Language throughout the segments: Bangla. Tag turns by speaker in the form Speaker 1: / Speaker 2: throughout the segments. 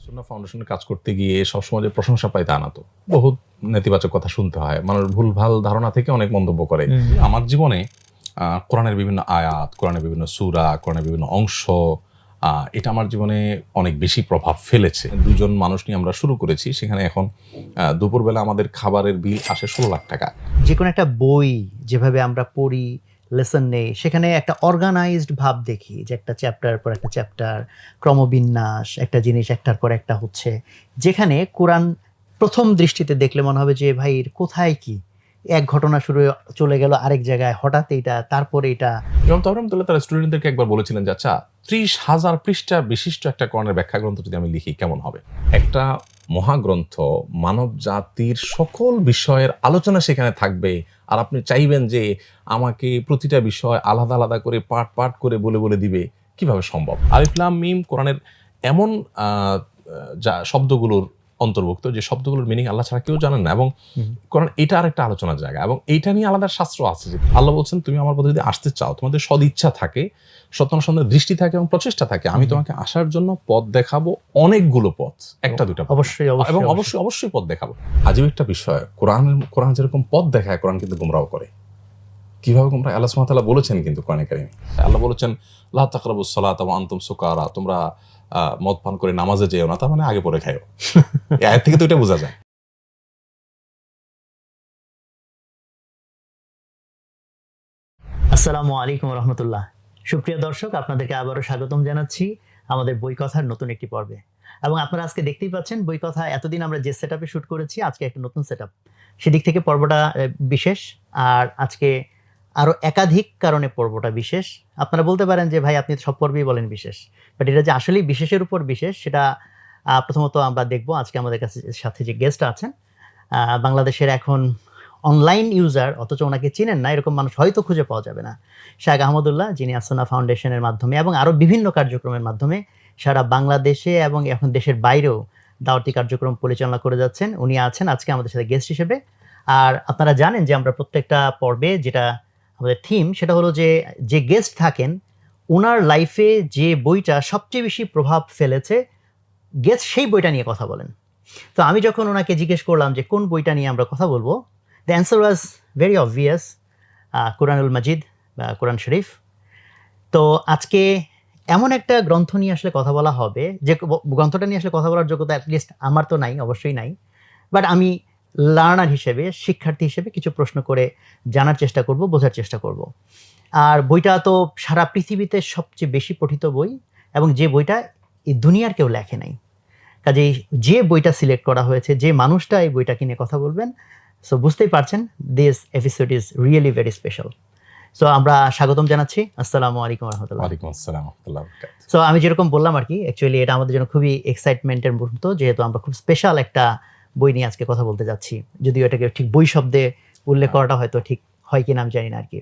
Speaker 1: সুন্নাহ ফাউন্ডেশনে কাজ করতে গিয়ে সবসময় যে প্রশংসা পাই তা না তো। বহুত নেতিবাচক কথা শুনতে হয়। মানুষ ভুলভাল ধারণা থেকে অনেক মন্তব্য করে। আমার জীবনে কোরআনের বিভিন্ন আয়াত, কোরআনের বিভিন্ন সূরা, কোরআনের বিভিন্ন অংশ এটা আমার জীবনে অনেক বেশি প্রভাব ফেলেছে। ২ জন মানুষ নিয়ে আমরা শুরু করেছি। সেখানে এখন দুপুরবেলা আমাদের খাবারের বিল আসে ১৬ লাখ টাকা।
Speaker 2: যেকোনো একটা বই যেভাবে আমরা পড়ি, লেসন নেই, সেখানে একটা অর্গানাইজড ভাব দেখি যে একটা চ্যাপ্টার পর একটা চ্যাপ্টার, ক্রমবিন্যাস, একটা জিনিস একটার পর একটা হচ্ছে। যেখানে কোরআন প্রথম দৃষ্টিতে দেখলে মনে হবে যে ভাই এর কোথায় কি? এক ঘটনা শুরু হয়ে চলে গেল আরেক জায়গায়, হঠাৎ এইটা, তারপরে এটা।
Speaker 1: ইমাম তাওরাহ রাহমাতুল্লাহ তার স্টুডেন্টদেরকে একবার বলেছিলেন যে, আচ্ছা ৩০,০০০ পৃষ্ঠা বিশিষ্ট একটা কোরআনের ব্যাখ্যা গ্রন্থ যদি আমি লিখি কেমন হবে? একটা মহাগ্রন্থ মানব জাতির সকল বিষয়ের আলোচনা সেখানে থাকবে। আর আপনি চাইবেন যে আমাকে প্রতিটা বিষয় আলাদা, আলাদা করে পার্ট করে বলে দিবে। কিভাবে সম্ভব? আলিফ লাম মিম কোরআনের এমন যা শব্দগুলোর অন্তর্ভুক্ত যে শব্দগুলোর মিনিং আল্লাহ ছাড়া কেউ জানেন না, এবং কারণ এটা আরেকটা আলোচনার জায়গা, এবং এইটা নিয়ে আলাদা শাস্ত্র আছে যে আল্লাহ বলছেন তুমি আমার পথে যদি আসতে চাও, তোমাদের সদিচ্ছা থাকে, সত্যানুসন্ধানের দৃষ্টি থাকে এবং প্রচেষ্টা থাকে, আমি তোমাকে আসার জন্য পথ দেখাবো, অনেকগুলো পথ, একটা দুইটা পথ,
Speaker 2: অবশ্যই
Speaker 1: এবং অবশ্যই পথ দেখাবো। আজীব একটা বিষয়, কোরআন যেরকম পথ দেখায়, কোরআন কিন্তু গুমরাহ করে। কিভাবে গুমরাহ? আল্লাহ সুবহানাহু ওয়া তাআলা বলেছেন কিন্তু কোরআনে কারীমে, আল্লাহ বলেছেন লা তাকরাবুস সালাতা ওয়া আনতুম সুকারা, তোমরা মদ পান করে নামাজে যেও না, তার মানে আগে পরে খাও। এই আয়াত থেকে তো এটা বোঝা যায়।
Speaker 2: আসসালামু আলাইকুম রহমতুল্লাহ। সুপ্রিয় দর্শক, আপনাদেরকে আবারও স্বাগতম জানাচ্ছি আমাদের বই কথার নতুন একটি পর্বে। এবং আপনারা আজকে দেখতেই পাচ্ছেন বই কথা এতদিন আমরা যে সেটআপে শুট করেছি, আজকে একটা নতুন সেটআপ। সেদিক থেকে পর্বটা বিশেষ, আর আজকে আরো একাধিক কারণে পর্বটা বিশেষ। আপনারা বলতে পারেন যে ভাই আপনি সব পর্বেই বলেন বিশেষ, বাট এটা যে আসলেই বিশেষের উপর বিশেষ সেটা প্রথমত আমরা দেখব। আজকে আমাদের কাছে সাথে যে গেস্ট আছেন, বাংলাদেশের এখন অনলাইন ইউজার অথচ ওনাকে চিনেন না এরকম মানুষ হয়তো খুঁজে পাওয়া যাবে না। শাহ আহমদুল্লাহ, যিনি সুন্নাহ ফাউন্ডেশনের মাধ্যমে এবং আরও বিভিন্ন কার্যক্রমের মাধ্যমে সারা বাংলাদেশে এবং এখন দেশের বাইরেও দাওয়াতি কার্যক্রম পরিচালনা করে যাচ্ছেন, উনি আছেন আজকে আমাদের সাথে গেস্ট হিসেবে। আর আপনারা জানেন যে আমরা প্রত্যেকটা পর্বে যেটা আমাদের থিম, সেটা হলো যে গেস্ট থাকেন ওনার লাইফে যে বইটা সবচেয়ে বেশি প্রভাব ফেলেছে, গেস্ট সেই বইটা নিয়ে কথা বলেন। তো আমি যখন ওনাকে জিজ্ঞেস করলাম যে কোন বইটা নিয়ে আমরা কথা বলবো, the answer was very obvious, কোরআনুল মাজিদ বা কোরআন শরীফ। তো আজকে এমন একটা গ্রন্থ নিয়ে আসলে কথা বলা হবে, যে গ্রন্থটা নিয়ে আসলে কথা বলার যোগ্যতা অ্যাটলিস্ট আমার তো নাই, অবশ্যই নাই, বাট আমি লার্নার হিসেবে, শিক্ষার্থী হিসেবে কিছু প্রশ্ন করে জানার চেষ্টা করব, বোঝার চেষ্টা করব। আর বইটা তো সারা পৃথিবীতে সবচেয়ে বেশি পঠিত বই, এবং যে বইটা এই দুনিয়ার কেউ লেখে নাই। কাজেই যে বইটা সিলেক্ট করা হয়েছে, যে মানুষটা এই বইটা কিনে কথা বলবেন, সো বুঝতেই পারছেন this episode is really very special. So আমরা স্বাগতম জানাচ্ছি। আসসালামু আলাইকুম রহমতুল্লাহ।
Speaker 1: ওয়ালাইকুম আসসালাম ওয়া রাহমাতুল্লাহি ওয়া বারাকাতুহু।
Speaker 2: সো আমি যেরকম বললাম আর কি, অ্যাকচুয়ালি এটা আমাদের জন্য খুবই এক্সাইটমেন্টের মুহূর্ত, যেহেতু আমরা খুব স্পেশাল একটা বই নিয়ে আজকে কথা বলতে যাচ্ছি। যদিও এটাকে ঠিক বই শব্দে উল্লেখ করাটা হয়তো ঠিক হয় কিনা আমি জানি না আর কি।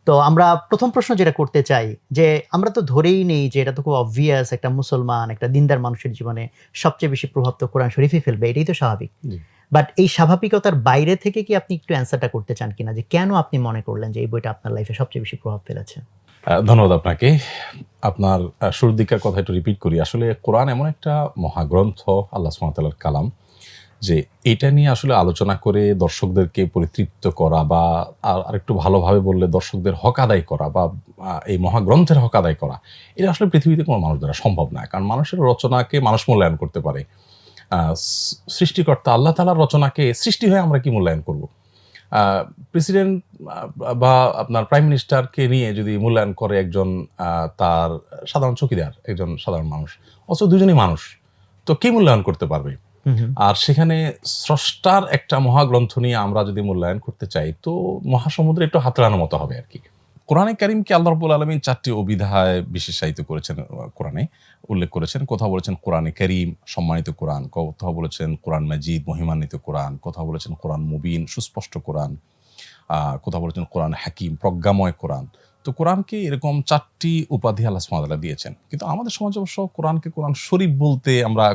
Speaker 2: তো আমরা প্রথম প্রশ্ন যেটা করতে চাই, যে আমরা তো ধরেই নেই যে এটা তো খুব অবভিয়াস, একটা মুসলমান, একটা দিনদার মানুষের জীবনে সবচেয়ে বেশি প্রভাব তো কোরআন শরীফই ফেলবে, এটাই তো স্বাভাবিক। বাট এই স্বাভাবিকতার বাইরে থেকে কি আপনি একটু অ্যান্সারটা করতে চান কিনা, যে কেন আপনি মনে করলেন যে এই বইটা আপনার লাইফে সবচেয়ে বেশি প্রভাব ফেলেছে?
Speaker 1: ধন্যবাদ আপনাকে। আপনার শুরুর দিকের কথা একটু রিপিট করি। আসলে কোরআন এমন একটা মহাগ্রন্থ, আল্লাহ সুবহানাহু ওয়া তাআলার কালাম, যে এটা নিয়ে আসলে আলোচনা করে দর্শকদেরকে পরিতৃপ্ত করা, বা আরেকটু ভালোভাবে বললে দর্শকদের হক আদায় করা, বা এই মহাগ্রন্থের হক আদায় করা, এটা আসলে পৃথিবীতে কোনো মানুষ দ্বারা সম্ভব না। কারণ মানুষের রচনাকে মানুষ মূল্যায়ন করতে পারে, সৃষ্টিকর্তা আল্লাহ তাআলার রচনাকে সৃষ্টি হয়ে আমরা কি মূল্যায়ন করব? প্রেসিডেন্ট বা আপনার প্রাইম মিনিস্টারকে নিয়ে যদি মূল্যায়ন করে একজন তার সাধারণ চৌকিদার, একজন সাধারণ মানুষ, অথচ দুজনই মানুষ, তো কে মূল্যায়ন করতে পারবে? আর সেখানে স্রষ্টার একটা মহাগ্রন্থ নিয়ে আমরা যদি মূল্যায়ন করতে চাই, তো মহাসমুদ্রে একটু হাতড়ানোর মতো হবে আর কি। কোরআনে কারীমকে আল্লাহ রাব্বুল আলামিন 4টি অভিধায় বিশেষায়িত করেছেন, কোরআনে উল্লেখ করেছেন। কোথাও বলেছেন কোরআনে কারীম, সম্মানিত কোরআন, কোথাও বলেছেন কোরআন মাজিদ, মহিমান্বিত কোরআন, কোথাও বলেছেন কোরআন মুবিন, সুস্পষ্ট কোরআন, কোথাও বলেছেন কোরআন হাকিম, প্রজ্ঞাময় কোরআন। তো কোরআনকে এরকম 4টি উপাধি আল্লাহ সুবহানাহু ওয়া তাআলা দিয়েছেন, কিন্তু আমাদের সমাজে অবশ্য কোরআনকে কোরআন শরীফ বলতে আমরা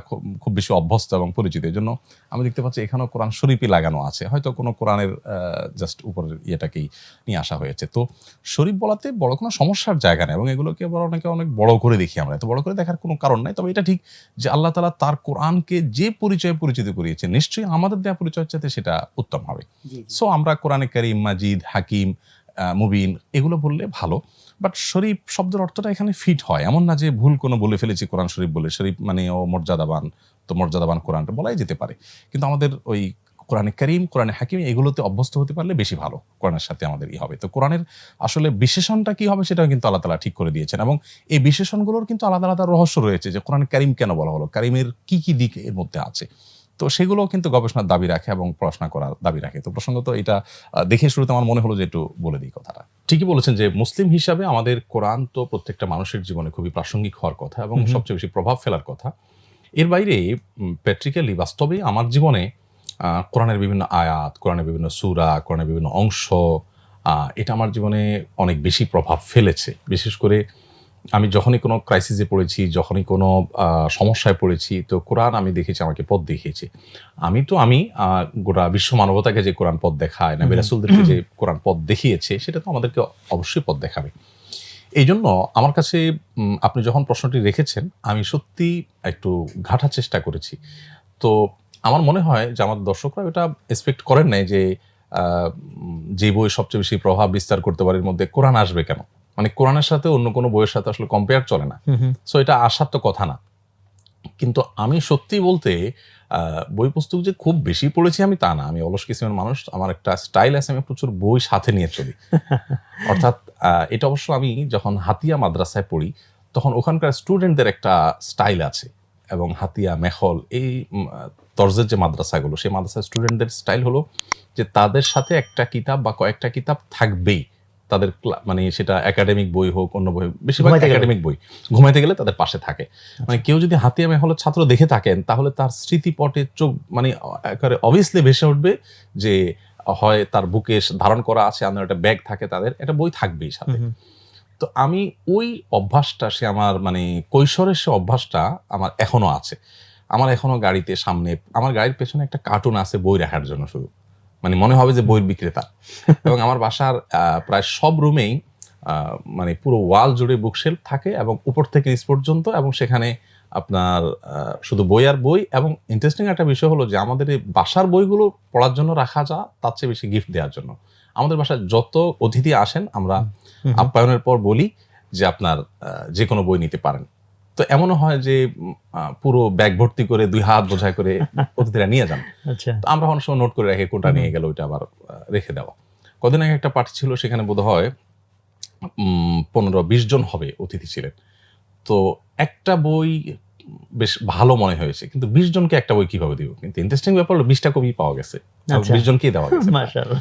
Speaker 1: খুব বেশি অভ্যস্ত এবং পরিচিত। এই জন্য আমি দেখতে পাচ্ছি এখানেও কোরআন শরীফই লাগানো আছে, হয়তো কোনো কোরআনের জাস্ট উপরের ইয়েটাকেই নিয়ে আসা হয়েছে। তো শরীফ বলাতে বড় কোনো সমস্যার জায়গা নেই, এবং এগুলোকে আবার অনেকে অনেক বড় করে দেখি আমরা। এত বড় করে দেখার কোনো কারণ নাই। তবে এটা ঠিক যে আল্লাহ তাআলা তার কোরআনকে যে পরিচয়ে পরিচিত করিয়েছেন, নিশ্চয়ই আমাদের দেওয়া পরিচয়ের চাইতে সেটা উত্তম হবে। সো আমরা কোরআনে কারীম, মাজিদ, হাকিম, মুবিন এগুলো বললে ভালো, বাট শরীফ শব্দের অর্থটা এখানে ফিট হয়। এমন না যে ভুল কোনো বলে ফেলেছি কোরআন শরীফ বলে, শরীফ মানে ও মর্যাদাবান, তো মর্যাদাবান কোরআনটা বলাই যেতে পারে। কিন্তু আমাদের ওই কোরআনে কারীম, কোরআনে হাকিম এগুলোতে অভ্যস্ত হতে পারলে বেশি ভালো, কোরআনের সাথে আমাদের হবে। তো কোরআনের আসলে বিশেষণটা কি হবে সেটাও কিন্তু আল্লাহ তাআলা ঠিক করে দিয়েছেন, এবং এই বিশেষণগুলোর কিন্তু আলাদা আলাদা রহস্য রয়েছে যে কোরআনে কারীম কেন বলা হলো, কারীমের কি কি দিক এর মধ্যে আছে। তো সেগুলো কিন্তু গবেষণার দাবি রাখে এবং পড়াশোনা করার দাবি রাখে। তো প্রসঙ্গত এটা দেখে শুরুতে আমার মনে হলো যে একটু বলে দিই কথাটা। ঠিকই বলেছেন যে মুসলিম হিসাবে আমাদের কোরআন তো প্রত্যেকটা মানুষের জীবনে খুবই প্রাসঙ্গিক হওয়ার কথা এবং সবচেয়ে বেশি প্রভাব ফেলার কথা। এর বাইরে প্র্যাকটিক্যালি বাস্তবে আমার জীবনে কোরআনের বিভিন্ন আয়াত, কোরআনের বিভিন্ন সূরা, কোরআনের বিভিন্ন অংশ এটা আমার জীবনে অনেক বেশি প্রভাব ফেলেছে। বিশেষ করে আমি যখনই কোনো ক্রাইসিসে পড়েছি, যখনই কোনো সমস্যায় পড়েছি, তো কোরআন আমি দেখেছি আমাকে পথ দেখিয়েছে। আমি গোটা বিশ্ব মানবতাকে যে কোরআন পথ দেখায়, নবী রাসূলদেরকে যে কোরআন পথ দেখিয়েছে, সেটা তো আমাদেরকে অবশ্যই পথ দেখাবে। এই জন্য আমার কাছে আপনি যখন প্রশ্নটি রেখেছেন, আমি সত্যি একটু ঘাটার চেষ্টা করেছি। তো আমার মনে হয় যে আমার দর্শকরা এটা এক্সপেক্ট করেন নাই যে যে বই সবচেয়ে বেশি প্রভাব বিস্তার করতে পারে এর মধ্যে কোরআন আসবে কেন। মানে কোরআনের সাথে অন্য কোনো বইয়ের সাথে আসলে কম্পেয়ার চলে না। সো এটা আসার তো কথা না। কিন্তু আমি সত্যি বলতে বই পুস্তক যে খুব বেশি পড়েছি আমি তা না। আমি অলস কিসিমের মানুষ। আমার একটা স্টাইল আছে, আমি প্রচুর বই সাথে নিয়ে চলি। অর্থাৎ এটা অবশ্য আমি যখন হাতিয়া মাদ্রাসায় পড়ি, তখন ওখানকার স্টুডেন্টদের একটা স্টাইল আছে, এবং হাতিয়া, মেখল এই তরজের যে মাদ্রাসাগুলো, সেই মাদ্রাসার স্টুডেন্টদের স্টাইল হলো যে তাদের সাথে একটা কিতাব বা কয়েকটা কিতাব থাকবেই। তাদের মানে সেটা একাডেমিক বই হোক, অন্য বই, বেশিরভাগ একাডেমিক বই, ঘুমাইতে গেলে তাদের পাশে থাকে। মানে কেউ যদি হাতিয়া মেহলের ছাত্র দেখে থাকেন, তাহলে তার স্মৃতিপটে চোখ মানে একেবারে অবভিয়াসলি ভেসে উঠবে যে হয় তার বুকে ধারণ করা আছে, আমার একটা ব্যাগ থাকে, তাদের একটা বই থাকবেই সাথে। তো আমি ওই অভ্যাসটা, সে আমার মানে কৈশোরের সে অভ্যাসটা আমার এখনো আছে। আমার এখনো গাড়িতে সামনে, আমার গাড়ির পেছনে একটা কার্টুন আছে বই রাখার জন্য, শুধু মানে মনে হবে যে বইয়ের বিক্রেতা। এবং আমার বাসার প্রায় সব রুমেই মানে পুরো ওয়াল জুড়ে বুকশেলফ থাকে, এবং উপর থেকে নিচ পর্যন্ত, এবং সেখানে আপনার শুধু বই আর বই। এবং ইন্টারেস্টিং একটা বিষয় হলো যে আমাদের এই বাসার বইগুলো পড়ার জন্য রাখা যা, তার চেয়ে বেশি গিফট দেওয়ার জন্য। আমাদের বাসায় যত অতিথি আসেন, আমরা আপ্যায়নের পর বলি যে আপনার যে কোনো বই নিতে পারেন। তো এমনও হয় যে পুরো ব্যাগ ভর্তি করে 2 হাত বোঝাই করে অতিথিরা নিয়ে যান। তো আমরা অনেক সময় নোট করে রাখি কোনটা নিয়ে গেল, ওইটা আবার রেখে দেওয়া। কদিন আগে একটা পার্টি ছিল, সেখানে বোধহয় 15-20 জন হবে অতিথি ছিলেন। তো একটা বই বেশ ভালো মনে হয়েছে, কিন্তু 20 জনকে একটা বই কিভাবে দিব? কিন্তু ইন্টারেস্টিং ব্যাপার হলো 20টা কপি পাওয়া গেছে, 20 জনকেই দেওয়া গেছে।
Speaker 2: মাশাআল্লাহ।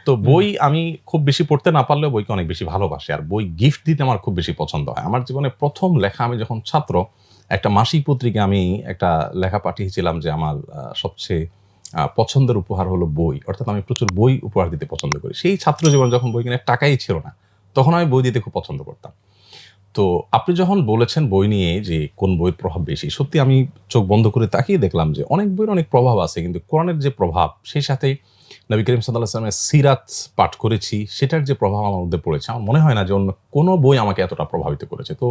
Speaker 1: তো বই আমি খুব বেশি পড়তে না পারলেও বইকে অনেক বেশি ভালোবাসি, আর বই গিফট দিতে আমার খুব বেশি পছন্দ হয়। আমার জীবনে প্রথম লেখা, আমি যখন ছাত্র, একটা মাসিক পত্রিকা আমি একটা লেখা পাঠিয়েছিলাম যে আমার সবচেয়ে পছন্দের উপহার হলো বই। অর্থাৎ আমি প্রচুর বই উপহার দিতে পছন্দ করি। সেই ছাত্র জীবন যখন বই কেনার টাকাই ছিল না, তখন আমি বই দিতে খুব পছন্দ করতাম। তো আপনি যখন বলেছেন বই নিয়ে যে কোন বইয়ের প্রভাব বেশি, সত্যি আমি চোখ বন্ধ করে তাকিয়ে দেখলাম যে অনেক বইয়ের অনেক প্রভাব আছে, কিন্তু কোরআনের যে প্রভাব, সেই সাথে নবী করিম সাল্লাল্লাহু আলাইহি ওয়াসাল্লামের সিরাত পাঠ করেছি, সেটার যে প্রভাব আমার মধ্যে পড়েছে, আমার মনে হয় না যে অন্য কোনো বই আমাকে এতটা প্রভাবিত করেছে। তো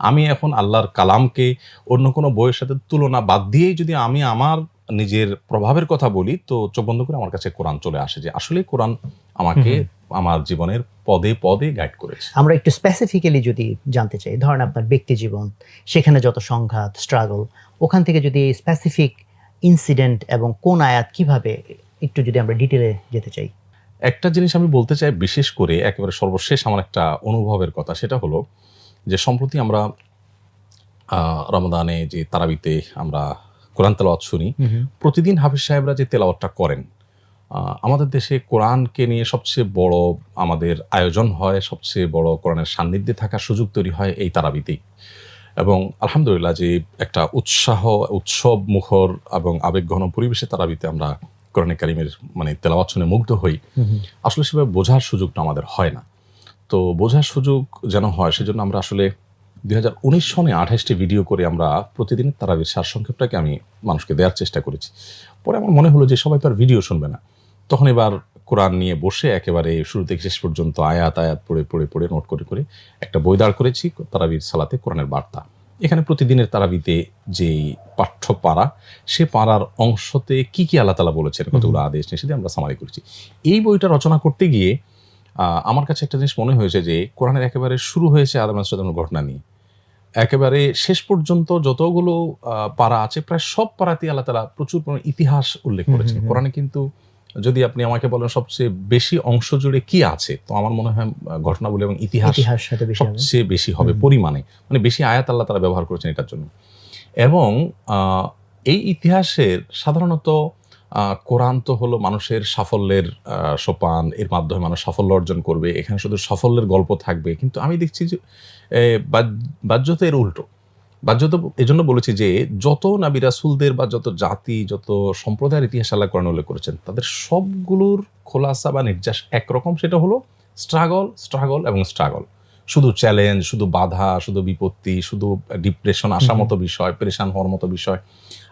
Speaker 1: আমি এখন আল্লাহর কালামকে অন্য কোনো বইয়ের সাথে তুলনা বাদ দিয়েই যদি আমি আমার নিজের প্রভাবের কথা বলি, তো চোখ বন্ধ করে আমার কাছে কোরআন চলে আসে, যে আসলে কোরআন আমাকে আমার জীবনের পদে পদে গাইড করেছে।
Speaker 2: আমরা একটু স্পেসিফিক্যালি যদি জানতে চাই, ধরেন আপনার ব্যক্তি জীবন, সেখানে যত সংঘাত, স্ট্রাগল, ওখান থেকে যদি স্পেসিফিক ইনসিডেন্ট এবং কোন আয়াত কিভাবে, একটু যদি আমরা ডিটেলে যেতে চাই।
Speaker 1: একটা জিনিস আমি বলতে চাই, বিশেষ করে একেবারে সর্বশেষ আমার একটা অনুভবের কথা, সেটা হলো যে সম্প্রতি আমরা রমাদানে যে তারাবিতে আমরা কোরআন তেলাওয়াত শুনি, প্রতিদিন হাফিজ সাহেবরা যে তেলাওয়াতটা করেন, আমাদের দেশে কোরআনকে নিয়ে সবচেয়ে বড় আমাদের আয়োজন হয়, সবচেয়ে বড় কোরআনের সান্নিধ্যে থাকার সুযোগ তৈরি হয় এই তারাবিতেই। এবং আলহামদুলিল্লাহ যে একটা উৎসব মুখর এবং আবেগঘন পরিবেশে তারাবিতে আমরা কোরআনে কারিমের মানে তেলাওয়াত শুনে মুগ্ধ হই, আসলে সেভাবে বোঝার সুযোগটা আমাদের হয় না। তো বোঝার সুযোগ যেন হয় সেজন্য আমরা আসলে 2019 সনে 28টি ভিডিও করে আমরা প্রতিদিন তারাবির সারসংক্ষেপটাকে আমি মানুষকে দেওয়ার চেষ্টা করেছি। পরে আমার মনে হলো যে সবাই তো আর ভিডিও শুনবে না, তখন এবার কোরআন নিয়ে বসে একেবারে শুরু থেকে শেষ পর্যন্ত আয়াত আয়াত পড়ে পড়ে পড়ে নোট করে করে একটা বই দাঁড় করেছি, তারাবির সালাতে কোরআনের বার্তা। এখানে প্রতিদিনের তারাবিতে যেই পাঠ্য পারা, সে পাড়ার অংশতে কি কি আল্লাহ তাআলা বলেছেন, কতগুলো আদেশ নিষেধ আমরা সামারি করেছি। এই বইটা রচনা করতে গিয়ে আমার কাছে একটা জিনিস মনে হয়েছে যে কোরআনের একেবারে শুরু হয়েছে আদম আলাইহিস সালামের ঘটনা নিয়ে, একেবারে শেষ পর্যন্ত যতগুলো পারা আছে প্রায় সব পারাতেই আল্লাহ তাআলা প্রচুর পরিমাণে ইতিহাস উল্লেখ করেছেন। কোরআনে কিন্তু যদি আপনি আমাকে বলেন সবচেয়ে বেশি অংশ জুড়ে কি আছে, তো আমার মনে হয় ঘটনাবলী এবং ইতিহাস সবচেয়ে বেশি হবে পরিমাণে, মানে বেশি আয়াত আল্লাহ তাআলা ব্যবহার করেছেন এটার জন্য। এবং এই ইতিহাসের সাধারণত কোরআন তো হলো মানুষের সাফল্যের সোপান, এর মাধ্যমে মানুষ সাফল্য অর্জন করবে, এখানে শুধু সাফল্যের গল্প থাকবে। কিন্তু আমি দেখছি যে বাহ্যত এর উল্টো। বাহ্যত এজন্য বলেছি যে যত নবী রাসূলদের বা যত জাতি, যত সম্প্রদায়ের ইতিহাস আল্লাহ কোরআনে উল্লেখ করেছেন, তাদের সবগুলোর খোলাসা বা নির্যাস একরকম, সেটা হলো স্ট্রাগল, স্ট্রাগল এবং স্ট্রাগল। শুধু চ্যালেঞ্জ, শুধু বাধা, শুধু বিপত্তি, শুধু ডিপ্রেশন আসার মতো বিষয়, পেরেশান হওয়ার মতো বিষয়।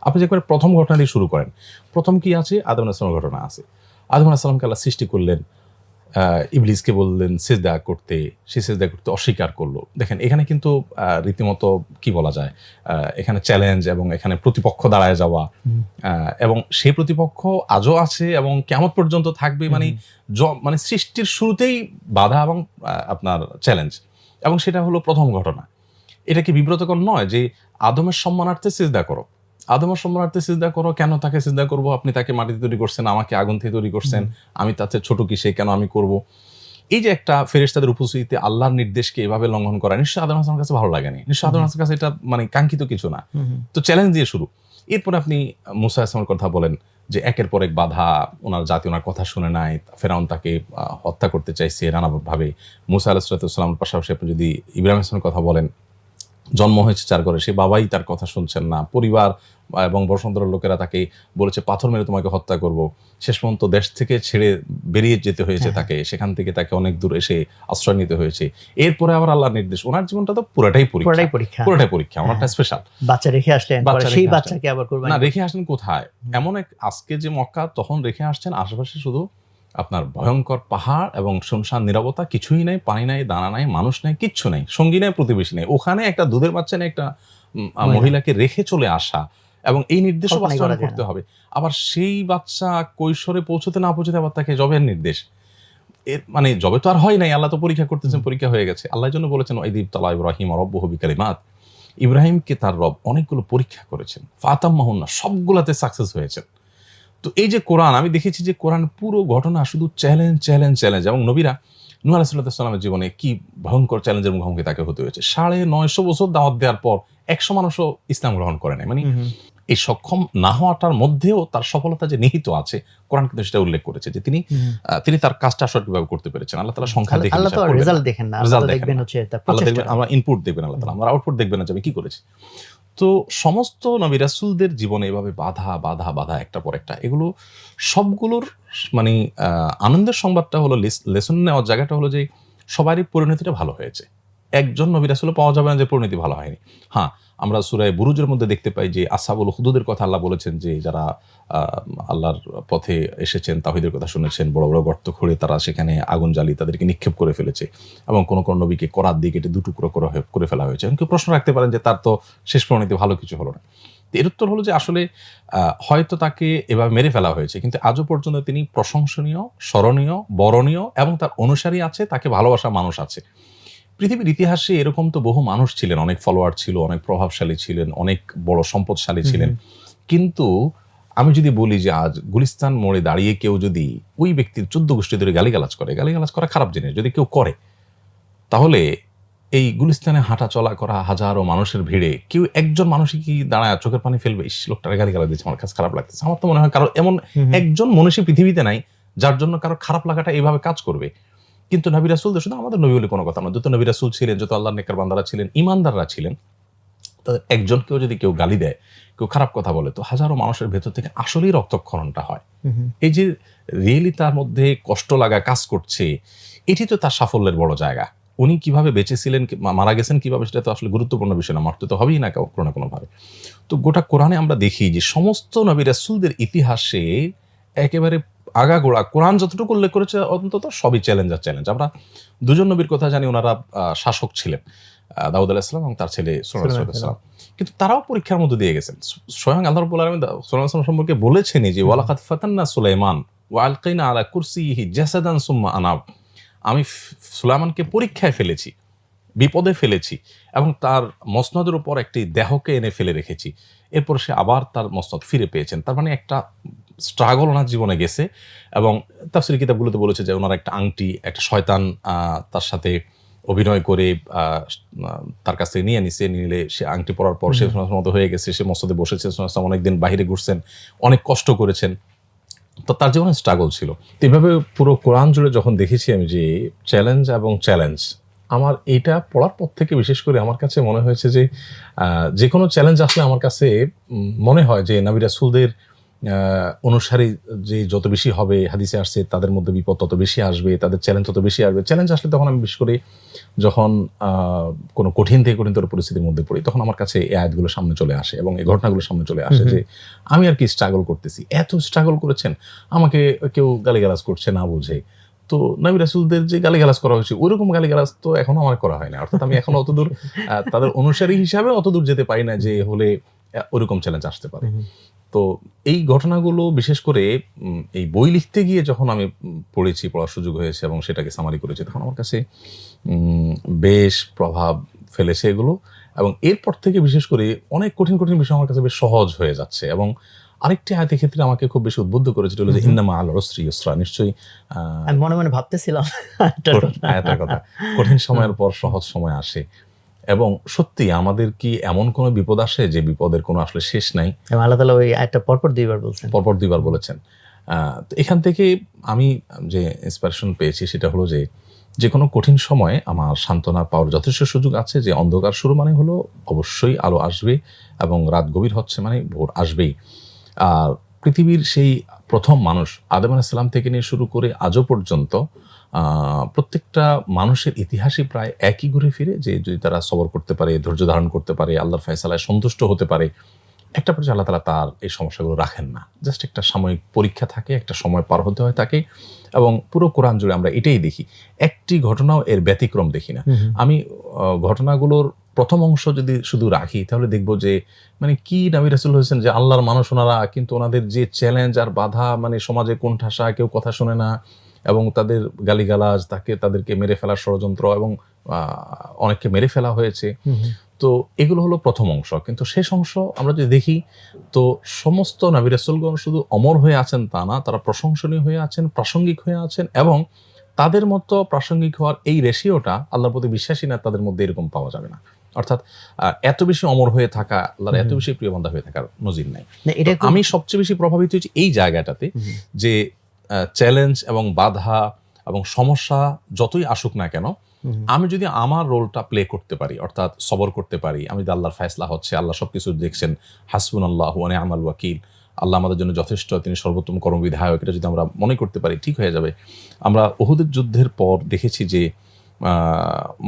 Speaker 1: আপনি যে একবার প্রথম ঘটনা দিয়ে শুরু করেন, প্রথম কি আছে? আদম আলাইহিস সালামের ঘটনা আছে। আদম আলাইহিস সালামকে আল্লাহ সৃষ্টি করলেন, ইবলিসকে বললেন সিজদা করতে, সে সিজদা করতে অস্বীকার করলো। দেখেন এখানে কিন্তু রীতিমতো কি বলা যায়, এখানে চ্যালেঞ্জ এবং এখানে প্রতিপক্ষ দাঁড়ায় যাওয়া, এবং সেই প্রতিপক্ষ আজও আছে এবং কিয়ামত পর্যন্ত থাকবে। মানে সৃষ্টির শুরুতেই বাধা এবং আপনার চ্যালেঞ্জ, এবং সেটা হলো প্রথম ঘটনা। এটা কি বিব্রতকর নয় যে আদমের সম্মানার্থে সিজদা করো, আদমের সম্মানার্থে সিজদা করো? কেন তাকে সিজদা করব? আপনি তাকে মাটিতে তৈরি করছেন, আমাকে আগুন থেকে তৈরি করছেন, আমি তার চেয়ে ছোট কি, সে কেন আমি করব? এই যে একটা ফেরেশতাদের উপস্থিতিতে আল্লাহর নির্দেশকে এভাবে লঙ্ঘন করা, নিশ্চয়ই আদম আলাইহিস কাছে ভালো লাগেনি, নিশ্চয়ই আদম আলাইহিস কাছে এটা মানে কাঙ্ক্ষিত কিছু না। তো চ্যালেঞ্জ দিয়ে শুরু। এরপরে আপনি মুসা আলাইহিস সালামের কথা বলেন যে একের পর এক বাধা, ওনার জাতি ওনার কথা শুনে নাই, ফেরাউন তাকে হত্যা করতে চাইছে নানাভাবে। মুসা আলাইহিস সালামের পাশাপাশি আপনি যদি ইব্রাহিম আলাইহিস সালামের কথা বলেন, জন্ম হয়েছে 4 ঘরে, সে বাবাই তার কথা শুনছেন না, পরিবার এবং বসন্তরের লোকেরা তাকে বলেছে পাথর মেরে তোমাকে হত্যা করব। শেষ পর্যন্ত দেশ থেকে ছেড়ে বেরিয়ে যেতে হয়েছে তাকে, সেখান থেকে তাকে অনেক দূর এসে আশ্রয় নিতে হয়েছে। এরপরে আবার আল্লাহর নির্দেশ, ওনার জীবনটা তো পুরোটাই পরীক্ষা, ওনারটা স্পেশাল।
Speaker 2: বাচ্চা রেখে আসলেন, সেই বাচ্চাকে আবার কুরবানি
Speaker 1: না রেখে আসলেন কোথায়? এমন এক আজকে যে মক্কা, তখন রেখে আসছেন আশেপাশে শুধু আপনার ভয়ঙ্কর পাহাড় এবং শুনশান নীরবতা, কিছুই নাই, পানি নাই, দানা নাই, মানুষ নাই, কিচ্ছু নাই, সঙ্গী নাই, প্রতিবেশী নাই। ওখানে একটা দুধের বাচ্চা নেই, একটা মহিলাকে রেখে চলে আসা, এবং এই নির্দেশও বাস্তবায়ন করতে হবে। আবার সেই বাচ্চা কৈশোরে পৌঁছতে না পৌঁছতে আবার তাকে জবের নির্দেশ। এর মানে জবে তো আর হয় নাই, আল্লাহ তো পরীক্ষা করতেছেন, পরীক্ষা হয়ে গেছে। আল্লাহর জন্য বলেছেন ওয়াইদিব তালা ইব্রাহিম রাব্বুহু বিকালিমাত, ইব্রাহিমকে তার রব অনেকগুলো পরীক্ষা করেছেন, ফাতাম্মাহুন্না, সবগুলাতে সাকসেস হয়েছেন। তো এই যে কোরআন, আমি দেখেছি যে কোরআন পুরো ঘটনা শুধু চ্যালেঞ্জ চ্যালেঞ্জ চ্যালেঞ্জ। এবং নবীরা, নূহ আলাইহিস সালামের জীবনে কি ভয়ঙ্কর চ্যালেঞ্জের মুখোমুখি তাকে হতে হয়েছে। 950 বছর দাওয়াত দেওয়ার পর 100 মানুষও ইসলাম গ্রহণ করে নাই। মানে এই সক্ষম না হওয়াটার মধ্যেও তার সফলতা যে নিহিত আছে, কোরআন কিন্তু সেটা উল্লেখ করেছে যে তিনি তার কাজটা আসলে কিভাবে করতে পেরেছেন। আল্লাহ তাআলা সংখ্যা দেখেন,
Speaker 2: আল্লাহ তো রেজাল্ট দেখেন না, আল্লাহ দেখবেন হচ্ছে
Speaker 1: আল্লাহ দেখবেন, আমরা ইনপুট দেখবেন আল্লাহ তাআলা, আমরা আউটপুট দেখবেন না যে আমি কি করেছি। তো সমস্ত নবী রাসূলদের জীবনে এভাবে বাধা বাধা বাধা একটা পর একটা, এগুলো সবগুলোর মানে আনন্দের সংবাদটা হলো, লেসন নেওয়ার জায়গাটা হলো যে সবারই পরিণতিটা ভালো হয়েছে। একজন নবী রাসূল পাওয়া যাবে না যে পরিণতি ভালো হয়নি। হ্যাঁ, আমরা সূরা বুরুজের মধ্যে দেখতে পাই যে আসহাবুল হুদুদের কথা আল্লাহ বলেছেন যে যারা আল্লাহর পথে এসেছেন, তাওহীদের কথা শুনেছেন, বড় বড় গর্ত খুঁড়ে তারা সেখানে আগুন জ্বালিয়ে তাদেরকে নিক্ষেপ করে ফেলেছে, এবং কোন কোন নবীকে করাত দিয়ে কেটে দুটুকরো করে ফেলা হয়েছে। কেউ প্রশ্ন রাখতে পারেন যে তার তো শেষ পরিণতি ভালো কিছু হলো না। এর উত্তর হলো যে আসলে হয়তো তাকে এভাবে মেরে ফেলা হয়েছে, কিন্তু আজও পর্যন্ত তিনি প্রশংসনীয়, স্মরণীয়, বরণীয়, এবং তার অনুসারী আছে, তাকে ভালোবাসা মানুষ আছে। পৃথিবীর ইতিহাসে এরকম তো বহু মানুষ ছিলেন, অনেক ফলোয়ার ছিল, অনেক প্রভাবশালী ছিলেন, অনেক বড় সম্পদশালী ছিলেন। কিন্তু আমি যদি বলি যে আজ গুলিস্তান মোড়ে দাঁড়িয়ে কেউ যদি ওই ব্যক্তির 14 গোষ্ঠী ধরে গালিগালাজ করা খারাপ জিনিস যদি কেউ করে, তাহলে এই গুলিস্তানে হাঁটা চলা করা হাজারো মানুষের ভিড়ে কেউ একজন মানুষই কি দাঁড়ায় চোখের পানি ফেলবে, ইস লোকটারে গালিগালাজ দিচ্ছে, আমার কাছে খারাপ লাগতেছে? আমার তো মনে হয় কারো এমন একজন মনীষী পৃথিবীতে নাই যার জন্য কারো খারাপ লাগাটা এইভাবে কাজ করবে। কিন্তু নবী রাসূলদের, শুধু আমাদের নবী বলে কোনো কথা না, যত নবী রাসূল ছিলেন, যত আল্লাহর নেককার বান্দারা ছিলেন, ঈমানদাররা ছিলেন, তাদের একজনকেও যদি কেউ গালি দেয়, কেউ খারাপ কথা বলে, তো হাজারো মানুষের ভেতর থেকে আসলেই রক্তক্ষরণটা হয়।
Speaker 2: হুম।
Speaker 1: এই যে রিয়েলি তার মধ্যে কষ্ট লাগা কাজ করছে, এটি তো তার সাফল্যের বড় জায়গা। উনি কিভাবে বেঁচেছিলেন, মারা গেছেন কিভাবে, সেটা তো আসলে গুরুত্বপূর্ণ বিষয় না, মরতে তো হবেই না কোনো না কোনোভাবে। তো গোটা কোরআনে আমরা দেখি যে সমস্ত নবী রাসূলদের ইতিহাসে একেবারে আগাগোড়া কোরআন যতটুকু উল্লেখ করেছে অন্তত সবই চ্যালেঞ্জ আর চ্যালেঞ্জ। আমরা দুজন নবীর কথা জানি, ওনারা শাসক ছিলেন, দাউদ আলাইহিস সালাম এবং তার ছেলে সুলাইমান আলাইহিস সালাম, কিন্তু তারাও পরীক্ষার মধ্যে দিয়ে গেছেন। স্বয়ং আল্লাহ রাব্বুল আলামিন সুলাইমান আলাইহিস সালাম সম্পর্কে বলেছেনই যে ওয়ালাকাদ ফাতান্না সুলাইমান ওয়া আলকাইনা আলা কুরসিহি জাসাদান সুম্মা আনাব। আমি সুলাইমানকে পরীক্ষায় ফেলেছি, বিপদে ফেলেছি, এবং তার মসনদের উপর একটি দেহকে এনে ফেলে রেখেছি, এরপর সে আবার তার মসনদ ফিরে পেয়েছেন। তার মানে একটা স্ট্রাগল ওনার জীবনে গেছে। এবং তাফসীর কিতাবগুলোতে বলেছে যে ওনার একটা আংটি, একটা শয়তান তার সাথে অভিনয় করে তার কাছ থেকে নিয়ে নিলে সে আংটি পরার পর সে মতো হয়ে গেছে, সে মসনদে বসেছে, অনেকদিন বাহিরে ঘুরছেন, অনেক কষ্ট করেছেন, তো তার জীবনে স্ট্রাগল ছিল। তো এভাবে পুরো কোরআন জুড়ে যখন দেখেছি আমি যে চ্যালেঞ্জ এবং চ্যালেঞ্জ, আমার এটা পড়ার পর থেকে বিশেষ করে আমার কাছে মনে হয়েছে যে যে কোনো চ্যালেঞ্জ আসলে আমার কাছে মনে হয় যে নবী রাসূলদের অনুসারী যে যত বেশি হবে, হাদিসে আসছে তাদের মধ্যে বিপদ তত বেশি আসবে, তাদের চ্যালেঞ্জ তত বেশি আসবে। চ্যালেঞ্জ আসলে তখন আমি বিশেষ করে যখন কোনো কঠিন থেকে কঠিনতর পরিস্থিতির মধ্যে পড়ি, তখন আমার কাছে এই আয়াতগুলো সামনে চলে আসে এবং এই ঘটনাগুলো সামনে চলে আসে যে আমি আর কি স্ট্রাগল করতেছি। এত স্ট্রাগল করেছেন, আমাকে কেউ গালিগালাজ করছে না বুঝে। তো নবী রাসূলদের যে গালিগালাজ করা হয়েছে ওইরকম গালিগালাজ তো এখনো আমার করা হয় না, অর্থাৎ আমি এখনো অতদূর তাদের অনুসারী হিসাবে অতদূর যেতে পারি না যে হলে ওইরকম চ্যালেঞ্জ আসতে পারে। তো এই ঘটনাগুলো বিশেষ করে এই বই লিখতে গিয়ে যখন আমি পড়ার সুযোগ হয়েছে এবং সেটাকে সামারি করেছি, তখন আমার কাছে বেশ প্রভাব ফেলেছে এগুলো। এবং এরপর থেকে বিশেষ করে অনেক কঠিন কঠিন বিষয় আমার কাছে বেশ সহজ হয়ে যাচ্ছে। এবং আরেকটি আয়াতের ক্ষেত্রে আমাকে খুব বেশি উদ্বুদ্ধ করেছে, যেটা হলো যে ইন্না মা'আল উসরি ইউসরা। নিশ্চয়ই
Speaker 2: আমি মনে মনে ভাবতেছিলাম
Speaker 1: আয়াতের কথা, কঠিন সময়ের পর সহজ সময় আসে। এবং সত্যি আমাদের কি এমন কোনো বিপদ আসে যে বিপদের কোনো আসলে শেষ নাই?
Speaker 2: আল্লাহ তাআলা ওই আয়াতটা পরপর দুইবার বলছেন।
Speaker 1: তো এখান থেকে আমি যে ইন্সপিরেশন পেয়েছি সেটা হলো যে কোনো কঠিন সময়ে আমার সান্ত্বনা পাওয়ার যথেষ্ট সুযোগ আছে, যে অন্ধকার শুরু মানে হলো অবশ্যই আলো আসবে এবং রাত গভীর হচ্ছে মানে ভোর আসবেই। আর পৃথিবীর সেই প্রথম মানুষ আদম আলাইহিস সালাম থেকে নিয়ে শুরু করে আজও পর্যন্ত প্রত্যেকটা মানুষের ইতিহাসই প্রায় একই ঘুরে ফিরে, যে যদি তারা সবর করতে পারে, ধৈর্য ধারণ করতে পারে, আল্লাহর ফয়সালায় সন্তুষ্ট হতে পারে, একটা পর্যায়ে আল্লাহ তাআলা তার এই সমস্যাগুলো রাখেন না। জাস্ট একটা সাময়িক পরীক্ষা থাকে, একটা সময় পার হতে হয় তাকে। এবং পুরো কোরআন জুড়ে আমরা এটাই দেখি, একটি ঘটনাও এর ব্যতিক্রম দেখি না। আমি ঘটনাগুলোর প্রথম অংশ যদি শুধু রাখি তাহলে দেখবো যে মানে কি নবী রাসূল হয়েছেন যে আল্লাহর মানুষ ওনারা, কিন্তু ওনাদের যে চ্যালেঞ্জ আর বাধা, মানে সমাজে কোণঠাসা, কেউ কথা শোনে না, এবং তাদের গালিগালাজ, তাদেরকে মেরে ফেলার ষড়যন্ত্র, এবং অনেককে মেরে ফেলা হয়েছে। তো এগুলো হলো প্রথম অংশ। কিন্তু শেষ অংশ আমরা যদি দেখি, তো সমস্ত নবী রাসূলগণ শুধু অমর হয়ে আছেন তা না, তারা প্রশংসনীয় হয়ে আছেন, প্রাসঙ্গিক হয়ে আছেন, এবং তাদের মতো প্রাসঙ্গিক হওয়ার এই রেশিওটা আল্লাহর প্রতি বিশ্বাসী না তাদের মধ্যে এরকম পাওয়া যাবে না। অর্থাৎ এত বেশি অমর হয়ে থাকা, আল্লাহর এত বেশি প্রিয় বান্দা হয়ে থাকার নজির নাই। আমি সবচেয়ে বেশি প্রভাবিত হয়েছি এই জায়গাটাতে, যে চ্যালেঞ্জ এবং বাধা এবং সমস্যা যতই আসুক না কেন, আমি যদি আমার রোলটা প্লে করতে পারি, অর্থাৎ সবর করতে পারি, আমি যদি আল্লাহর ফয়সালা হচ্ছে, আল্লাহ সবকিছু দেখছেন, হাসবুনাল্লাহু ওয়া নি'মাল ওয়াকিল, আল্লাহ আমাদের জন্য যথেষ্ট, তিনি সর্বোত্তম কর্মবিধায়ক, এটা যদি আমরা মনে করতে পারি, ঠিক হয়ে যাবে। আমরা উহুদের যুদ্ধের পর দেখেছি যে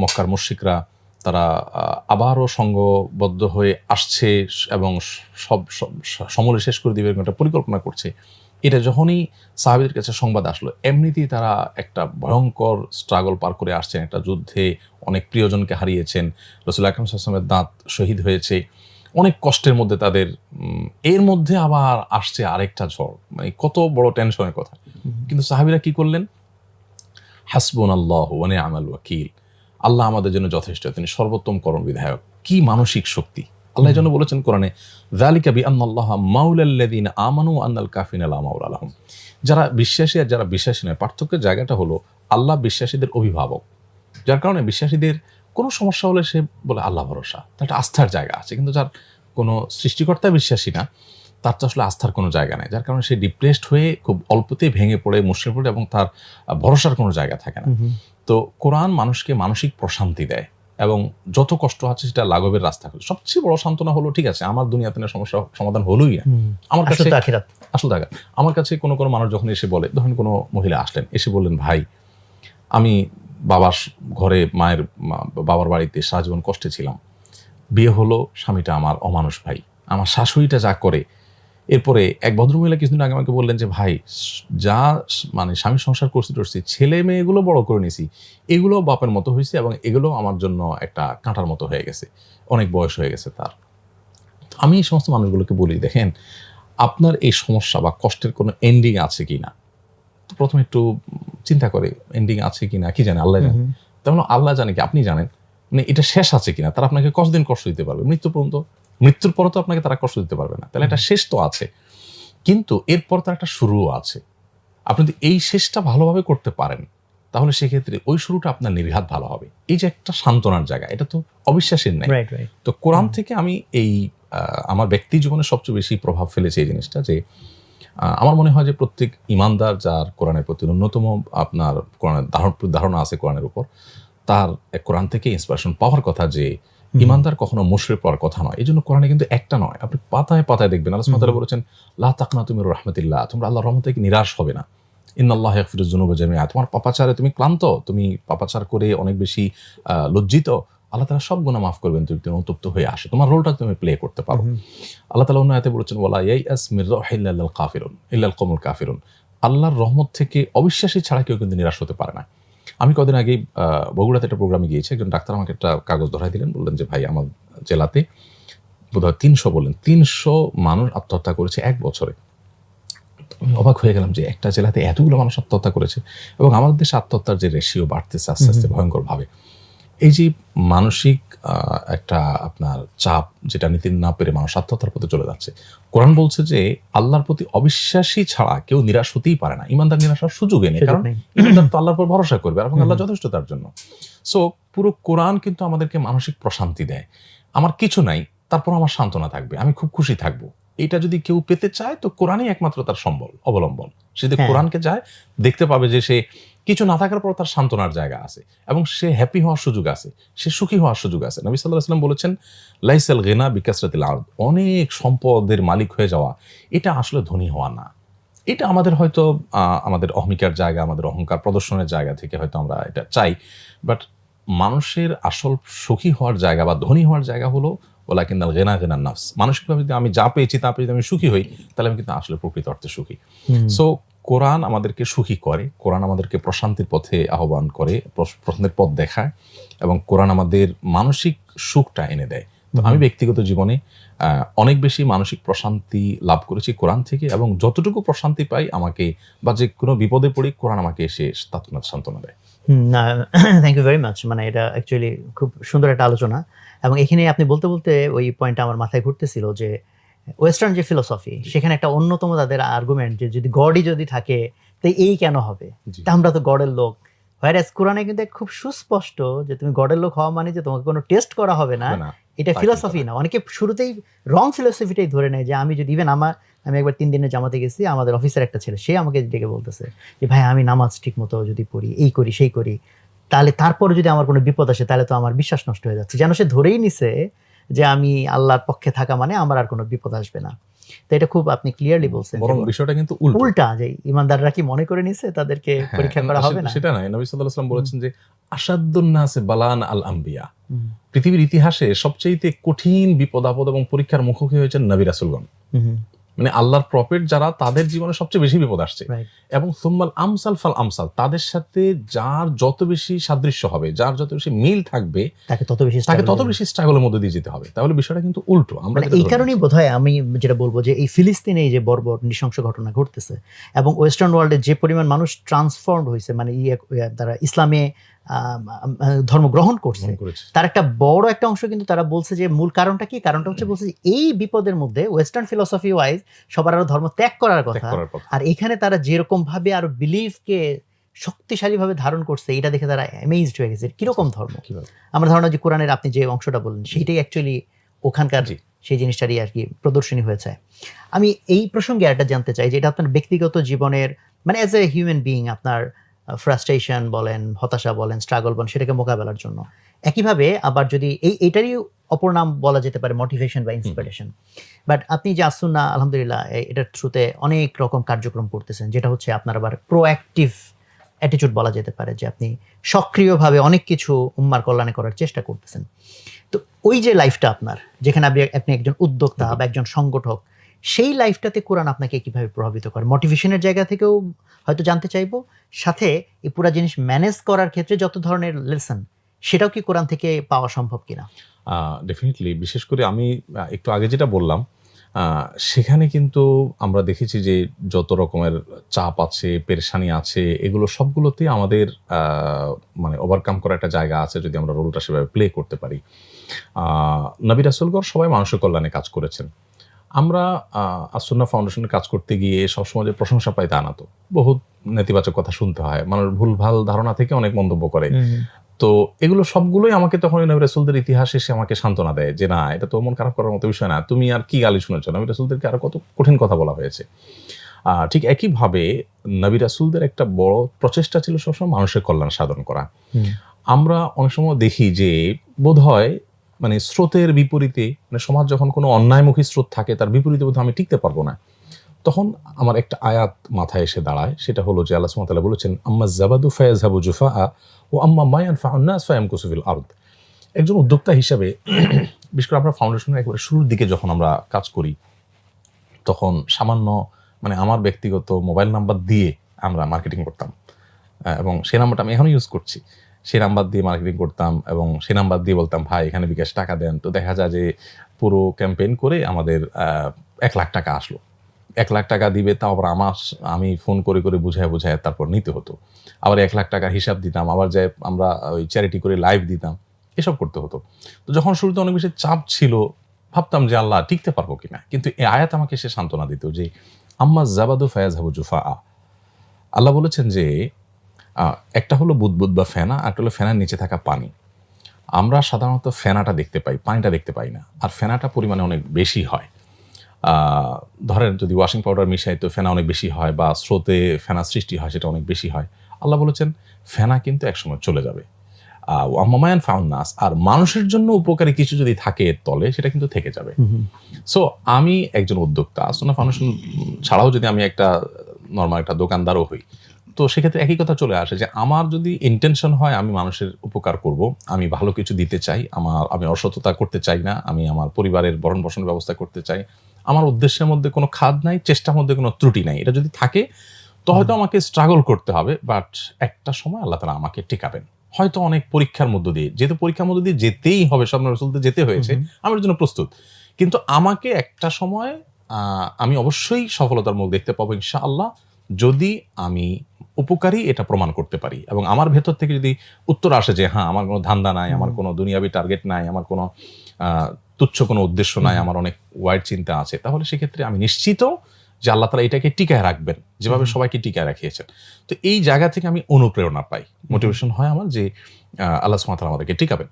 Speaker 1: মক্কার মুশরিকরা তারা আবারও সংঘবদ্ধ হয়ে আসছে এবং সব সমূলে শেষ করে দিবে একটা পরিকল্পনা করছে। এটা যখনই সাহাবীদের কাছে সংবাদ আসলো, এমনিতেই তারা একটা ভয়ঙ্কর স্ট্রাগল পার করে আসছেন, একটা যুদ্ধে অনেক প্রিয়জনকে হারিয়েছেন, রাসূল আকরাম সাল্লাল্লাহু আলাইহি ওয়াসাল্লামের দাঁত শহীদ হয়েছে, অনেক কষ্টের মধ্যে তাদের, এর মধ্যে আবার আসছে আরেকটা ঝড়, মানে কত বড় টেনশনের কথা। কিন্তু সাহাবীরা কি করলেন? হাসবুনাল্লাহু ওয়া নি'মাল ওয়াকিল, আল্লাহ আমাদের জন্য যথেষ্ট, তিনি সর্বোত্তম কর্মবিধায়ক। কি মানসিক শক্তি! আল্লাহ যেন বলেছেন কোরআনে, যালিকা বিআন্নাল্লাহা মাওলাল্লাযিনা আমানু ওয়া আন্নাল কাফিরিনা লা মাওলা লাহুম। যারা বিশ্বাসী আর যারা বিশ্বাসী নয়, পার্থক্যের জায়গাটা হলো আল্লাহ বিশ্বাসীদের অভিভাবক, যার কারণে বিশ্বাসীদের কোনো সমস্যা হলে সে বলে আল্লাহ ভরসা, তার একটা আস্থার জায়গা আছে। কিন্তু যার কোনো সৃষ্টিকর্তা বিশ্বাসী না, তার তো আসলে আস্থার কোনো জায়গা নেই, যার কারণে সে ডিপ্রেসড হয়ে খুব অল্পতেই ভেঙে পড়ে, মুশড়ে পড়ে, এবং তার ভরসার কোনো জায়গা থাকে না। তো কোরআন মানুষকে মানসিক প্রশান্তি দেয়, এবং যত কষ্ট আছে সেটা লাঘবের রাস্তা হলো। সবচেয়ে বড় সান্ত্বনা হলো, ঠিক আছে আমার দুনিয়াতে না সমস্যা সমাধান হলোই না, আমার কাছে আসল টাকা। আমার কাছে কোনো কোনো মানুষ যখন এসে বলে, ধরেন কোনো মহিলা আসলেন, এসে বললেন ভাই আমি বাবার ঘরে বাবার বাড়িতে সারা জীবন কষ্টে ছিলাম, বিয়ে হলো, স্বামীটা আমার অমানুষ ভাই, আমার শাশুড়িটা যা করে। এরপরে এক ভদ্রমহিলা কিছুদিন আগে আমাকে বললেন যে ভাই যা মানে স্বামী সংসার করছি ছেলে মেয়েগুলো বড় করে নিছি, এগুলো বাপের মতো হয়েছে এবং এগুলো আমার জন্য একটা কাঁটার মতো হয়ে গেছে, অনেক বয়স হয়ে গেছে তার। আমি এই সমস্ত মানুষগুলোকে বলি, দেখেন আপনার এই সমস্যা বা কষ্টের কোনো এন্ডিং আছে কি না, তো প্রথমে একটু চিন্তা করে এন্ডিং আছে কি না, কি জানে আল্লাহ জানে। তেমন আল্লাহ জানে কি আপনি জানেন, মানে এটা শেষ আছে কিনা। তারা আপনাকে কতদিন কষ্ট দিতে পারবে, মৃত্যু পর্যন্ত, মৃত্যুর পরে তো আপনাকে তারা কষ্ট দিতে পারবে না, তাহলে একটা শেষ তো আছে, কিন্তু এরপর তার একটা শুরুও আছে। আপনি যদি এই শেষটা ভালোভাবে করতে পারেন তাহলে সেক্ষেত্রে ওই শুরুটা আপনার নির্ঘাত ভালো হবে। এই যে একটা সান্ত্বনার জায়গা, এটা তো অবিশ্বাসের নাই। তো কোরআন থেকে আমি এই আমার ব্যক্তি জীবনে সবচেয়ে বেশি প্রভাব ফেলেছে এই জিনিসটা, যে আমার মনে হয় যে প্রত্যেক ইমানদার যার কোরআনের প্রতি ন্যূনতম আপনার কোরআনের ধারণা আছে কোরআনের উপর, তার কোরআন থেকে ইন্সপিরেশন পাওয়ার কথা, যে ইমানদার কখনো মুশরিক পাওয়ার কথা নয়। এই জন্য কোরআনে কিন্তু একটা নয়, আপনি পাতায় পাতায় দেখবেন আল্লাহ সুবহানাহু ওয়া তাআলা বলেছেন লা তাকনাতু মির রাহমাতিল্লাহ, তোমরা আল্লাহর রহমত থেকে নিরাশ হবে না। ইন্নাল্লাহা ইয়াগফিরুয যুনুবা জামিআ, তোমার পাপাচারে তুমি ক্লান্ত, তুমি পাপাচার করে অনেক বেশি লজ্জিত, আল্লাহ তাআলা সব গুনাহ মাফ করবেন যদি তুমি অনুতপ্ত হয়ে আসো, তোমার রোলটা তুমি প্লে করতে পারো। আল্লাহ তাআলা অন্য আয়াতে বলেছেন ওয়ালা ইয়াইআস মির রাহিল্লাল কাফিরুন ইল্লাল কওমুল কাফিরুন, আল্লাহর রহমত থেকে অবিশ্বাসী ছাড়া কেউ কিন্তু নিরাশ হতে পারে না। আমি কদিন আগেই বগুড়াতে একটা প্রোগ্রামে গিয়েছি, একজন ডাক্তার আমাকে একটা কাগজ ধরাই দিলেন, বললেন যে ভাই আমার জেলাতে বোধহয় ৩০০ মানুষ আত্মহত্যা করেছে এক বছরে। আমি অবাক হয়ে গেলাম যে একটা জেলাতে এতগুলো মানুষ আত্মহত্যা করেছে, এবং আমাদের দেশে আত্মহত্যার যে রেশিও বাড়তেছে আস্তে আস্তে ভয়ঙ্করভাবে। এই যে মানসিক একটা আপনার চাপ, যেটা নিতে না পেরে মানুষ আত্মহত্যার পথে চলে যাচ্ছে, কোরআন বলছে যে আল্লাহর প্রতি অবিশ্বাসী ছাড়া কেউ নিরাশ হতেই পারে না। ইমানদার নিরাশ হওয়ার সুযোগই নেই, কারণ ইমানদার তো আল্লাহর উপর ভরসা করবে এবং আল্লাহ যথেষ্ট তার জন্য। সো পুরো কোরআন কিন্তু আমাদেরকে মানসিক প্রশান্তি দেয়। আমার কিছু নাই, তারপর আমার সান্ত্বনা থাকবে, আমি খুব খুশি থাকবো। এটা যদি কেউ পেতে চায় তো কোরআনই একমাত্র তার অবলম্বন। সে যদি কোরআনকে যায় দেখতে পাবে যে সে কিছু না থাকার পর তার সান্ত্বনার জায়গা আছে, এবং সে হ্যাপি হওয়ার সুযোগ আছে, সে সুখী হওয়ার সুযোগ আছে। নবী সাল্লাল্লাহু আলাইহি ওয়াসাল্লাম বলেছেন লাইসাল গিনা বিকাসরাতিল আরদ, অনেক সম্পদের মালিক হয়ে যাওয়া এটা আসলে ধনী হওয়া না। এটা আমাদের হয়তো আমাদের অহমিকার জায়গা, আমাদের অহংকার প্রদর্শনের জায়গা থেকে হয়তো আমরা এটা চাই, বাট মানুষের আসল সুখী হওয়ার জায়গা বা ধনী হওয়ার জায়গা হলো ওয়ালাকিন্নাল গিনা গিনান নাফস। মানসিকভাবে যদি আমি যা পেয়েছি তা পেয়ে যদি আমি সুখী হই, তাহলে আমি কিন্তু আসলে প্রকৃত অর্থে সুখী। সো কোরআন আমাদেরকে সুখী করে, কোরআন আমাদেরকে প্রশান্তির পথে আহ্বান করে, প্রশান্তির পথ দেখায়, এবং কোরআন আমাদের মানসিক সুখটা এনে দেয়। তো আমি ব্যক্তিগত জীবনে অনেক বেশি মানসিক প্রশান্তি লাভ করেছি কোরআন থেকে, এবং যতটুকু প্রশান্তি পাই আমাকে, বা যে কোনো বিপদে পড়ি, কোরআন আমাকে এসে তাৎক্ষণিক সান্ত্বনা দেয়।
Speaker 2: Thank you very much. মানে এটা অ্যাকচুয়ালি খুব সুন্দর একটা আলোচনা, এবং এখানে আপনি বলতে বলতে ওই পয়েন্টটা আমার মাথায় ঘুরতেছিল যে ওয়েস্টার্ন যে ফিলোসফি, সেখানে একটা অন্যতম তাদের আর্গুমেন্ট যে যদি গডই যদি থাকে তো এই কেন হবে, তা আমরা তো গডের লোক। হোয়ারএজ কোরআনে কিন্তু খুব সুস্পষ্ট যে তুমি গডের লোক হওয়া মানে যে তোমাকে কোনো টেস্ট করা হবে না, এটা ফিলোসফি না। অনেকে শুরুতেই রং ফিলোসফিটাই ধরে নেয় যে আমি যদি ইভেন আমি একবার 3 দিনের জামাতে গেছি, আমাদের অফিসের একটা ছেলে সে আমাকে ডেকে বলতেছে যে ভাই আমি নামাজ ঠিক মতো যদি পড়ি, এই করি সেই করি, তাহলে তারপর যদি আমার কোনো বিপদ আসে তাহলে তো আমার বিশ্বাস নষ্ট হয়ে যাচ্ছে। যেন সে ধরেই নিছে যে আমি আল্লাহর পক্ষে থাকা মানে আমার আর কোনো বিপদ আসবে না। তো এটা খুব আপনি ক্লিয়ারলি বলছেন,
Speaker 1: বরং বিষয়টা কিন্তু
Speaker 2: উল্টা, যে ইমানদাররা কি মনে করে নিছে তাদেরকে পরীক্ষা করা হবে না?
Speaker 1: সেটা নয়। নবী সাল্লাল্লাহু আলাইহি ওয়াসাল্লাম বলেছেন যে আশাদ্দুন নাসে বালান আল আম্বিয়া, পৃথিবীর ইতিহাসে সবচেয়ে কঠিন বিপদ আপদ এবং পরীক্ষার মুখোমুখি হয়েছেন নবী রাসূলগণ। মানে আল্লাহর প্রফেট যারা, তাদের জীবনে সবচেয়ে বেশি বিপদ আসছে, এবং সুম্মাল আমসাল ফাল আমসাল, তাদের সাথে যার যত বেশি সাদৃশ্য হবে, যার যত বেশি মিল থাকবে, তাকে তত বেশি স্ট্রাগলের মধ্যে দিয়ে যেতে হবে। তাহলে বিষয়টা কিন্তু উল্টো। আমরা
Speaker 2: এই কারণেই বোধহয় আমি যেটা বলবো যে এই ফিলিস্তিনে এই যে বর্বর নৃশংস ঘটনা ঘটতেছে, এবং ওয়েস্টার্ন ওয়ার্ল্ডে যে পরিমাণ মানুষ ট্রান্সফর্মড হয়েছে, মানে তারা ইসলামে ধর্ম গ্রহণ করছে, তার একটা বড় একটা অংশ কিন্তু তারা বলছে যে মূল কারণটা কি, কারণটা হচ্ছে বলছে যে এই বিপদের মধ্যে ওয়েস্টার্ন ফিলোসফি ওয়াইজ সবার আরো ধর্ম ত্যাগ করার কথা, আর এখানে তারা যেরকম ভাবে আরো বিলিফকে শক্তিশালী ভাবে ধারণ করছে, এটা দেখে তারা অ্যামেজড হয়ে গেছে। কিরকম ধর্ম? আমার ধারণা যে কোরআনের আপনি যে অংশটা বললেন সেইটাই অ্যাকচুয়ালি ওখানকার সেই জিনিসটারই আর কি প্রদর্শনী হয়েছে। আমি এই প্রসঙ্গে একটা জানতে চাই যে এটা আপনার ব্যক্তিগত জীবনের, মানে অ্যাজ এ হিউম্যান বিইং, আপনার ফ্রাস্ট্রেশন বলেন, হতাশা বলেন, স্ট্রাগল বলেন, সেটাকে মোকাবেলার জন্য। একইভাবে আবার যদি এইটারই অপর নাম বলা যেতে পারে মোটিভেশন বা ইন্সপিরেশন। বাট আপনি যে আসুন্নাহ আলহামদুলিল্লাহ এটার থ্রুতে অনেক রকম কার্যক্রম করতেছেন, যেটা হচ্ছে আপনার আবার প্রোঅ্যাক্টিভ অ্যাটিটিউড বলা যেতে পারে, যে আপনি সক্রিয়ভাবে অনেক কিছু উম্মার কল্যাণে করার চেষ্টা করতেছেন। তো ওই যে লাইফটা আপনার, যেখানে আপনি একজন উদ্যোক্তা বা একজন সংগঠক, সেই লাইফটাতে কোরআন আপনাকে কিভাবে প্রভাবিত করে? মোটিভেশনের জায়গা থেকেও হয়তো জানতে চাইবো, সাথে এই পুরা জিনিস ম্যানেজ করার ক্ষেত্রে যত ধরনের লেসন, সেটাও কি কোরআন থেকে পাওয়া সম্ভব কিনা?
Speaker 1: ডেফিনেটলি। বিশেষ করে আমি একটু আগে যেটা বললাম, সেখানে কিন্তু আমরা দেখেছি যে যত রকমের চাপ আছে, পেরেশানি আছে, এগুলো সবগুলোতেই আমাদের মানে ওভারকাম করার একটা জায়গা আছে যদি আমরা রোলটা সেভাবে প্লে করতে পারি। নবী রাসূলগণ সবাই মানুষের কল্যাণে কাজ করেছেন। আমরা আসুন্নাহ ফাউন্ডেশনের কাজ করতে গিয়ে সবসময় যে প্রশংসা পাই তা না তো। বহুত নেতিবাচক কথা শুনতে হয়। মানুষ ভুলভাল ধারণা থেকে অনেক মন্তব্য করে। তো এগুলো সবগুলোই আমাকে তখন নবী রাসূলদের ইতিহাস এসে আমাকে সান্ত্বনা দেয় যে, না, এটা তো মন খারাপ করার মতো বিষয় না। তুমি আর কি গালি শুনেছ? নবী রাসূলদেরকে আরো কত কঠিন কথা বলা হয়েছে। ঠিক একইভাবে নবী রাসূলদের একটা বড় প্রচেষ্টা ছিল সবসময় মানুষের কল্যাণ সাধন করা। আমরা অনেক সময় দেখি যে বোধহয় মানে স্রোতের বিপরীতে, মানে সমাজ যখন কোনো অন্যায়মুখী স্রোত থাকে তার বিপরীতে বোধহয় আমি টিকতে পারবো না। তখন আমার একটা আয়াত মাথায় এসে দাঁড়ায়, সেটা হলো যে আল্লাহ সুবহানাহু ওয়া তাআলা বলেছেন, আম্মা যাবাদু ফায়াযহাবু জুফাআ ও আম্মা মা ইয়ানফাউন নাস ফায়ামকুসু ফিল আরদ। একজন উদ্যোক্তা হিসাবে বিশেষ করে আমরা ফাউন্ডেশনের একেবারে শুরুর দিকে যখন আমরা কাজ করি, তখন সামান্য মানে আমার ব্যক্তিগত মোবাইল নাম্বার দিয়ে আমরা মার্কেটিং করতাম, এবং সেই নাম্বারটা আমি এখনো ইউজ করছি। সেই নাম্বার দিয়ে মার্কেটিং করতাম এবং সেই নাম্বার দিয়ে বলতাম, ভাই এখানে বিকাশ টাকা দেন। তো দেখা যায় যে পুরো ক্যাম্পেইন করে আমাদের 1 লাখ টাকা আসলো। 1 লাখ টাকা দিবে, তাও আবার আমি ফোন করে করে বুঝায় তারপর নিতে হতো। আবার 1 লাখ টাকার হিসাব দিতাম, আবার যাই আমরা ওই চ্যারিটি করে লাইভ দিতাম, এসব করতে হতো। তো যখন শুরুতে অনেক বেশি চাপ ছিল, ভাবতাম যে আল্লাহ টিকতে পারবো কিনা, কিন্তু এই আয়াত আমাকে সে সান্ত্বনা দিত যে আম্মা যাবাদু ফায়াযহাবু জুফাআ। আল্লাহ বলেছেন যে একটা হলো বুদবুদ বা ফেনা, আর একটা হলো ফেনার নিচে থাকা পানি। আমরা সাধারণত ফেনাটা দেখতে পাই, পানিটা দেখতে পাই না। আর ফেনাটা পরিমাণে অনেক বেশি হয়। ধরেন যদি ওয়াশিং পাউডার মিশাই তো ফেনা অনেক বেশি হয়, বা স্রোতে ফেনা সৃষ্টি হয় সেটা অনেক বেশি হয়। আল্লাহ বলেছেন ফেনা কিন্তু একসময় চলে যাবে। ওয়াম্মা ইয়ানফাউন নাস, আর মানুষের জন্য উপকারী কিছু যদি থাকে এর তলে, সেটা কিন্তু থেকে যাবে। সো আমি একজন উদ্যোক্তা, আসুন্নাহ ফাউন্ডেশন ছাড়াও যদি আমি একটা নরমাল একটা দোকানদারও হই, তো সেক্ষেত্রে একই কথা চলে আসে যে আমার যদি ইন্টেনশন হয় আমি মানুষের উপকার করব, আমি ভালো কিছু দিতে চাই, আমি অসততা করতে চাই না, আমি আমার পরিবারের ভরণ পোষণের ব্যবস্থা করতে চাই, আমার উদ্দেশ্যের মধ্যে কোনো খাদ নাই, চেষ্টার মধ্যে কোনো ত্রুটি নাই, এটা যদি থাকে তো হয়তো আমাকে স্ট্রাগল করতে হবে, বাট একটা সময় আল্লাহ তাআলা আমাকে টিকাবেন। হয়তো অনেক পরীক্ষার মধ্য দিয়ে, যেহেতু পরীক্ষার মধ্য দিয়ে যেতেই হবে, স্বপ্ন রাসূলতে যেতে হয়েছে, আমার জন্য প্রস্তুত। কিন্তু আমাকে একটা সময় আমি অবশ্যই সফলতার মুখ দেখতে পাবো ইনশাআল্লাহ, যদি আমি উপকারী এটা প্রমাণ করতে পারি, এবং আমার ভেতর থেকে যদি উত্তর আসে যে হ্যাঁ, আমার কোনো ধান্দা নাই, আমার কোনো দুনিয়াবি টার্গেট নাই, আমার কোনো তুচ্ছ কোনো উদ্দেশ্য নাই, আমার অনেক ওয়াইড চিন্তা আছে, তাহলে সেক্ষেত্রে আমি নিশ্চিত যে আল্লাহ তাআলা এটাকে টিকায় রাখবেন, যেভাবে সবাইকে টিকায় রাখিয়েছেন। তো এই জায়গা থেকে আমি অনুপ্রেরণা পাই, মোটিভেশন হয় আমার যে আল্লাহ সুবহানাহু ওয়া তাআলা আমাদেরকে টিকাবেন।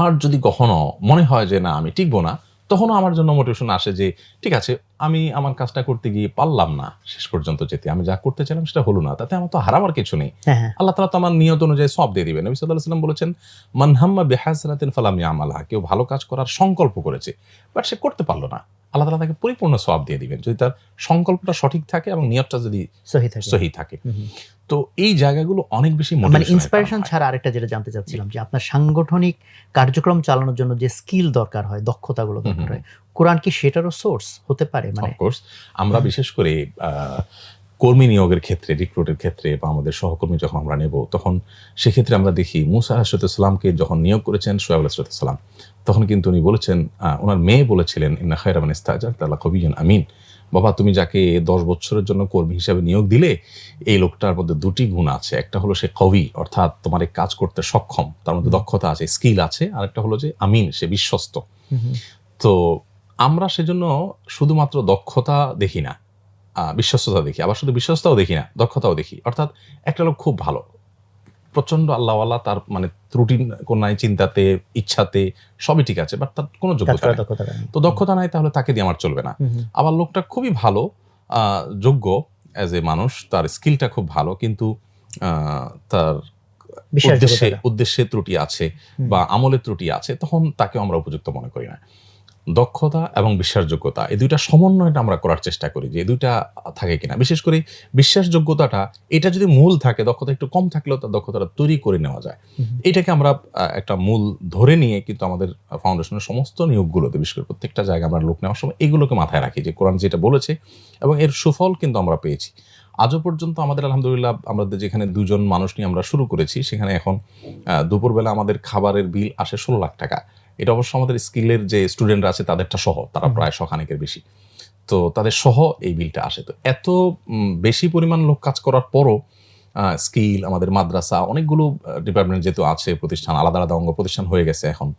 Speaker 1: আর যদি কখনো মনে হয় যে না, আমি টিকবো না, তখনও আমার জন্য মোটিভেশন আসে যে ঠিক আছে, আমি আমার কাজটা করতে গিয়ে পারলাম না শেষ পর্যন্ত যেতে, আমি যা করতে চাইলাম সেটা হলো না, তাতে আমার তো হারাবার কিছু নেই। আল্লাহ তাআলা তো আমার নিয়ত অনুযায়ী সওয়াব দিয়ে দিবেন। নবী সাল্লাল্লাহু আলাইহি ওয়াসাল্লাম বলেছেন, মান হাম্মা বিহাসানাতিন ফালাম ইয়ামালহা। কেউ ভালো কাজ করার সংকল্প করেছে, বাট সে করতে পারলো না, আল্লাহ তাআলা তাকে পরিপূর্ণ সওয়াব দিয়ে দিবেন, যদি তার সংকল্পটা সঠিক থাকে এবং নিয়তটা যদি সহি থাকে। তো এই জায়গাগুলো অনেক বেশি
Speaker 2: মানে ইন্সপিরেশন ছাড়া আরেকটা যেটা জানতে চাচ্ছিলাম, যে আপনার সাংগঠনিক কার্যক্রম চালানোর জন্য যে স্কিল দরকার হয়, দক্ষতাগুলো দরকার হয়, কোরআন কি সেটারও সোর্স হতে পারে? মানে
Speaker 1: অফকোর্স আমরা বিশেষ করে কর্মী নিয়োগের ক্ষেত্রে, রিক্রুটের ক্ষেত্রে, বা আমাদের সহকর্মী যখন আমরা নেব, তখন সেক্ষেত্রে আমরা দেখি মুসা আলাইহিস সালামকে যখন নিয়োগ করেছেন শুআয়ব আলাইহিস সালাম, তখন কিন্তু উনি বলেছেন, ওনার মেয়ে বলেছিলেন, ইন্না খায়রা মান ইস্তাজারতা লাকাবিয়্যুন আমিন। বাবা, তুমি যাকে 10 বছরের জন্য কর্মী হিসাবে নিয়োগ দিলে, এই লোকটার মধ্যে 2টি গুণ আছে। একটা হলো সে কবি, অর্থাৎ তোমার এই কাজ করতে সক্ষম, তার মধ্যে দক্ষতা আছে, স্কিল আছে। আর একটা হলো যে আমিন, সে বিশ্বস্ত। তো আমরা সেজন্য শুধুমাত্র দক্ষতা দেখি না, বিশ্বস্ততা দেখি, আবার শুধু বিশ্বস্ততাও দেখি না, দক্ষতাও দেখি। অর্থাৎ একটা লোক খুব ভালো, প্রচন্ড আল্লাহওয়ালা, তার মানে ত্রুটি কোন নাই, চিন্তাতে, ইচ্ছাতে সবই ঠিক আছে, বাট তার কোনো যোগ্যতা নেই, তো দক্ষতা নাই, তাহলে তাকে দিয়ে আমার চলবে না। আবার লোকটা খুবই ভালো, যোগ্য অ্যাজ এ মানুষ, তার স্কিলটা খুব ভালো, কিন্তু তার উদ্দেশ্যে ত্রুটি আছে বা আমলে ত্রুটি আছে, তখন তাকে আমরা উপযুক্ত মনে করি না। দক্ষতা এবং বিশ্বাসযোগ্যতা, এই দুইটা সমন্বয়টা আমরা করার চেষ্টা করি যে এই দুইটা থাকে কিনা। বিশেষ করে বিশ্বাসযোগ্যতাটা, এটা যদি মূল থাকে, দক্ষতা একটু কম থাকলেও তার দক্ষতাটা তৈরি করে নেওয়া যায়। এটাকে আমরা একটা মূল ধরে নিয়ে কিন্তু আমাদের ফাউন্ডেশনের সমস্ত নিয়োগগুলোতে, বিশেষ করে প্রত্যেকটা জায়গায় আমরা লোক নেওয়ার সময় এগুলোকে মাথায় রাখি যে কোরআন যেটা বলেছে, এবং এর সুফল কিন্তু আমরা পেয়েছি। আজও পর্যন্ত আমাদের আলহামদুলিল্লাহ, আমাদের যেখানে 2 জন মানুষ নিয়ে আমরা শুরু করেছি, সেখানে এখন দুপুরবেলা আমাদের খাবারের বিল আসে 16 লাখ টাকা। এটা অবশ্য আমাদের স্কিলের যে স্টুডেন্টরা আছে তাদেরটা সহ, তারা প্রায় 100 খানেকের বেশি, তো তাদের সহ এই বিলটা আসে। তো এত বেশি পরিমাণ লোক কাজ করার পরও স্কিল, আমাদের মাদ্রাসা, অনেকগুলো ডিপার্টমেন্ট যেহেতু আছে, প্রতিষ্ঠান আলাদা আলাদা অঙ্গ প্রতিষ্ঠান হয়ে গেছে এখন,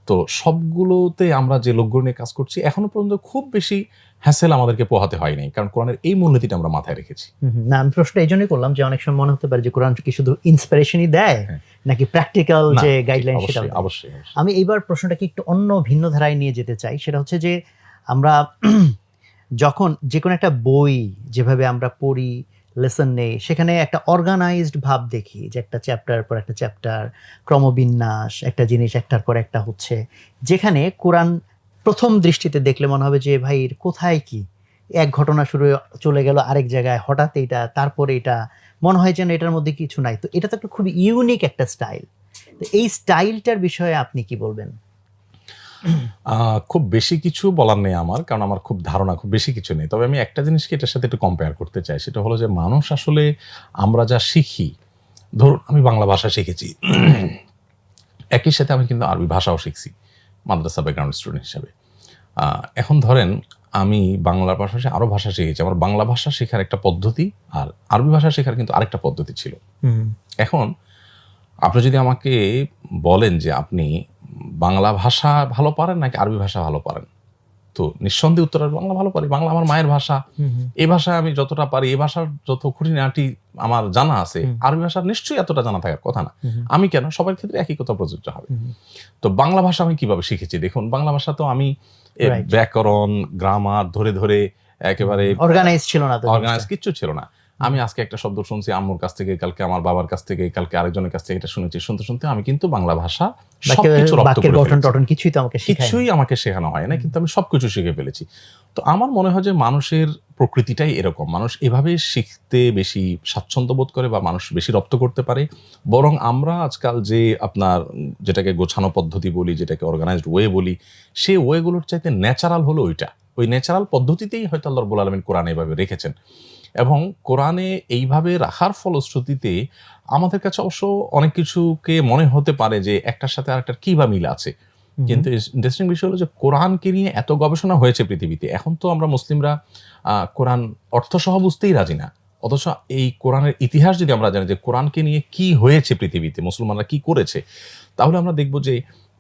Speaker 1: তো সবগুলোতে আমরা যে লোকগুলো নিয়ে কাজ করছি, এখনো পর্যন্ত খুব বেশি হ্যাসেল আমাদেরকে পোহাতে হয় নাই, কারণ কোরআনের এই মূলনীতিটা আমরা মাথায় রেখেছি।
Speaker 2: না, আমি প্রশ্নটা এই জন্যই করলাম যে অনেক সময় মনে হতে পারে যে কোরআন কি শুধু ইন্সপিরেশনই দেয় নাকি প্র্যাকটিক্যাল যে গাইডলাইন সেটা।
Speaker 1: অবশ্যই।
Speaker 2: আমি এইবার প্রশ্নটাকে একটু অন্য ভিন্ন ধারায় নিয়ে যেতে চাই। সেটা হচ্ছে যে আমরা যখন যে কোনো একটা বই যেভাবে আমরা পড়ি, লেসন নেই, সেখানে একটা অর্গানাইজড ভাব দেখি যে একটা চ্যাপ্টার পর একটা চ্যাপ্টার, ক্রমবিন্যাস, একটা জিনিস একটার পর একটা হচ্ছে, যেখানে কোরআন প্রথম দৃষ্টিতে দেখলে মনে হবে যে ভাই কোথায় কি, এক ঘটনা শুরু চলে গেল আরেক জায়গায়, হঠাৎ এটা, তারপরে এটা, মনে হয় যেন এটার মধ্যে কিছু নাই। তো এটা তো একটা খুব ইউনিক একটা স্টাইল। তো এই স্টাইলটার বিষয়ে আপনি কি বলবেন?
Speaker 1: খুব বেশি কিছু বলার নেই আমার, কারণ আমার খুব ধারণা খুব বেশি কিছু নেই। তবে আমি একটা জিনিসকে এটার সাথে একটু কম্পেয়ার করতে চাই, সেটা হলো যে মানুষ আসলে, আমরা যা শিখি, ধরুন আমি বাংলা ভাষা শিখেছি, একই সাথে আমি কিন্তু আরবি ভাষাও শিখছি মাদ্রাসা ব্যাকগ্রাউন্ড স্টুডেন্ট হিসাবে। এখন ধরেন আমি বাংলা ভাষা আরো ভাষা শিখেছি, আমার বাংলা ভাষা শেখার একটা পদ্ধতি আর আরবি ভাষা শেখার কিন্তু আরেকটা পদ্ধতি ছিল। এখন আপনি যদি আমাকে বলেন যে আপনি বাংলা ভাষা ভালো পারেন নাকি আরবি ভাষা ভালো পারেন, তো নিঃসন্দেহে উত্তর আসবে বাংলা ভালো পারি। বাংলা আমার মায়ের ভাষা, এই ভাষায় আমি যতটা পারি, এই ভাষার যত খুঁটিনাটি আমার জানা আছে, আরবি ভাষার নিশ্চয়ই এতটা জানা থাকার কথা না। আমি কেন, সবার ক্ষেত্রে একই কথা প্রযোজ্য হবে। তো বাংলা ভাষা আমি কিভাবে শিখেছি দেখুন, বাংলা ভাষা তো আমি ব্যাকরণ, গ্রামার ধরে ধরে একেবারে
Speaker 2: অর্গানাইজ ছিল না,
Speaker 1: অর্গানাইজ কিচ্ছু ছিল না। আমি আজকে একটা শব্দ শুনছি আম্মুর কাছ থেকে, কালকে আমার বাবার কাছ থেকে, কালকে আরেকজনের কাছ থেকে এটা শুনেছি, শুনতে শুনতে আমি কিন্তু বাংলা ভাষা সবকিছু রপ্ত করে ফেলেছি। কিছুই আমাকে শেখানো হয় না, কিন্তু আমি সবকিছু শিখে ফেলেছি। তো আমার মনে হয় যে মানুষের প্রকৃতিটাই এরকম, মানুষ এভাবে শিখতে বেশি স্বাচ্ছন্দ্য বোধ করে বা মানুষ বেশি রপ্ত করতে পারে। বরং আমরা আজকাল যে আপনার যেটাকে গোছানো পদ্ধতি বলি, যেটাকে অর্গানাইজড ওয়ে বলি, সেই ওয়েগুলোর চাইতে ন্যাচারাল হলো ওইটা। ওই ন্যাচারাল পদ্ধতিতেই হয়তো আল্লাহ রাব্বুল আলামিন কোরআনে এভাবে রেখেছেন, এবং কোরআনে এইভাবে রাখার ফলশ্রুতিতে আমাদের কাছে অবশ্য অনেক কিছুকে মনে হতে পারে যে একটার সাথে আরেকটার কি বা মিল আছে, কিন্তু ইন্টারেস্টিং বিষয় হলো যে কোরআনকে নিয়ে এত গবেষণা হয়েছে পৃথিবীতে, এখন তো আমরা মুসলিমরা কোরআন অর্থসহ বুঝতেই রাজি না, অথচ এই কোরআনের ইতিহাস যদি আমরা জানি যে কোরআনকে নিয়ে কি হয়েছে পৃথিবীতে, মুসলমানরা কি করেছে, তাহলে আমরা দেখবো যে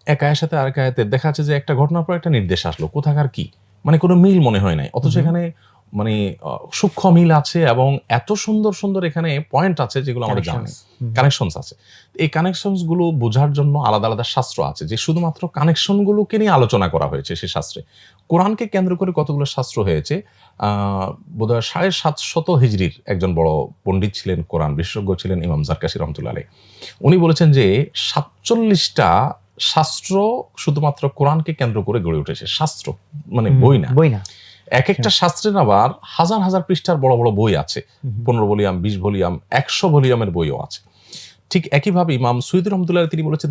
Speaker 1: এক আয়ের সাথে আরেক আয়াতের দেখা যাচ্ছে যে একটা ঘটনার পর একটা নির্দেশ আসলো, কোথাকার কি, মানে কোনো মিল মনে হয় নাই, অথচ এখানে মানে সূক্ষ্ম মিল আছে এবং এত সুন্দর সুন্দর এখানে পয়েন্ট আছে যেগুলো আমাদের জানা নেই, কানেকশনস আছে। এই কানেকশনস গুলো বোঝার জন্য আলাদা আলাদা শাস্ত্র আছে, যে শুধুমাত্র কানেকশন গুলোকে নিয়ে আলোচনা করা হয়েছে সেই শাস্ত্রে। কোরআনকে কেন্দ্র করে কতগুলো শাস্ত্র হয়েছে। বোধহয় 750 হিজরির একজন বড় পণ্ডিত ছিলেন, কোরআন বিশেষজ্ঞ ছিলেন, ইমাম জারকাশী রহমতুল্লাহ আলাইহ। উনি বলেছেন যে 47টা শাস্ত্র শুধুমাত্র কোরআনকে কেন্দ্র করে গড়ে উঠেছে। শাস্ত্র মানে বই না। এক একটা শাস্ত্রের আবার হাজার হাজার পৃষ্ঠার বড় বড় বই আছে, 15 ভলিউম, 20 ভলিউম, 100 ভলিউমের বইও আছে। ঠিক একইভাবে ইমাম সুয়ুতী রহমতুল্লাহ তিনি বলেছেন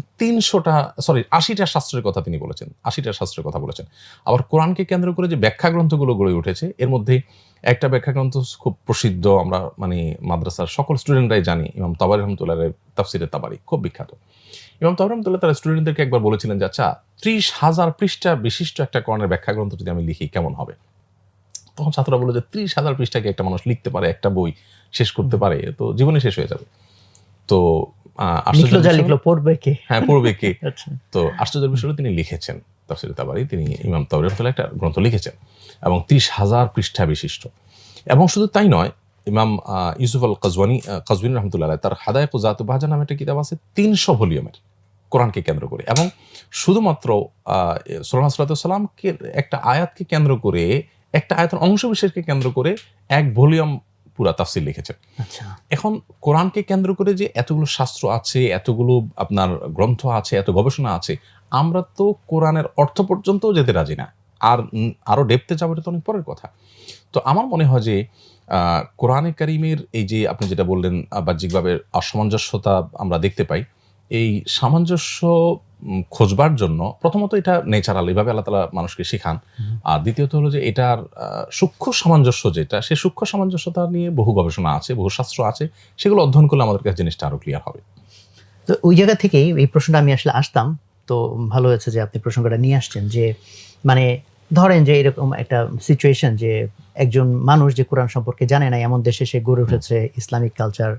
Speaker 1: 80টা শাস্ত্রের কথা তিনি বলেছেন, 80টা শাস্ত্রের কথা বলেছেন। আবার কোরআনকে কেন্দ্র করে যে ব্যাখ্যা গ্রন্থগুলো গড়ে উঠেছে, এর মধ্যে একটা ব্যাখ্যা গ্রন্থ খুব প্রসিদ্ধ, আমরা মানে মাদ্রাসার সকল স্টুডেন্টরাই জানি, ইমাম তাবারী রহমতুল্লাহ তাফসিরে তাবারী খুব বিখ্যাত। ইমাম তাবারী রহমতুল্লাহ তার স্টুডেন্টদেরকে একবার বলেছিলেন যে আচ্ছা 30,000 পৃষ্ঠা বিশিষ্ট একটা কোরআনের ব্যাখ্যা গ্রন্থ যদি আমি লিখি কেমন হবে। তখন ছাত্ররা বলল যে 30,000 পৃষ্ঠাকে একটা মানুষ লিখতে পারে, একটা বই শেষ করতে পারে, তো জীবনে শেষ হয়ে যাবে। তো পড়বে কে? তো আশ্চর্যের বিষয় তিনি লিখেছেন তাফসিরে তাবারী, তিনি ইমাম তাবারী রহমতুল্লাহ একটা গ্রন্থ লিখেছেন এবং 30,000 পৃষ্ঠা বিশিষ্ট। এবং শুধু তাই নয়, ইমাম ইউসুফ আল কাজওয়ানী রহমতুল্লাহ তার হাদায়েক যাতুল বাহজাহ নামে একটা কিতাব আছে 300 ভলিউমের কোরআনকে কেন্দ্র করে, এবং শুধুমাত্র সুলাইমান সাল্লাল্লাহু আলাইহি একটা আয়াতকে কেন্দ্র করে, একটা আয়াতের অংশ বিশেষকে কেন্দ্র করে এক ভলিউম পুরা তাফসীর লিখেছেন।
Speaker 2: আচ্ছা।
Speaker 1: এখন কোরআনকে কেন্দ্র করে যে এতগুলো শাস্ত্র আছে, এতগুলো আপনার গ্রন্থ আছে, এত গবেষণা আছে, আমরা তো কোরআনের অর্থ পর্যন্তও যেতে রাজি না। আর আরো ডেপথে যাবো, এটা তো অনেক পরের কথা। তো আমার মনে হয় যে কোরআনে কারিমের এই যে আপনি যেটা বললেন বাহ্যিকভাবে অসামঞ্জস্যতা আমরা দেখতে পাই, এই সামঞ্জস্য খোঁজবার জন্য প্রথমত এটা ন্যাচারাল, এভাবে আল্লাহ তাআলা মানুষকে শেখান। আর দ্বিতীয়ত হলো যে এটার সূক্ষ্ম সামঞ্জস্য যেটা, সেই সূক্ষ্ম সামঞ্জস্যতা নিয়ে বহু গবেষণা আছে, বহু শাস্ত্র আছে, সেগুলো অধ্যয়ন করলে আমাদের কাছে জিনিসটা আরো ক্লিয়ার হবে।
Speaker 2: তো ওই জায়গা থেকেই এই প্রশ্নটা আমি আসলে আসতাম, তো ভালো হয়েছে যে আপনি প্রসঙ্গটা নিয়ে আসছেন। যে মানে ধরেন যে এরকম একটা সিচুয়েশন যে একজন মানুষ যে কোরআন সম্পর্কে জানে না, এমন দেশে সে গড়ে উঠেছে, ইসলামিক কালচার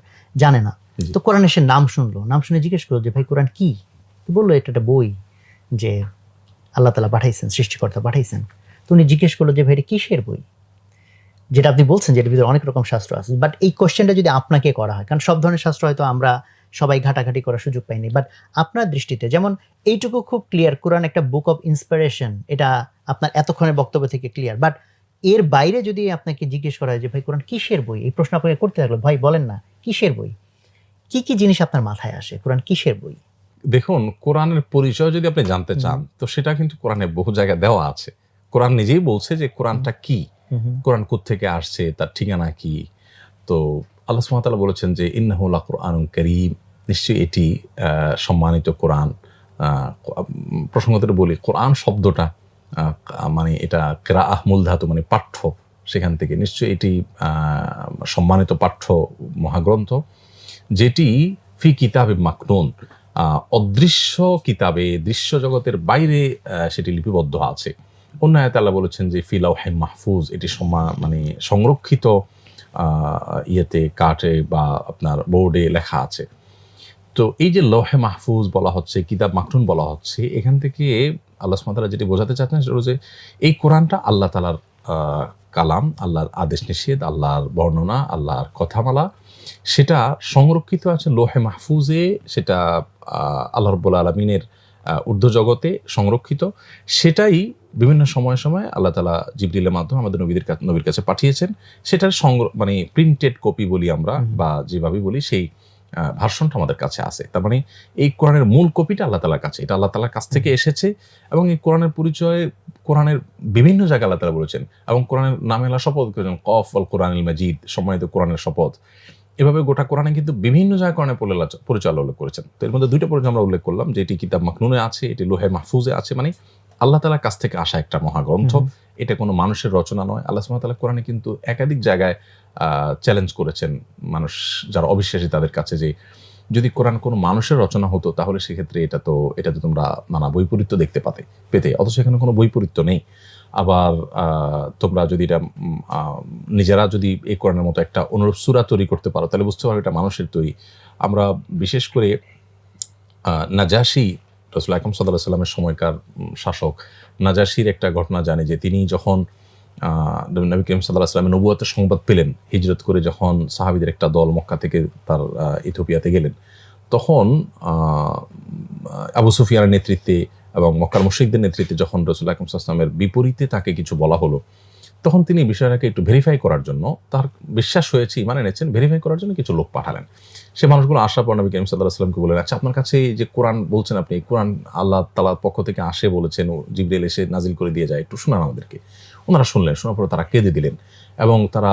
Speaker 2: জানে না,
Speaker 1: জি।
Speaker 2: তো কোরআনের সে নাম শুনলো, নাম শুনে জিজ্ঞেস করলো যে ভাই কোরআন কি, তো বললো এটা একটা বই, যে আল্লাহ তাআলা পাঠাইছেন, সৃষ্টিকর্তা পাঠাইছেন। তো উনি জিজ্ঞেস করলো যে ভাই এটা কিসের বই, যেটা আপনি বলছেন যে এর ভিতরে অনেক রকম শাস্ত্র আছে, বাট এই কোশ্চেনটা যদি আপনাকে করা হয়, কারণ সব ধরনের শাস্ত্র হয়তো আমরা সবাই ঘাটাঘাটি করার সুযোগ পাইনি, বাট আপনার দৃষ্টিতে যেমন এইটুকু খুব ক্লিয়ার, কোরআন একটা বুক অফ ইন্সপিরেশন, এটা আপনার এতক্ষণের বক্তব্য থেকে ক্লিয়ার, বাট এর বাইরে যদি আপনাকে জিজ্ঞেস করা হয় যে ভাই কোরআন কিসের বই, এই প্রশ্ন আপনাকে করতে থাকলো, ভাই বলেন না কিসের বই, কি কি জিনিস আপনার মাথায় আসে, কোরআন কিসের বই?
Speaker 1: দেখুন, কোরআনের পরিচয় যদি আপনি জানতে চান, তো সেটা কিন্তু কোরআনে বহু জায়গায় দেওয়া আছে। কোরআন নিজেই বলছে যে কোরআনটা কি, কোরআন কোত্থেকে আসছে, তার ঠিকানা কি। তো আল্লাহ সুবহানাহু ওয়া তাআলা বলেছেন যে ইন্নাহু লাকুরআনুন কারীম, নিশ্চয়ই এটি সম্মানিত কোরআন। প্রসঙ্গত বলি, কোরআন শব্দটা মানে এটা কিরাআহ মূল ধাতু, মানে পাঠ্য, সেখান থেকে নিশ্চয়ই এটি সম্মানিত পাঠ্য মহাগ্রন্থ, যেটি ফি কিতাবে মাকনুন, অদৃশ্য কিতাবে, দৃশ্য জগতের বাইরে সেটি লিপিবদ্ধ আছে। অন্য আয়াতে আল্লাহ বলেছেন যে ফি লাওহে মাহফুজ, এটি মানে সংরক্ষিত ইয়েতে, কাঠে বা আপনার বোর্ডে লেখা আছে। তো এই যে লৌহে মাহফুজ বলা হচ্ছে, কিতাব মাকনুন বলা হচ্ছে, এখান থেকে আল্লাহ সুবহানাহু ওয়া তাআলা যেটি বোঝাতে চাচ্ছেন সেটা হচ্ছে এই কোরআনটা আল্লাহ তাআলার কালাম, আল্লাহর আদেশ নিষেধ, আল্লাহর বর্ণনা, আল্লাহর কথামালা, সেটা সংরক্ষিত আছে লৌহে মাহফুজে, সেটা আল্লাহ রাব্বুল আলামিনের ঊর্ধ্ব জগতে সংরক্ষিত। সেটাই বিভিন্ন সময়ে সময়ে আল্লাহ তাআলা জিবরিলের মাধ্যমে আমাদের নবীর কাছে পাঠিয়েছেন। সেটার মানে প্রিন্টেড কপি বলি আমরা, বা যেভাবে বলি, সেই ভার্সনটা আমাদের কাছে আছে। তার মানে এই কোরআনের মূল কপিটা আল্লাহ তাআলার কাছে, এটা আল্লাহ তাআলার কাছ থেকে এসেছে। এবং এই কোরআনের পরিচয় কোরআনের বিভিন্ন জায়গায় আল্লাহ তাআলা বলেছেন, এবং কোরআনের নামে আল্লাহ শপথ করেছেন, কফ ওয়াল কোরআনিল মাজিদ, সম্মানিত কোরআনের শপথ। এভাবে গোটা কোরআনে কিন্তু বিভিন্ন জায়গায় কোরআনের পরিচয় উল্লেখ করেছেন। তো এর মধ্যে দুইটা পরিচয় আমরা উল্লেখ করলাম, যে এটি কিতাব মাকনুনে আছে, এটি লোহে মাহফুজে আছে, মানে আল্লাহ তাআলার কাছ থেকে আসা একটা মহাগ্রন্থ। এটা কোনো মানুষের রচনা নয়। আল্লাহ সুবহানাহু ওয়া তাআলা কোরআনে কিন্তু একাধিক জায়গায় চ্যালেঞ্জ করেছেন মানুষ যারা অবিশ্বাসী তাদের কাছে, যে যদি কোরআন কোনো মানুষের রচনা হতো তাহলে সেক্ষেত্রে এটাতে তোমরা নানা বৈপরীত্য দেখতে পেতে, অথচ এখানে কোনো বৈপরীত্য নেই। আবার তোমরা যদি এটা নিজেরা যদি এই কোরআনের মতো একটা অনুরূপ সূরা তৈরি করতে পারো, তাহলে বুঝতে পারো এটা মানুষের তৈরি। আমরা বিশেষ করে নাজাশী, রাসূল আকরাম সাল্লাল্লাহু আলাইহি ওয়াসাল্লামের সময়কার শাসক নাজাশীর একটা ঘটনা জানি, যে তিনি যখন নবী করিম সাল্লাল্লাহু আলাইহি ওয়াসাল্লামের নবুয়তের সংবাদ পেলেন, হিজরত করে যখন সাহাবীদের একটা দল মক্কা থেকে তার ইথিওপিয়াতে গেলেন, তখন আবু সুফিয়ানের নেতৃত্বে এবং মক্কার মুশরিকদের নেতৃত্বে যখন রাসূল আকরাম সাল্লাল্লাহু আলাইহি ওয়াসাল্লামের বিপরীতে তাকে কিছু বলা হলো, তখন তিনি বিষয়টাকে একটু ভেরিফাই করার জন্য, তার বিশ্বাস হয়েছে, ইমান এনেছেন, ভেরিফাই করার জন্য কিছু লোক পাঠালেন। সে মানুষগুলো আসার পর নবী করিম সাল্লাল্লাহু আলাইহি ওয়াসাল্লামকে বললেন, আচ্ছা আপনার কাছে যে কোরআন বলছেন, আপনি কোরআন আল্লাহ তাআলার পক্ষ থেকে আসে বলেছেন, জিবরিল এসে নাজিল করে দিয়ে যায়, একটু শোনান আমাদেরকে। ওনারা শুনলেন, শোনার পরে তারা কেঁদে দিলেন, এবং তারা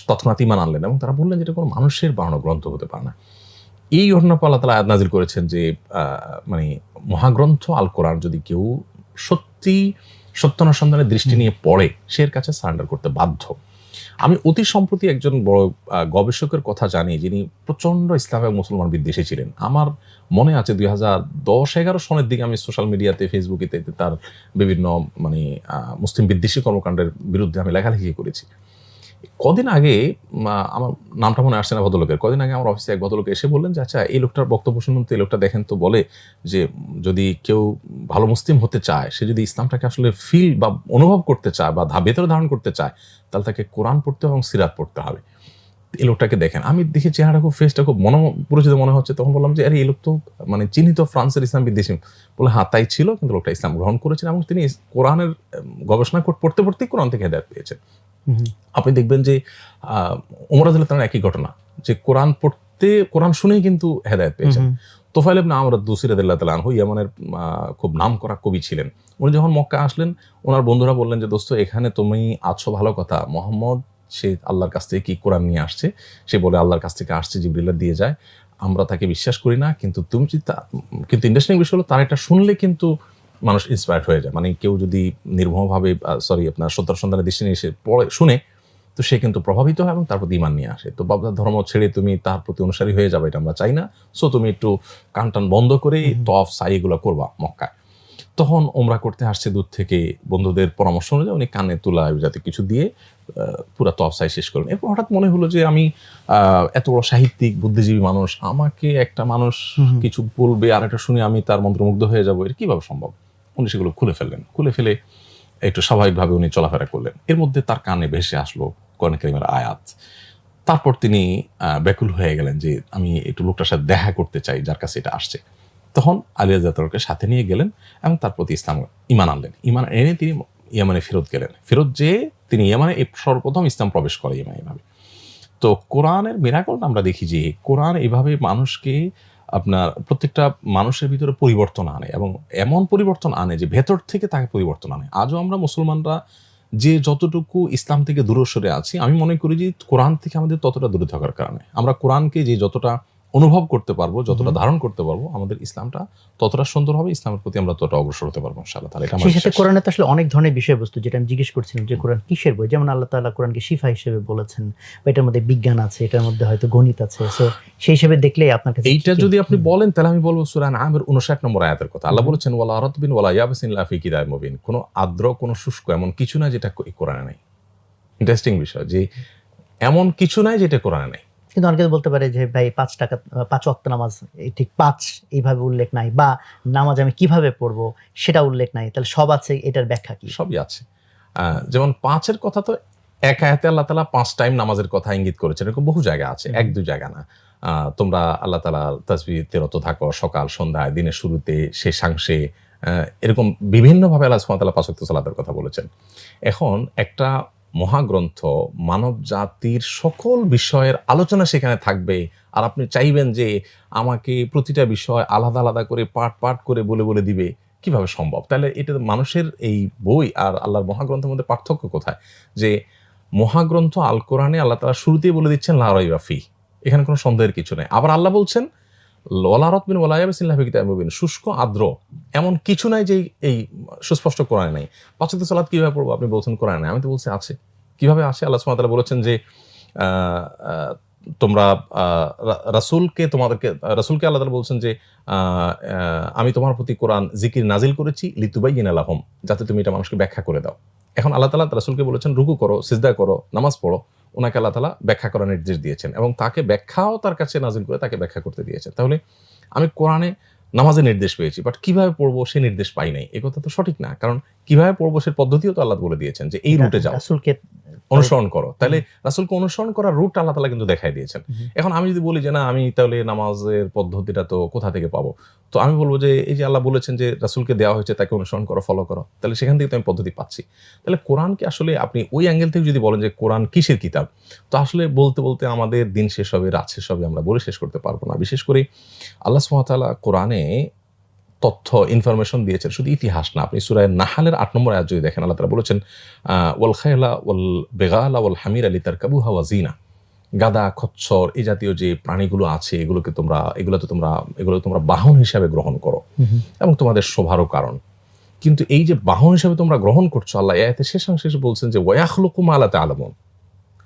Speaker 1: তৎক্ষণাৎ ঈমান আনলেন, এবং তারা বললেন যে এটা কোনো মানুষের বানানো গ্রন্থ হতে পারে না। এই ঘটনার পর আল্লাহ তাআলা আয়াত নাজিল করেছেন যে মানে মহাগ্রন্থ আল কোরআন যদি কেউ সত্যানুসন্ধানের দৃষ্টি নিয়ে পড়ে, সে এর কাছে সারেন্ডার করতে বাধ্য। আমি অতি সম্প্রতি একজন বড় গবেষকের কথা জানি, যিনি প্রচণ্ড ইসলাম এবং মুসলমান বিদ্বেষী ছিলেন। আমার মনে আছে 2010-11 সনের দিকে আমি সোশ্যাল মিডিয়াতে, ফেসবুকে তার বিভিন্ন মানে মুসলিম বিদ্বেষী কর্মকাণ্ডের বিরুদ্ধে আমি লেখালেখি করেছি। কদিন আগে, আমার নামটা মনে আসছে না ভদ্রলোকের, কদিন আগে আমার অফিসে এক ভদ্রলোক এসে বললেন যে আচ্ছা এই লোকটার বক্তব্য শুনুন তো, এই লোকটা দেখেন তো, বলে যে যদি কেউ ভালো মুসলিম হতে চায়, সে যদি ইসলামটাকে আসলে ফিল বা অনুভব করতে চায় বা ভেতরে ধারণ করতে চায়, তাহলে তাকে কোরআন পড়তে হবে এবং সিরাত পড়তে হবে। এই লোকটাকে দেখেন, আমি দেখি চেহারাটা খুব ফেসটা খুব পরিচিত মনে হচ্ছে। তখন বললাম যে আরে এই লোক তো মানে চিহ্নিত ফ্রান্সের ইসলাম বিদ্বেষী। বলে হ্যাঁ তাই ছিল, কিন্তু লোকটা ইসলাম গ্রহণ করেছেন এবং তিনি কোরআনের গবেষণা পড়তে পড়তেই কোরআন থেকে হেদায়েত পেয়েছেন। আপনি দেখবেন যে ওমর রাদিয়াল্লাহু তাআলার একই ঘটনা, যে কোরআন শুনেই কিন্তু হেদায়েত পেয়েছেন। তোফাইল ইবনে আমর আদ-দৌসী রাদিয়াল্লাহু তাআলা আনহু ইয়ামানের খুব নামকরা কবি ছিলেন। উনি যখন মক্কা আসলেন, ওনার বন্ধুরা বললেন যে দোস্ত এখানে তুমি আছো ভালো কথা, মুহাম্মদ সে আল্লাহর কাছ থেকে কি কোরআন নিয়ে আসছে, সে বলে আল্লাহর কাছ থেকে আসছে, জিবরিল দিয়ে যায়, আমরা তাকে বিশ্বাস করি না। কিন্তু তুমি কিন্তু ইন্টারেস্টিং বিষয় হলো তার এটা শুনলে কিন্তু মানুষ ইন্সপায়ার্ড হয়ে যায়। মানে কেউ যদি নির্মমভাবে আপনার সত্য সন্তানের দৃষ্টি নিয়ে এসে শুনে, তো সে কিন্তু প্রভাবিত হয় এবং তার প্রতি ঈমান নিয়ে আসে। তো বাবার ধর্ম ছেড়ে তুমি তার প্রতি অনুসারী হয়ে যাবে, এটা আমরা চাই না। সো তুমি একটু কান বন্ধ করে তওয়াফ সাই এগুলো করবা মক্কায়। তখন ওমরা করতে আসছে দূর থেকে, বন্ধুদের পরামর্শ অনুযায়ী উনি কানে তুলা যাতে কিছু দিয়ে পুরা তওয়াফ সাই শেষ করলেন। এরপর হঠাৎ মনে হলো যে আমি এত বড় সাহিত্যিক বুদ্ধিজীবী মানুষ, আমাকে একটা মানুষ কিছু বলবে আর এটা শুনে আমি তার মন্ত্রমুগ্ধ হয়ে যাবো, এটা কিভাবে সম্ভব? উনি সেগুলো খুলে ফেললেন। খুলে ফেলে একটু স্বাভাবিকভাবে উনি চলাফেরা করলেন। এর মধ্যে তার কানে ভেসে আসলো কোরআন কারীমের আয়াত। তারপর তিনি ব্যাকুল হয়ে গেলেন যে আমি একটু লোকটার সাথে দেখা করতে চাই যার কাছে এটা আসছে। তখন আলী রাদিয়াল্লাহু সাথে নিয়ে গেলেন এবং তার প্রতি ঈমান আনলেন। ঈমান এনে তিনি ইয়ামানে ফেরত গেলেন। ফেরত যেয়ে তিনি ইয়ামানে সর্বপ্রথম ইসলাম প্রবেশ করে এভাবে। তো কোরআনের মিরাকলটা আমরা দেখি যে কোরআন এভাবে মানুষকে আপনার প্রত্যেকটা মানুষের ভিতরে পরিবর্তন আনে এবং এমন পরিবর্তন আনে যে ভেতর থেকে তাকে পরিবর্তন আনে। আজও আমরা মুসলমানরা যে যতটুকু ইসলাম থেকে দূরে সরে আছি, আমি মনে করি যে কোরআন থেকে আমাদের ততটা দূরে থাকার কারণে আমরা কোরআনকে যে যতটা অনুভব করতে পারবো, যতটা ধারণ করতে পারবো, আমাদের ইসলামটা ততটা সুন্দর হবে, ইসলামের প্রতি আমরা ততটা অগ্রসর হতে পারবো ইনশাআল্লাহ তাআলা। এটা আমার
Speaker 2: সেই সাথে কোরআনে তো আসলে অনেক ধরনের বিষয়বস্তু, যেটা আমি জিজ্ঞেস করছিলাম যে কোরআন কিসের বই। যেমন আল্লাহ তাআলা কোরআনকে শিফা হিসেবে বলেছেন, বা এটার মধ্যে বিজ্ঞান আছে, এটার মধ্যে হয়তো গণিত আছে। সো সেই হিসেবে দেখলেই আপনার কাছে
Speaker 1: এইটা যদি আপনি বলেন তাহলে আমি বলবো সূরা আনআমের 59 নম্বর আয়াতের কথা। আল্লাহ বলেছেন ওয়ালা রাতবিন ওয়ালা ইয়াবসিন লা ফি কিতাবিন মুবিন। কোনো আর্দ্র কোনো শুষ্ক এমন কিছু না যেটা কোরআনে নাই। ইন্টারেস্টিং বিষয় যে এমন কিছু নাই যেটা কোরআনে নাই।
Speaker 2: কিন্তু অনেকে বলতে পারে যে ভাই 5 ওয়াক্ত নামাজ ঠিক 5 এইভাবে উল্লেখ নাই, বা নামাজ আমি কিভাবে পড়বো সেটা উল্লেখ নাই, তাহলে সব আছে, এটার ব্যাখ্যা কি?
Speaker 1: সবই আছে। যেমন 5-এর কথা তো এক আয়াতে আল্লাহ তাআলা 5 টাইম নামাজের কথা ইঙ্গিত করেছেন, এরকম বহু জায়গা আছে, 1-2 জায়গা না। তোমরা আল্লাহ তাআলা তাসবিহতে রত থাকো সকাল সন্ধ্যায়, দিনের শুরুতে শেষাংশে, এরকম বিভিন্নভাবে আল্লাহ সুবহানাহু ওয়া তাআলা 5 ওয়াক্ত সালাতের কথা বলেছেন। এখন একটা মহাগ্রন্থ মানব জাতির সকল বিষয়ের আলোচনা সেখানে থাকবে, আর আপনি চাইবেন যে আমাকে প্রতিটা বিষয় আলাদা আলাদা করে পাঠ করে বলে দিবে, কিভাবে সম্ভব? তাহলে এটা মানুষের এই বই আর আল্লাহর মহাগ্রন্থের মধ্যে পার্থক্য কোথায়? যে মহাগ্রন্থ আল কোরআনে আল্লাহ তাআলা শুরুতেই বলে দিচ্ছেন লা রাইবা ফি, এখানে কোনো সন্দেহের কিছু নেই। আবার আল্লাহ বলছেন ওয়ালা রাতবিন ওয়ালা ইয়াবসিন লা ফি কিতাবিন মুবিন, শুষ্ক আর্দ্র এমন কিছু নাই যে এই সুস্পষ্ট কোরআনে নাই। 5 ওয়াক্ত সালাত কিভাবে পড়বো? আপনি বলছেন কোরআনে নাই, আমি তো বলছি আছে। কিভাবে আসে? আল্লাহ সুবহানাহু ওয়া তাআলা বলেছেন যে তোমরা রাসূলকে আল্লাহ তাআলা বলছেন যে আমি তোমার প্রতি কোরআন জিকির নাজিল করেছি লিতুবাইয়িনা লাহুম, যাতে তুমি এটা মানুষকে ব্যাখ্যা করে দাও। এখন আল্লাহ তাআলা রাসূলকে বলেছেন রুকু করো, সিজদা করো, নামাজ পড়ো। ওনাকে আল্লাহ তাআলা ব্যাখ্যা করার নির্দেশ দিয়েছেন এবং তাকে ব্যাখ্যাও তার কাছে নাজিল করে তাকে ব্যাখ্যা করতে দিয়েছেন। তাহলে আমি কোরআনে নামাজের নির্দেশ পেয়েছি, বাট কিভাবে পড়বো সে নির্দেশ পাই নাই। এই কথা তো সঠিক না, কারণ কিভাবে পড়বো সে পদ্ধতিও তো আল্লাহ বলে দিয়েছেন যে এই রুটে যাও,
Speaker 2: রাসূলকে
Speaker 1: অনুসরণ করো। তাহলে রাসূলকে অনুসরণ করার রুট আল্লাহ তাআলা কিন্তু দেখাই দিয়েছেন। এখন আমি যদি বলি যে না আমি তাহলে নামাজের পদ্ধতিটা তো কোথা থেকে পাবো, তো আমি বলবো যে এই যে আল্লাহ বলেছেন যে রাসূলকে দেওয়া হয়েছে তাকে অনুসরণ করো, ফলো করো, তাহলে সেখান থেকে তো আমি পদ্ধতি পাচ্ছি। তাহলে কোরআনকে আসলে আপনি ওই অ্যাঙ্গেল থেকে যদি বলেন যে কোরআন কিসের কিতাব, তো আসলে বলতে আমাদের দিন শেষ হবে, রাত শেষ হবে, আমরা বলে শেষ করতে পারবো না। বিশেষ করে আল্লাহ সুবহানাহু ওয়া তাআলা কোরআনে তথ্য ইনফরমেশন দিয়েছেন, শুধু ইতিহাস না। আপনি সূরা নাহলের 8 নম্বর আয়াত যদি দেখেন, আল্লাহ তাআলা বলেছেন ওয়াল খায়লা ওয়াল বিগালা ওয়াল হামিরা লিতারকাবুহা ওয়া জিনা, গাদা খচ্চর এই জাতীয় যে প্রাণীগুলো আছে এগুলো তোমরা বাহন হিসাবে গ্রহণ করো এবং তোমাদের শোভারও কারণ। কিন্তু এই যে বাহন হিসাবে তোমরা গ্রহণ করছো, আল্লাহ আয়াতে শেষাংশে বলছেন যে ওয়ায়াখলুকু মা লা তা'লামুন,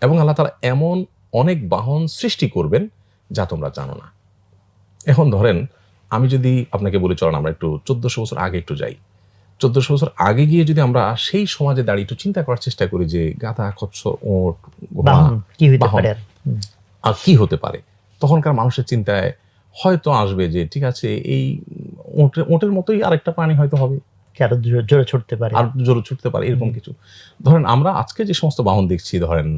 Speaker 1: এবং আল্লাহ তাআলা এমন অনেক বাহন সৃষ্টি করবেন যা তোমরা জানো না। এখন ধরেন আমি যদি আপনাকে বলি চলেন আমরা একটু 1400 বছর আগে একটু যাই। 1400 বছর আগে গিয়ে যদি আমরা সেই সমাজে দাঁড়িয়ে একটু চিন্তা করার চেষ্টা করি যে গাধা, খচ্চর, ওঁট, আর কি হতে পারে, তখনকার মানুষের চিন্তায় হয়তো আসবে যে ঠিক আছে এই ওঁটের মতোই আরেকটা প্রাণী হয়তো হবে,
Speaker 2: আরো জোরে ছুটতে পারে,
Speaker 1: এরকম কিছু। ধরেন আমরা আজকে যে সমস্ত বাহন দেখছি, ধরেন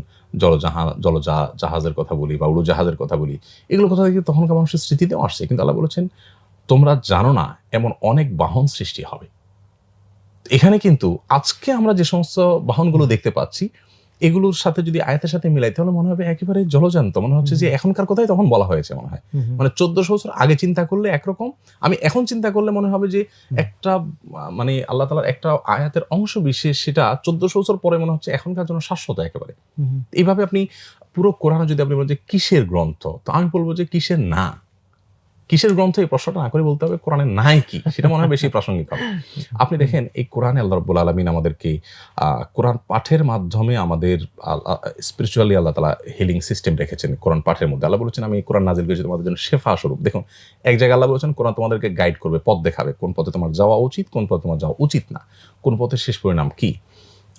Speaker 1: জাহাজের কথা বলি বা উড়োজাহাজের কথা বলি, এগুলো কথা থেকে তখনকার মানুষের স্মৃতিতেও আসছে। কিন্তু আল্লাহ বলেছেন তোমরা জানো না এমন অনেক বাহন সৃষ্টি হবে। এখানে কিন্তু আজকে আমরা যে সমস্ত বাহনগুলো দেখতে পাচ্ছি এগুলোর সাথে যদি আয়াতের সাথে মিলাই তাহলে মনে হবে একেবারে জলজান্ত, মনে হচ্ছে যে এখনকার কথাই তখন বলা হয়েছে মনে হয়। মানে 1400 বছর আগে চিন্তা করলে একরকম, আমি এখন চিন্তা করলে মনে হবে যে একটা মানে আল্লাহ তাআলার একটা আয়াতের অংশ বিশেষ সেটা 1400 বছর পরে মনে হচ্ছে এখনকার জন্য শাশ্বত একেবারে। এইভাবে আপনি পুরো কোরআনে যদি আপনি বলেন যে কিসের গ্রন্থ, তো আমি বলবো যে কিসের না, কিসের গ্রন্থ এই প্রশ্নটা না করে বলতে হবে কোরআনে নাই কি, সেটা মনে হয় বেশি প্রাসঙ্গিক হবে। আপনি দেখেন এই কোরআনে আল্লাহ রাব্বুল আলামিন আমাদেরকে কোরআন পাঠের মাধ্যমে আমাদের স্পিরিচুয়ালি আল্লাহ তাআলা হিলিং সিস্টেম রেখেছেন কোরআন পাঠের মধ্যে। আল্লাহ বলেছেন আমি কোরআন নাজিল করেছি তোমাদের জন্য শেফা স্বরূপ। দেখুন এক জায়গায় আল্লাহ বলেছেন কোরআন তোমাদেরকে গাইড করবে, পথ দেখাবে, কোন পথে তোমার যাওয়া উচিত, কোন পথে তোমার যাওয়া উচিত না, কোন পথের শেষ পরিণাম কি।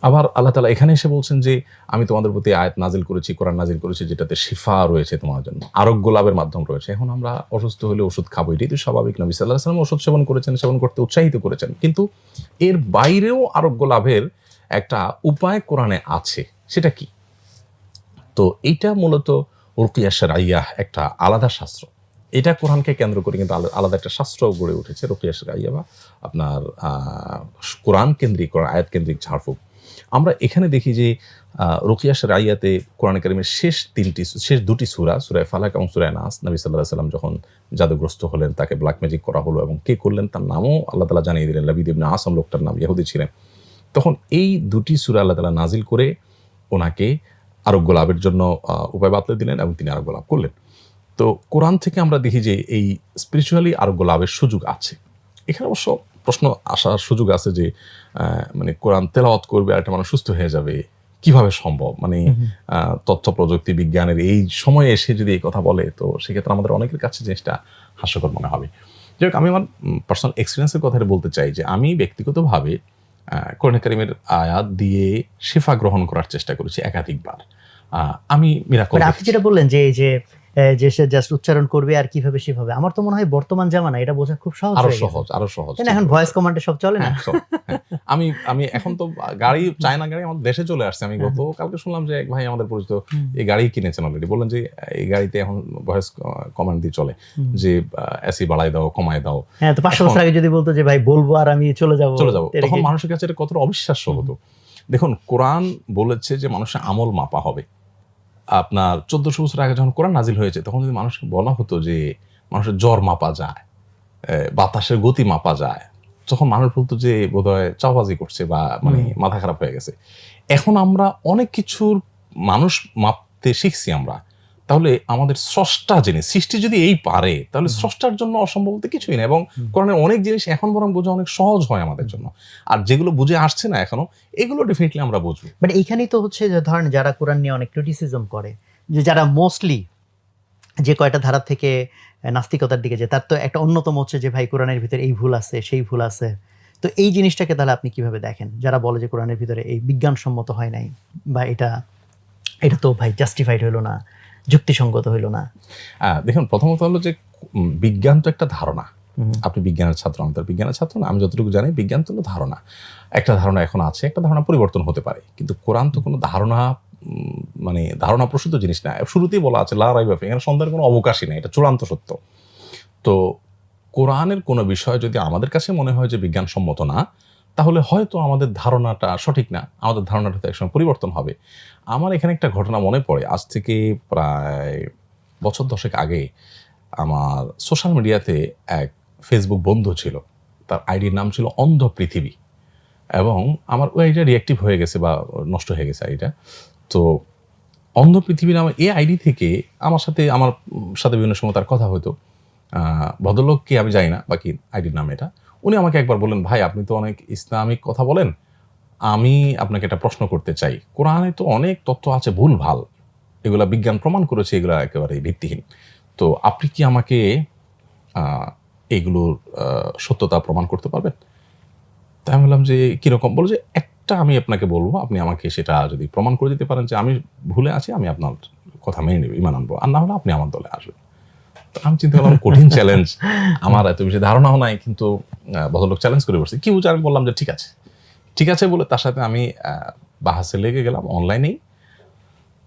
Speaker 1: আবার আল্লাহ তাআলা এখানে এসে বলছেন যে আমি তোমাদের প্রতি আয়াত নাজিল করেছি, কোরআন নাজিল করেছি যেটাতে শিফা রয়েছে তোমার জন্য, আরোগ্য লাভের মাধ্যম রয়েছে। এখন আমরা অসুস্থ হলে ওষুধ খাবো, এটাই তো স্বাভাবিক। নবী সাল্লাল্লাহু আলাইহি ওয়াসাল্লাম ওষুধ সেবন করেছেন, সেবন করতে উৎসাহিত করেছেন, কিন্তু এর বাইরেও আরোগ্য লাভের একটা উপায় কোরআনে আছে। সেটা কি? তো এইটা মূলত রুকিয়া শারঈয়াহ একটা আলাদা শাস্ত্র। এটা কোরআনকে কেন্দ্র করে কিন্তু আলাদা একটা শাস্ত্র গড়ে উঠেছে, রুকিয়া শারঈয়াহ বা আপনার কোরআন কেন্দ্রিক, কোরআন আয়াত কেন্দ্রিক ঝাড়ফুঁক। আমরা এখানে দেখি যে রুকিয়া শারঈয়াতে কোরআন কারীমের শেষ দুটি সূরা, সূরা ফালাক এবং সূরা নাস, নবী সাল্লাল্লাহু আলাইহি ওয়াসাল্লাম যখন জাদুগ্রস্ত হলেন, তাকে ব্ল্যাক ম্যাজিক করা হলো এবং কে করলেন তার নামও আল্লাহ তাআলা জানিয়ে দিলেন। লাবিদ ইবনে আসম লোকটার নাম, ইহুদি ছিলেন। তখন এই দুটি সূরা আল্লাহ তাআলা নাজিল করে ওনাকে আরোগ্য লাভের জন্য উপায় বাতলে দিলেন এবং তিনি আরোগ্য লাভ করলেন। তো কোরআন থেকে আমরা দেখি যে এই স্পিরিচুয়ালি আরোগ্য লাভের সুযোগ আছে। এখানে অবশ্য প্রশ্ন আসার সুযোগ আছে যে মানে কোরআন তেলাওয়াত করবে আর একটা মানুষ সুস্থ হয়ে যাবে, কিভাবে সম্ভব? মানে তথ্য প্রযুক্তি বিজ্ঞানের এই সময়ে এসে যদি এই কথা বলে তো সেক্ষেত্রে আমাদের অনেকের কাছে জিনিসটা হাস্যকর মনে হবে। যাই হোক, আমি আমার পার্সোনাল এক্সপিরিয়েন্সের কথা বলতে চাই যে আমি ব্যক্তিগতভাবে কোরআন কারীমের আয়াত দিয়ে শিফা গ্রহণ করার চেষ্টা করেছি একাধিকবার। আমি মিরাকল,
Speaker 2: আপনি যেটা বললেন যে এই যে সে জাস্ট উচ্চারণ করবে আর কিভাবে সেভাবে, আমার তো মনে হয় বর্তমান জামানা এটা বোঝা খুব সহজ,
Speaker 1: আরো সহজ।
Speaker 2: এখন ভয়েস কমান্ডে সব চলে না।
Speaker 1: আমি এখন তো গাড়ি, চায়না গাড়ি আমাদের দেশে চলে আসছে। আমি কালকে শুনলাম যে এক ভাই আমাদের পরিচিত এই গাড়ি কিনেছেন অলরেডি, বললেন যে এই গাড়িতে এখন ভয়েস কমান্ড দিয়ে চলে, যে এসি বাড়াই দাও, কমাই দাও।
Speaker 2: হ্যাঁ, তো 500 বছর আগে যদি বলতো যে ভাই বলবো আর আমি চলে যাব,
Speaker 1: তখন মানুষের কাছে এটা কতটা অবিশ্বাস্য হতো। দেখুন কোরআন বলেছে যে মানুষের আমল মাপা হবে। আপনার 1400 বছর আগে যখন কোরআন নাজিল হয়েছে তখন যদি মানুষকে বলা হতো যে মানুষের জ্বর মাপা যায়, বাতাসের গতি মাপা যায়, তখন মানুষ বলতো যে বোধহয় চাপাবাজি করছে বা মানে মাথা খারাপ হয়ে গেছে। এখন আমরা অনেক কিছুর মানুষ মাপতে শিখছি আমরা। তাহলে আমাদের স্রষ্টা জিনিস সৃষ্টি যদি এই পারে তাহলে স্রষ্টার জন্য অসম্ভব বলতে কিছুই না। এবং কোরআনের অনেক জিনিস এখন বরং বোঝা অনেক সহজ হয় আমাদের জন্য, আর যেগুলো বুঝে আসছে না এখনো এগুলো ডেফিনেটলি আমরা বুঝবো।
Speaker 2: বাট এইখানেই তো হচ্ছে যে ধরেন যারা কোরআন নিয়ে অনেক ক্রিটিসিজম করে, যে যারা মোস্টলি যে কয়টা ধারা থেকে নাস্তিকতার দিকে যায়, তার তো একটা অন্যতম হচ্ছে যে ভাই কোরআনের ভিতরে এই ভুল আছে, সেই ভুল আছে। তো এই জিনিসটাকে তাহলে আপনি কিভাবে দেখেন, যারা বলে যে কোরআনের ভিতরে এই বিজ্ঞানসম্মত হয় নাই বা এটা তো ভাই জাস্টিফাইড হইলো না, যুক্তিসঙ্গত হইলো না?
Speaker 1: দেখুন, প্রথমত হলো যে বিজ্ঞান তো একটা ধারণা। আপনি বিজ্ঞানের ছাত্র, আমি তো বিজ্ঞানের ছাত্র না। আমি যতটুকু জানি বিজ্ঞান তো ধারণা, একটা ধারণা এখন আছে, একটা ধারণা পরিবর্তন হতে পারে, কিন্তু কোরআন তো কোনো ধারণা মানে ধারণা প্রসূত জিনিস না। শুরুতেই বলা আছে লা রাইবা ফি, এখানে সন্দেহের কোনো অবকাশই নেই, এটা চূড়ান্ত সত্য। তো কোরআনের কোনো বিষয় যদি আমাদের কাছে মনে হয় যে বিজ্ঞানসম্মত না, তাহলে হয়তো আমাদের ধারণাটা সঠিক না, আমাদের ধারণাটা তো একসময় পরিবর্তন হবে। আমার এখানে একটা ঘটনা মনে পড়ে, আজ থেকে প্রায় বছর 10 আগে আমার সোশ্যাল মিডিয়াতে এক ফেসবুক বন্ধু ছিল, তার আইডির নাম ছিল অন্ধ পৃথিবী, এবং আমার ওই আইডিয়া রিঅ্যাক্টিভ হয়ে গেছে বা নষ্ট হয়ে গেছে আইডিটা। তো অন্ধ পৃথিবী নামে এই আইডি থেকে আমার সাথে বিভিন্ন সময় তার কথা হতো। ভদ্রলোক কি আমি জানি না, বাকি আইডির নাম এটা। উনি আমাকে একবার বললেন, ভাই আপনি তো অনেক ইসলামিক কথা বলেন, আমি আপনাকে একটা প্রশ্ন করতে চাই। কোরআনে তো অনেক তথ্য আছে ভুল ভাল, এগুলা বিজ্ঞান প্রমাণ করেছে এগুলা একেবারে ভিত্তিহীন। তো আপনি কি আমাকে এগুলোর সত্যতা প্রমাণ করতে পারবেন? তাই আমি বললাম যে কীরকম? বলো যে একটা আমি আপনাকে বলবো, আপনি আমাকে সেটা যদি প্রমাণ করে দিতে পারেন যে আমি ভুলে আছি, আমি আপনার কথা মেনে নেব, ইমান আনবো, আর না হলে আপনি আমার দলে আসবেন। তো আমি চিন্তা করলাম কঠিন চ্যালেঞ্জ, আমার এত বেশি ধারণাও নাই, কিন্তু ভদ্রলোক চ্যালেঞ্জ করে বসছে। কি বুঝে আমি বললাম যে ঠিক আছে বলে তার সাথে আমি বাহাসে লেগে গেলাম অনলাইনেই।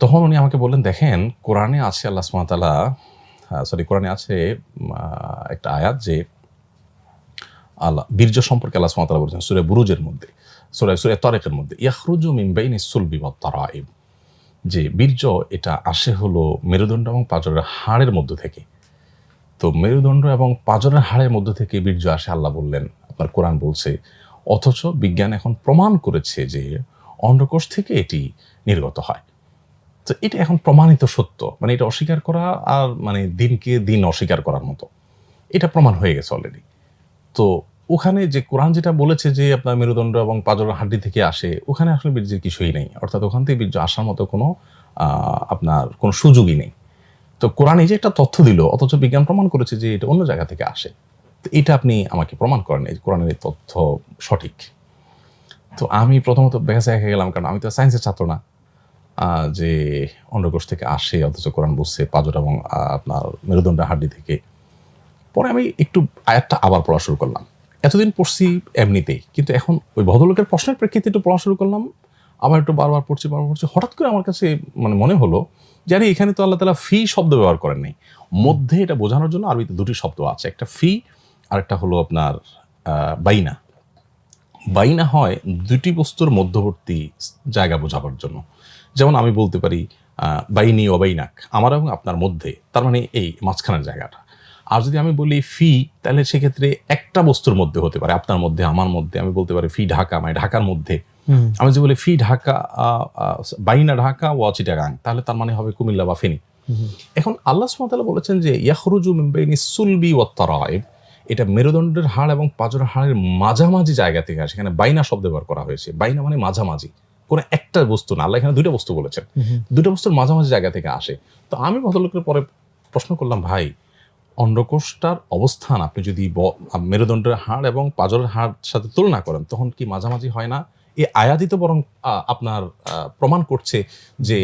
Speaker 1: তখন উনি আমাকে বললেন, দেখেন কোরআনে আছে আল্লাহ সুবহানাহু ওয়া তাআলা কোরআনে আছে একটা আয়াত যে আল্লাহ বীর্য সম্পর্কে আল্লাহ সুবহানাহু ওয়া তাআলা বলেছেন সূরা বুরুজের মধ্যে, সূরা তারিকের মধ্যে, ইয়াখরুজু মিন বাইনিস সুলবি ওয়াত তারাইব, যে বীর্য এটা আসে হলো মেরুদণ্ড এবং পাঁজরের হাড়ের মধ্য থেকে। তো মেরুদণ্ড এবং পাঁজরের হাড়ের মধ্য থেকে বীর্য আসে আল্লাহ বললেন, আপনার কোরআন বলছে। অথচ বিজ্ঞান এখন প্রমাণ করেছে যে অন্ডকোষ থেকে এটি নির্গত হয়। তো এটা এখন প্রমাণিত সত্য, মানে এটা অস্বীকার করা আর মানে দিনকে দিন অস্বীকার করার মতো, এটা প্রমাণ হয়ে গেছে অলরেডি। তো ওখানে যে কোরআন যেটা বলেছে যে আপনার মেরুদণ্ড এবং পাঁজরের হাড্ডি থেকে আসে, ওখানে আসলে বীর্যের কিছুই নেই, অর্থাৎ ওখান থেকে বীর্য আসার মতো কোনো আপনার কোনো সুযোগই নেই। তো কোরআন এই যে একটা তথ্য দিল, অথচ বিজ্ঞান প্রমাণ করেছে যে এটা অন্য জায়গা থেকে আসে। তো এটা আপনি আমাকে প্রমাণ করেন এই কোরআনের এই তথ্য সঠিক। তো আমি প্রথমত বেকাসে একে গেলাম, কারণ আমি তো সায়েন্সের ছাত্র না যে অন্ডকোষ থেকে আসে, অথচ কোরআন বলছে পাঁজর এবং আপনার মেরুদণ্ডের হাড্ডি থেকে। পরে আমি একটু আয়াতটা আবার পড়া শুরু করলাম। এতদিন পড়ছি এমনিতেই, কিন্তু এখন ওই ভদ্রলোকের প্রশ্নের প্রেক্ষিতে একটু পড়া শুরু করলাম, আবার একটু বারবার পড়ছি। হঠাৎ করে আমার কাছে মানে মনে হলো যে আরে এখানে তো আল্লাহ তাআলা ফি শব্দ ব্যবহার করেন নাই। মধ্যে এটা বোঝানোর জন্য আরবিতে দুটি শব্দ আছে, একটা ফি আর একটা হলো আপনার বাইনা। বাইনা হয় দুটি বস্তুর মধ্যবর্তী জায়গা বোঝাবার জন্য। যেমন আমি বলতে পারি বাইনি ও বাইনাক, আমার এবং আপনার মধ্যে, তার মানে এই মাঝখানের জায়গাটা। আর যদি আমি বলি ফি, তাহলে সেক্ষেত্রে একটা বস্তুর মধ্যে হতে পারে, আপনার মধ্যে, আমার মধ্যে। আমি বলতে পারি ফি ঢাকা, মানে ঢাকার মধ্যে। আমি যদি বলি ফি ঢাকা বাইনা ঢাকা ওয়া চিটাগাং, তাহলে তার মানে হবে কুমিল্লা বা ফেনী। এখন আল্লাহ সুবহানাহু ওয়া তাআলা বলেছেন যে ইয়াখরুজু মিন বাইনিস সুলবি ওয়াত তারাইব, এটা মেরুদণ্ডের হাড় এবং পাঁজরের হাড়ের মাঝামাঝি জায়গা থেকে আসে। এখানে বাইনা শব্দ ব্যবহার করা হয়েছে। বাইনা মানে মাঝামাঝি, কোনো একটা বস্তু না, আল্লাহ এখানে দুইটা বস্তু বলেছেন, দুটো বস্তুর মাঝামাঝি জায়গা থেকে আসে। তো আমি ভদ্রলোকের পরে প্রশ্ন করলাম, ভাই অন্ডকোষটার অবস্থান আপনি যদি মেরুদণ্ডের হাড় এবং পাঁজরের হাড় সাথে তুলনা করেন, তখন কি মাঝামাঝি হয় না? এই আয়াতই তো বরং আপনার প্রমাণ করছে যে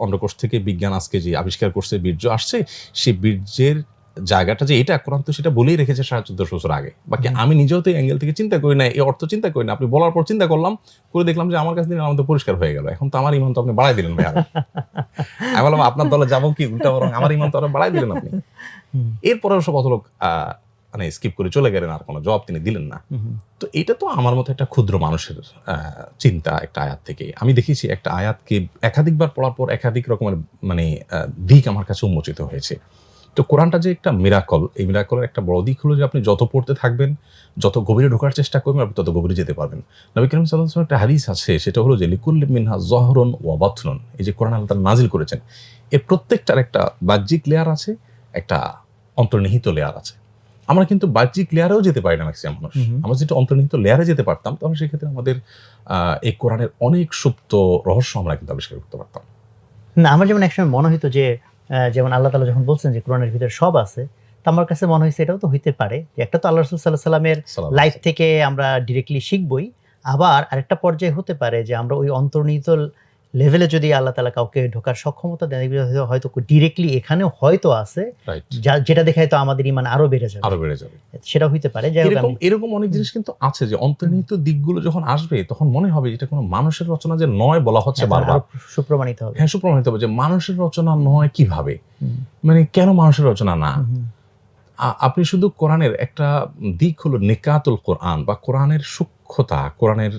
Speaker 1: অন্ডকোষ থেকে বিজ্ঞান আজকে যে আবিষ্কার করছে বীর্য আসছে, সেই বীর্যের জায়গাটা যে এটা, কোরআন তো সেটা বলেই রেখেছে 1450 বছর আগে। বাকি আমি নিজেও তো এই অ্যাঙ্গেল থেকে চিন্তা করি না, এই অর্থ চিন্তা করি না। আপনি বলার পর চিন্তা করলাম, করে দেখলাম যে আমার কাছে দিন আমার তো পরিষ্কার হয়ে গেল। এখন তো আমার ইমান তো আপনি বাড়াই দিলেন ভাই। আমি বললাম আপনার দলে যাবো কি, উল্টা বরং আমার ইমান তো আরো বাড়াই দিলেন আপনি। এরপরেও সব অত লোক মানে স্কিপ করে চলে গেলেন, আর কোনো জবাব তিনি দিলেন না। তো এটা তো আমার মতো একটা ক্ষুদ্র মানুষের চিন্তা। একটা আয়াত থেকে আমি দেখেছি একটা আয়াতকে একাধিকবার পড়ার পর একাধিক রকমের মানে দিক আমার কাছে উন্মোচিত হয়েছে। তো কোরআনটা যে একটা মিরাকল, এই মিরাকলের একটা বড় দিক হলো যে আপনি যত পড়তে থাকবেন, যত গভীরে ঢোকার চেষ্টা করবেন, আপনি তত গভীরে যেতে পারবেন। নবী করিম সাল্লাল্লাহু আলাইহি ওয়াসাল্লাম একটা হাদিস আছে, সেটা হলো যে লিকুল্লি মিনহা যহরুন ওয়া বাতনুন। এই যে কোরআন আল্লাহ তাআলা নাজিল করেছেন, এর প্রত্যেকটার একটা বাহ্যিক লেয়ার আছে, একটা অন্তর্নিহিত লেয়ার আছে। আমরা কিন্তু বাহ্যিক লেয়ারেও যেতে পারি না ম্যাক্সিমাম মানুষ। আমরা যেটা অন্তর্নিহিত লেয়ারে যেতে পারতাম, তাহলে সেক্ষেত্রে আমাদের এই কোরআনের অনেক সুপ্ত রহস্য আমরা কিন্তু আবিষ্কার করতে পারতাম।
Speaker 2: না, আমার যেমন একসময় মনে হইতো যে যেমন আল্লাহ তাআলা যখন বলছেন যে কোরআনের ভিতরে সব আছে, তো আমার কাছে মনে হয়েছে এটাও তো হইতে পারে যে একটা তো আল্লাহ রাসূল সাল্লাল্লাহু আলাইহি সাল্লামের লাইফ থেকে আমরা ডিরেক্টলি শিখবই, আবার আরেকটা পর্যায়ে হতে পারে যে আমরা ওই অন্তর্নিহিত লেভেলে যদি আল্লাহ তাআলা কাউকে ঢোকার সক্ষমতা দেন, হয়তো ডিরেক্টলি এখানেও হয়তো আছে, যেটা দেখে হয়তো আমাদের ঈমান আরো বেড়ে যাবে, সেটা হইতে পারে।
Speaker 1: এরকম অনেক জিনিস কিন্তু আছে যে অন্তর্নিহিত দিকগুলো যখন আসবে, তখন মনে হবে এটা কোনো মানুষের রচনা যে নয় বলা হচ্ছে বারবার,
Speaker 2: সুপ্রমাণিত হবে।
Speaker 1: হ্যাঁ, সুপ্রমাণিত হবে যে মানুষের রচনা নয় কিভাবে, মানে কেন মানুষের রচনা না। আপনি শুধু কোরআনের একটা দিক হলো নিকাতুল কোরআন বা কোরআনের সূক্ষ্মতা, কোরআনের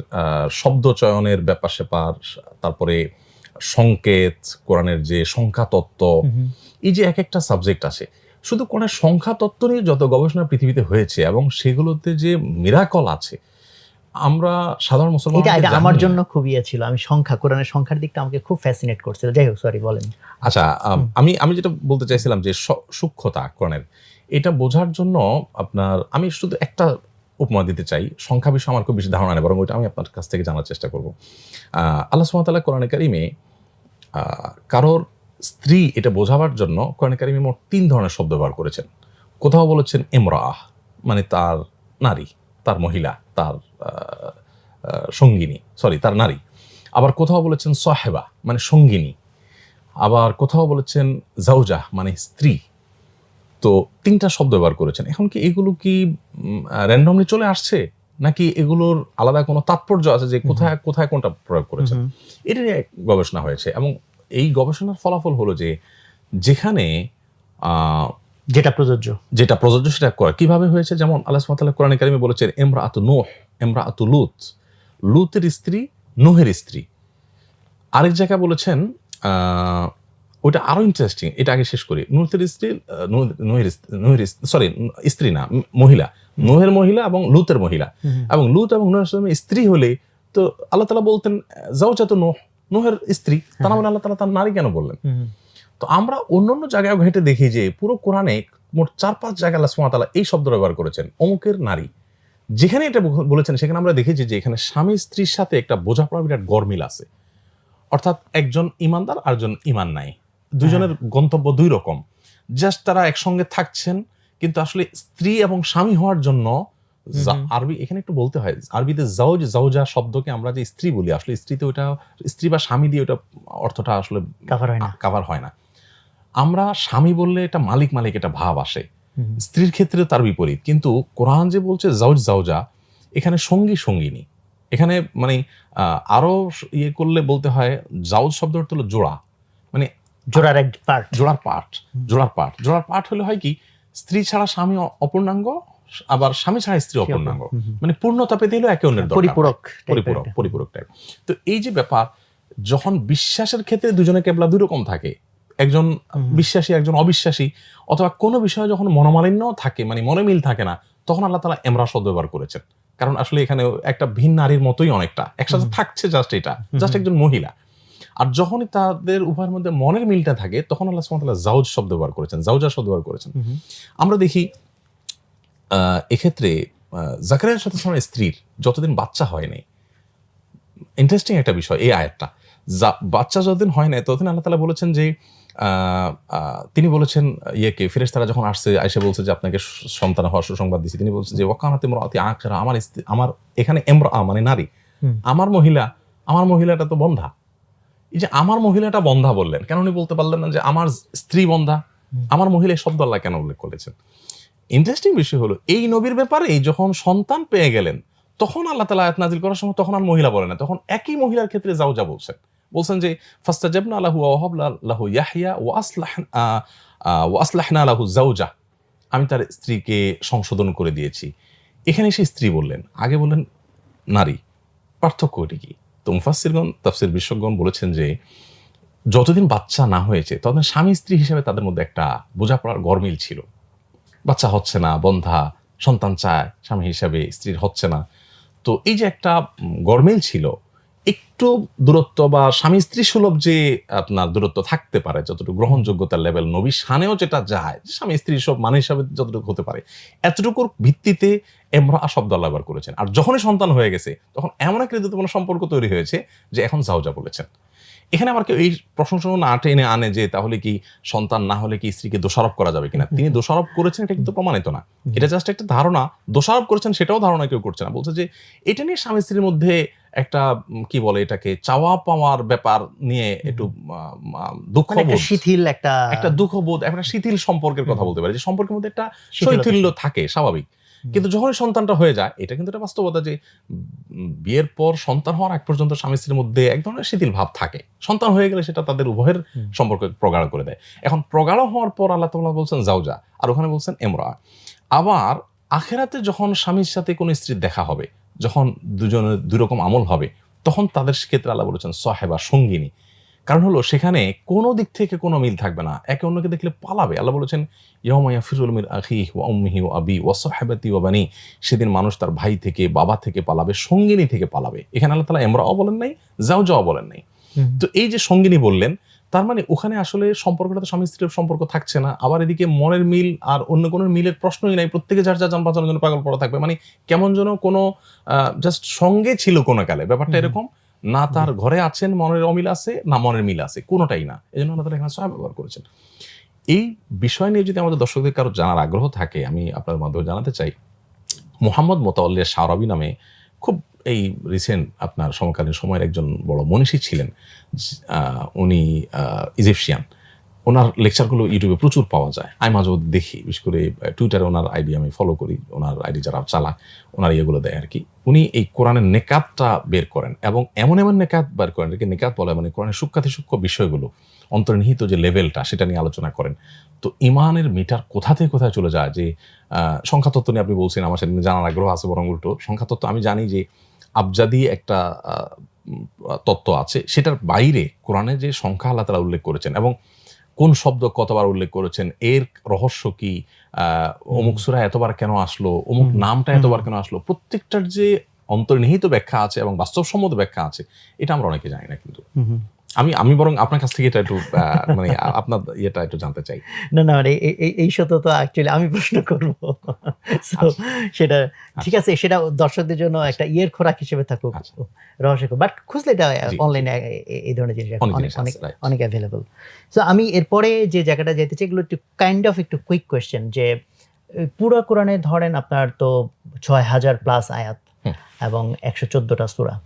Speaker 1: শব্দ চয়নের ব্যাপার স্যাপার, তারপরে সংকেত, কোরআনের যে সংখ্যা তত্ত্ব, এই যে এক একটা সাবজেক্ট আছে, শুধু কোরআনের সংখ্যা তত্ত্ব নিয়ে যত গবেষণা পৃথিবীতে হয়েছে এবং সেগুলোতে যে মিরাকল আছে, আমরা সাধারণ মুসলমান,
Speaker 2: এটা আমার জন্য খুবই ছিল। আমি কোরআনের সংখ্যার দিকটা আমাকে খুব ফ্যাসিনেট করছিল। যাই হোক, সরি, বলেন।
Speaker 1: আচ্ছা, আমি যেটা বলতে চাইছিলাম যে সূক্ষ্মতা কোরআনের, এটা বোঝার জন্য আপনার আমি শুধু একটা উপমা দিতে চাই। সংখ্যা বিষয়ে আমার খুব বেশি ধারণা নেই, বরং ওইটা আমি আপনার কাছ থেকে জানার চেষ্টা করব। আল্লাহ সুবহানাহু ওয়া তাআলা কোরআনে কারিমে কারোর স্ত্রী এটা বোঝাবার জন্য কোরআনে কারিমে মোট 3 ধরনের শব্দ ব্যবহার করেছেন। কোথাও বলেছেন ইমরাআহ, মানে তার নারী, তার মহিলা, তার সঙ্গিনী, তার নারী। আবার কোথাও বলেছেন সাহেবা, মানে সঙ্গিনী। আবার কোথাও বলেছেন জাওজা, মানে স্ত্রী। তো 3টা শব্দ ব্যবহার করেছেন। এখন কি এগুলো কি র্যান্ডমলি চলে আসছে, নাকি এগুলোর আলাদা কোনো তাৎপর্য আছে যে কোথায় কোথায় কোনটা প্রয়োগ করেছেন? এটা নিয়ে গবেষণা হয়েছে এবং এই গবেষণার ফলাফল হলো যে যেখানে
Speaker 2: যেটা প্রযোজ্য
Speaker 1: সেটা করে কিভাবে হয়েছে, যেমন আল্লাহ সুবহানাহু ওয়া তাআলা কোরআনে কারিমে বলেছেন ইমরাআতু নূহ, ইমরাআতু লূত, লূতের স্ত্রী নূহের স্ত্রী। আরেক জায়গায় বলেছেন ওটা আরো ইন্টারেস্টিং, এটা আগে শেষ করি। নূহের স্ত্রী স্ত্রী না, মহিলা, নূহের মহিলা এবং লূতের মহিলা, এবং লূত এবং নূহের স্ত্রী হলে তো আল্লাহ তাআলা বলতেন যাওজাতু নূহ, নূহের স্ত্রী, তা না বলে আল্লাহ তাআলা তার নারী কেন বললেন? তো আমরা অন্যান্য জায়গায় ঘেঁটে দেখি যে পুরো কোরআনে মোট 4-5 জায়গায় আল্লাহ সুবহানাহু ওয়া তাআলা এই শব্দ ব্যবহার করেছেন, অমুকের নারী। যেখানে এটা বলেছেন সেখানে আমরা দেখেছি যে এখানে স্বামী স্ত্রীর সাথে একটা বোঝাপড়া বিরাট গরমিল আছে। অর্থাৎ একজন ইমানদার আর একজন ইমান নাই, দুজনের গন্তব্য দুই রকম, জাস্ট তারা একসঙ্গে থাকছেন, কিন্তু আসলে স্ত্রী এবং স্বামী হওয়ার জন্য আরবি এখানে একটু বলতে হয়, আরবিতে জাওজ জাওজা শব্দকে আমরা যে স্ত্রী বলি, আসলে স্ত্রীতে ওটা স্ত্রী বা স্বামী দিয়ে ওটা অর্থটা আসলে কাভার হয় না। আমরা স্বামী বললে এটা মালিক মালিক এটা ভাব আসে, স্ত্রীর ক্ষেত্রে তার বিপরীত। কিন্তু কোরআন যে বলছে জাওজ জাওজা, এখানে সঙ্গী সঙ্গিনী, এখানে মানে আরো ইয়ে করলে বলতে হয় জাওজ শব্দ অর্থ হলো জোড়া, মানে জোড়ার পার্ট হলে হয় কি, স্ত্রী ছাড়া স্বামী অপূর্ণাঙ্গ, আবার স্বামী ছাড়া স্ত্রী অপূর্ণাঙ্গ, মানে পূর্ণতা পেতে হলো একে অন্যের পরিপূরক টাইপ। তো এই যে ব্যাপার, যখন বিশ্বাসের ক্ষেত্রে দুজনে কেবলা দুই রকম থাকে, একজন বিশ্বাসী একজন অবিশ্বাসী, অথবা কোনো বিষয়ে যখন মনোমালিন্য থাকে, মানে মনে মিল থাকে না, তখন আল্লাহ তাআলা এমরা শব্দ ব্যবহার করেছেন। কারণ আসলে এখানে একটা ভিন নারীর মতোই অনেকটা একসাথে থাকছে, জাস্ট একজন মহিলা। আর যখনই তাদের উভয়ের মধ্যে মনের মিলটা থাকে, তখন আল্লাহ সুবহানাহু ওয়া তাআলা জাওজ শব্দ ব্যবহার করেছেন, জাওজা শব্দ ব্যবহার করেছেন। আমরা দেখি এক্ষেত্রে জাকারিয়ার সাথে স্ত্রীর যতদিন বাচ্চা হয় নাই, ইন্টারেস্টিং একটা বিষয় এই আয়াতটা, বাচ্চা যতদিন হয় নাই ততদিন আল্লাহ তাআলা বলেছেন যে তিনি বলেছেন ফেরেশতারা যখন আসছে, আয়েশা বলছে যে আপনাকে সন্তান হওয়ার সুসংবাদ দিয়েছি, তিনি বলছেন যে ওয়াকানাত ইমরাআতি আখিরা, আমার এখানে ইমরাআ মানে নারী, আমার মহিলাটা তো বন্ধা। এই যে আমার মহিলাটা বন্ধা বললেন কেন, উনি বলতে পারলেন না যে আমার স্ত্রী বন্ধা? আমার মহিলা শব্দ আল্লাহ কেন উল্লেখ করেছেন? ইন্টারেস্টিং বিষয় হলো এই নবীর ব্যাপারে যখন সন্তান পেয়ে গেলেন, তখন আল্লাহ তাআলা আয়াত নাযিল করার সময় তখন আর মহিলা বলেন না, তখন একই মহিলার ক্ষেত্রে জাওজা বলছেন যে ফাস্তাজাবনা লাহু ওয়া ওয়াহাবনা লাহু ইয়াহইয়া ওয়া আসলাহনা লাহু যাওজা, আমি তার স্ত্রীকে সংশোধন করে দিয়েছি। এখানে সে স্ত্রী বললেন, আগে বললেন নারী, পার্থক্য এটি কি? তো মুফাসসিরগণ, তাফসীর বিশেষজ্ঞগণ বলেছেন যে যতদিন বাচ্চা না হয়েছে ততদিন স্বামী স্ত্রী হিসেবে তাদের মধ্যে একটা বোঝাপড়ার গরমিল ছিল। বাচ্চা হচ্ছে না, বন্ধা, সন্তান চায় স্বামী হিসাবে, স্ত্রীর হচ্ছে না, তো এই যে একটা গরমিল ছিল, একটু দূরত্ব বা স্বামী স্ত্রী সুলভ যে আপনার দূরত্ব থাকতে পারে, যতটুকু গ্রহণযোগ্যতার লেভেল নবী শানেও যেটা যায়, স্বামী স্ত্রী সব মানে হিসাবে যতটুকু হতে পারে, এতটুকুর ভিত্তিতে ইমরাআ শব্দ আল্লাহ ব্যবহার করেছেন। আর যখনই সন্তান হয়ে গেছে তখন এমন একটা হৃদয়পূর্ণ সম্পর্ক তৈরি হয়েছে যে এখন জাওজা বলেছেন। এখানে আবার কেউ এই প্রশংসা না টেনে আনে যে তাহলে কি সন্তান না হলে কি স্ত্রীকে দোষারোপ করা যাবে কিনা। তিনি দোষারোপ করেছেন এটা কিন্তু প্রমাণিত না, এটা জাস্ট একটা ধারণা। দোষারোপ করেছেন সেটাও ধারণা কেউ করছে না, বলছে যে এটা নিয়ে স্বামী স্ত্রীর মধ্যে একটা কি বলে এটাকে, চাওয়া পাওয়ার ব্যাপার নিয়ে একটু দুঃখবোধ, একটা দুঃখবোধ, একটা শিথিল সম্পর্কের কথা বলতে পারে, যে সম্পর্কের মধ্যে একটা শৈথিল্য থাকে স্বাভাবিক। কিন্তু যখন সন্তানটা হয়ে যায়, এটা কিন্তু একটা বাস্তবতা যে বিয়ের পর সন্তান হওয়ার আগ পর্যন্ত স্বামী স্ত্রীর মধ্যে এক ধরনের শিথিল ভাব থাকে, সন্তান হয়ে গেলে সেটা তাদের উভয়ের সম্পর্ক প্রগাঢ় করে দেয়। এখন প্রগাঢ় হওয়ার পর আল্লাহ তাআলা বলছেন জাওজা, আর ওখানে বলছেন ইমরাআ। আবার আখিরাতে যখন স্বামীর সাথে কোনো স্ত্রীর দেখা হবে, যখন দুজনের দুই রকম আমল হবে, তখন তাদের ক্ষেত্রে আল্লাহ বলেছেন সাহেবা, সঙ্গিনী। কারণ হলো সেখানে কোনো দিক থেকে কোনো মিল থাকবে না, একে অন্যকে দেখলে পালাবে। আল্লাহ বলেছেন ইয়াউমা ইয়াফিরুল মিন আখিহি ওয়া উম্মিহি ওয়া আবি ওয়া সাহবাতি ওয়া বানি, সেদিন মানুষ তার ভাই থেকে, বাবা থেকে পালাবে, সঙ্গিনী থেকে পালাবে। এখানে আল্লাহ তাআলা ইমরাও বলেন নাই, জাওজাও বলেন নাই। তো এই যে সঙ্গিনী বললেন, তার মানে ওখানে আসলে সম্পর্কটা তো স্বামী স্ত্রীর সম্পর্ক থাকছে না। আবার এদিকে মনের মিল আর অন্য কোনো মিলের প্রশ্নই নাই, প্রত্যেকে যার যার যান বাঁচানোর জন্য পাগল পড়া থাকবে। মানে কেমন যেন কোনো জাস্ট সঙ্গে ছিল কোনো কালে, ব্যাপারটা এরকম না। তার ঘরে আছেন, মনের অমিল আছে, না মনের মিল আছে, কোনোটাই না। এই জন্য আল্লাহ তাআলা এখানে সাহেব ব্যবহার করেছেন। এই বিষয় নিয়ে যদি আমাদের দর্শকদের কারো জানার আগ্রহ থাকে, আমি আপনার মাধ্যমে জানাতে চাই, মুহাম্মদ মুতাওয়াল্লিয়া শারাবি নামে খুব এই রিসেন্ট আপনার সমকালীন সময়ের একজন বড় মনীষী ছিলেন, উনি ইজিপশিয়ান। ওনার লেকচারগুলো ইউটিউবে প্রচুর পাওয়া যায়, আমি মাঝে মধ্যে দেখি, বিশেষ করে টুইটারে ওনার আইডি আমি ফলো করি, ওনার আইডি যারা চালায় ওনার ইয়েগুলো দেয় আর কি। উনি এই কোরআনের নেকাতটা বের করেন এবং এমন এমন নেকাত বের করেন, এটাকে নেকাত বলে, মানে কোরআনের সূক্ষ্মাতি সূক্ষ্ম বিষয়গুলো, অন্তর্নিহিত যে লেভেলটা সেটা নিয়ে আলোচনা করেন। তো ইমানের মিটার কোথা থেকে কোথায় চলে যায়, যে সংখ্যাতত্ত্ব নিয়ে আপনি বলছেন, আমার সেদিন জানার আগ্রহ আছে, বরং উল্টো সংখ্যাতত্ত্ব আমি জানি যে আবজাদি একটা তত্ত্ব আছে, সেটার বাইরে কোরআনে যে সংখ্যা আল্লাহ তাআলা উল্লেখ করেছেন এবং কোন শব্দ কতবার উল্লেখ করেছেন, এর রহস্য কি, অমুক সূরা এতবার কেন আসলো, অমুক নামটা এতবার কেন আসলো, প্রত্যেকটার যে অন্তর্নিহিত ব্যাখ্যা আছে এবং বাস্তবসম্মত ব্যাখ্যা আছে, এটা আমরা অনেকে জানি না। কিন্তু আমি বরং আপনার কাছ থেকে এটা একটু মানে আপনার ইয়েটা একটু জানতে চাই।
Speaker 2: না মানে এই সত্য তো অ্যাকচুয়ালি আমি প্রশ্ন করব, সেটা ঠিক আছে, সেটা দর্শকদের জন্য একটা ইয়ের খোরাক হিসেবে থাকুক, রহস্য, বাট খুঁজলে এটা অনলাইনে এই ধরনের জিনিস অনেক অ্যাভেলেবল। সো আমি এরপরে যে জায়গাটা যেতে চাই, এগুলো একটু কাইন্ড অফ একটু কুইক কোয়েশ্চেন, যে পুরো কোরআনে ধরেন আপনার তো ৬,০০০+ আয়াত এবং ১১৪টা সূরা।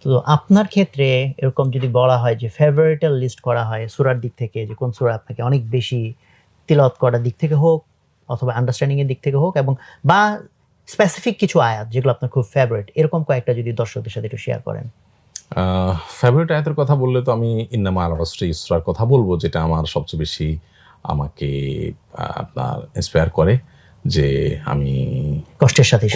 Speaker 2: তো আপনার ক্ষেত্রে এরকম যদি বলা হয় যে ফেভারিটের লিস্ট করা হয় সূরার দিক থেকে, যে কোন সূরা আপনাকে অনেক বেশি তিলাওয়াত করার দিক থেকে হোক অথবা আন্ডারস্ট্যান্ডিং এর দিক থেকে হোক, এবং বা স্পেসিফিক কিছু আয়াত যেগুলো আপনার খুব ফেভারিট, এরকম কয়েকটা যদি দর্শকদের সাথে একটু শেয়ার করেন।
Speaker 1: ফেভারিট আয়াতের কথা বললে তো আমি ইন্না মা'আল উসরি ইসরার কথা বলবো, যেটা আমার সবচেয়ে বেশি আমাকে আপনার ইন্সপায়ার করে, যে আমি
Speaker 2: কষ্টের সাথে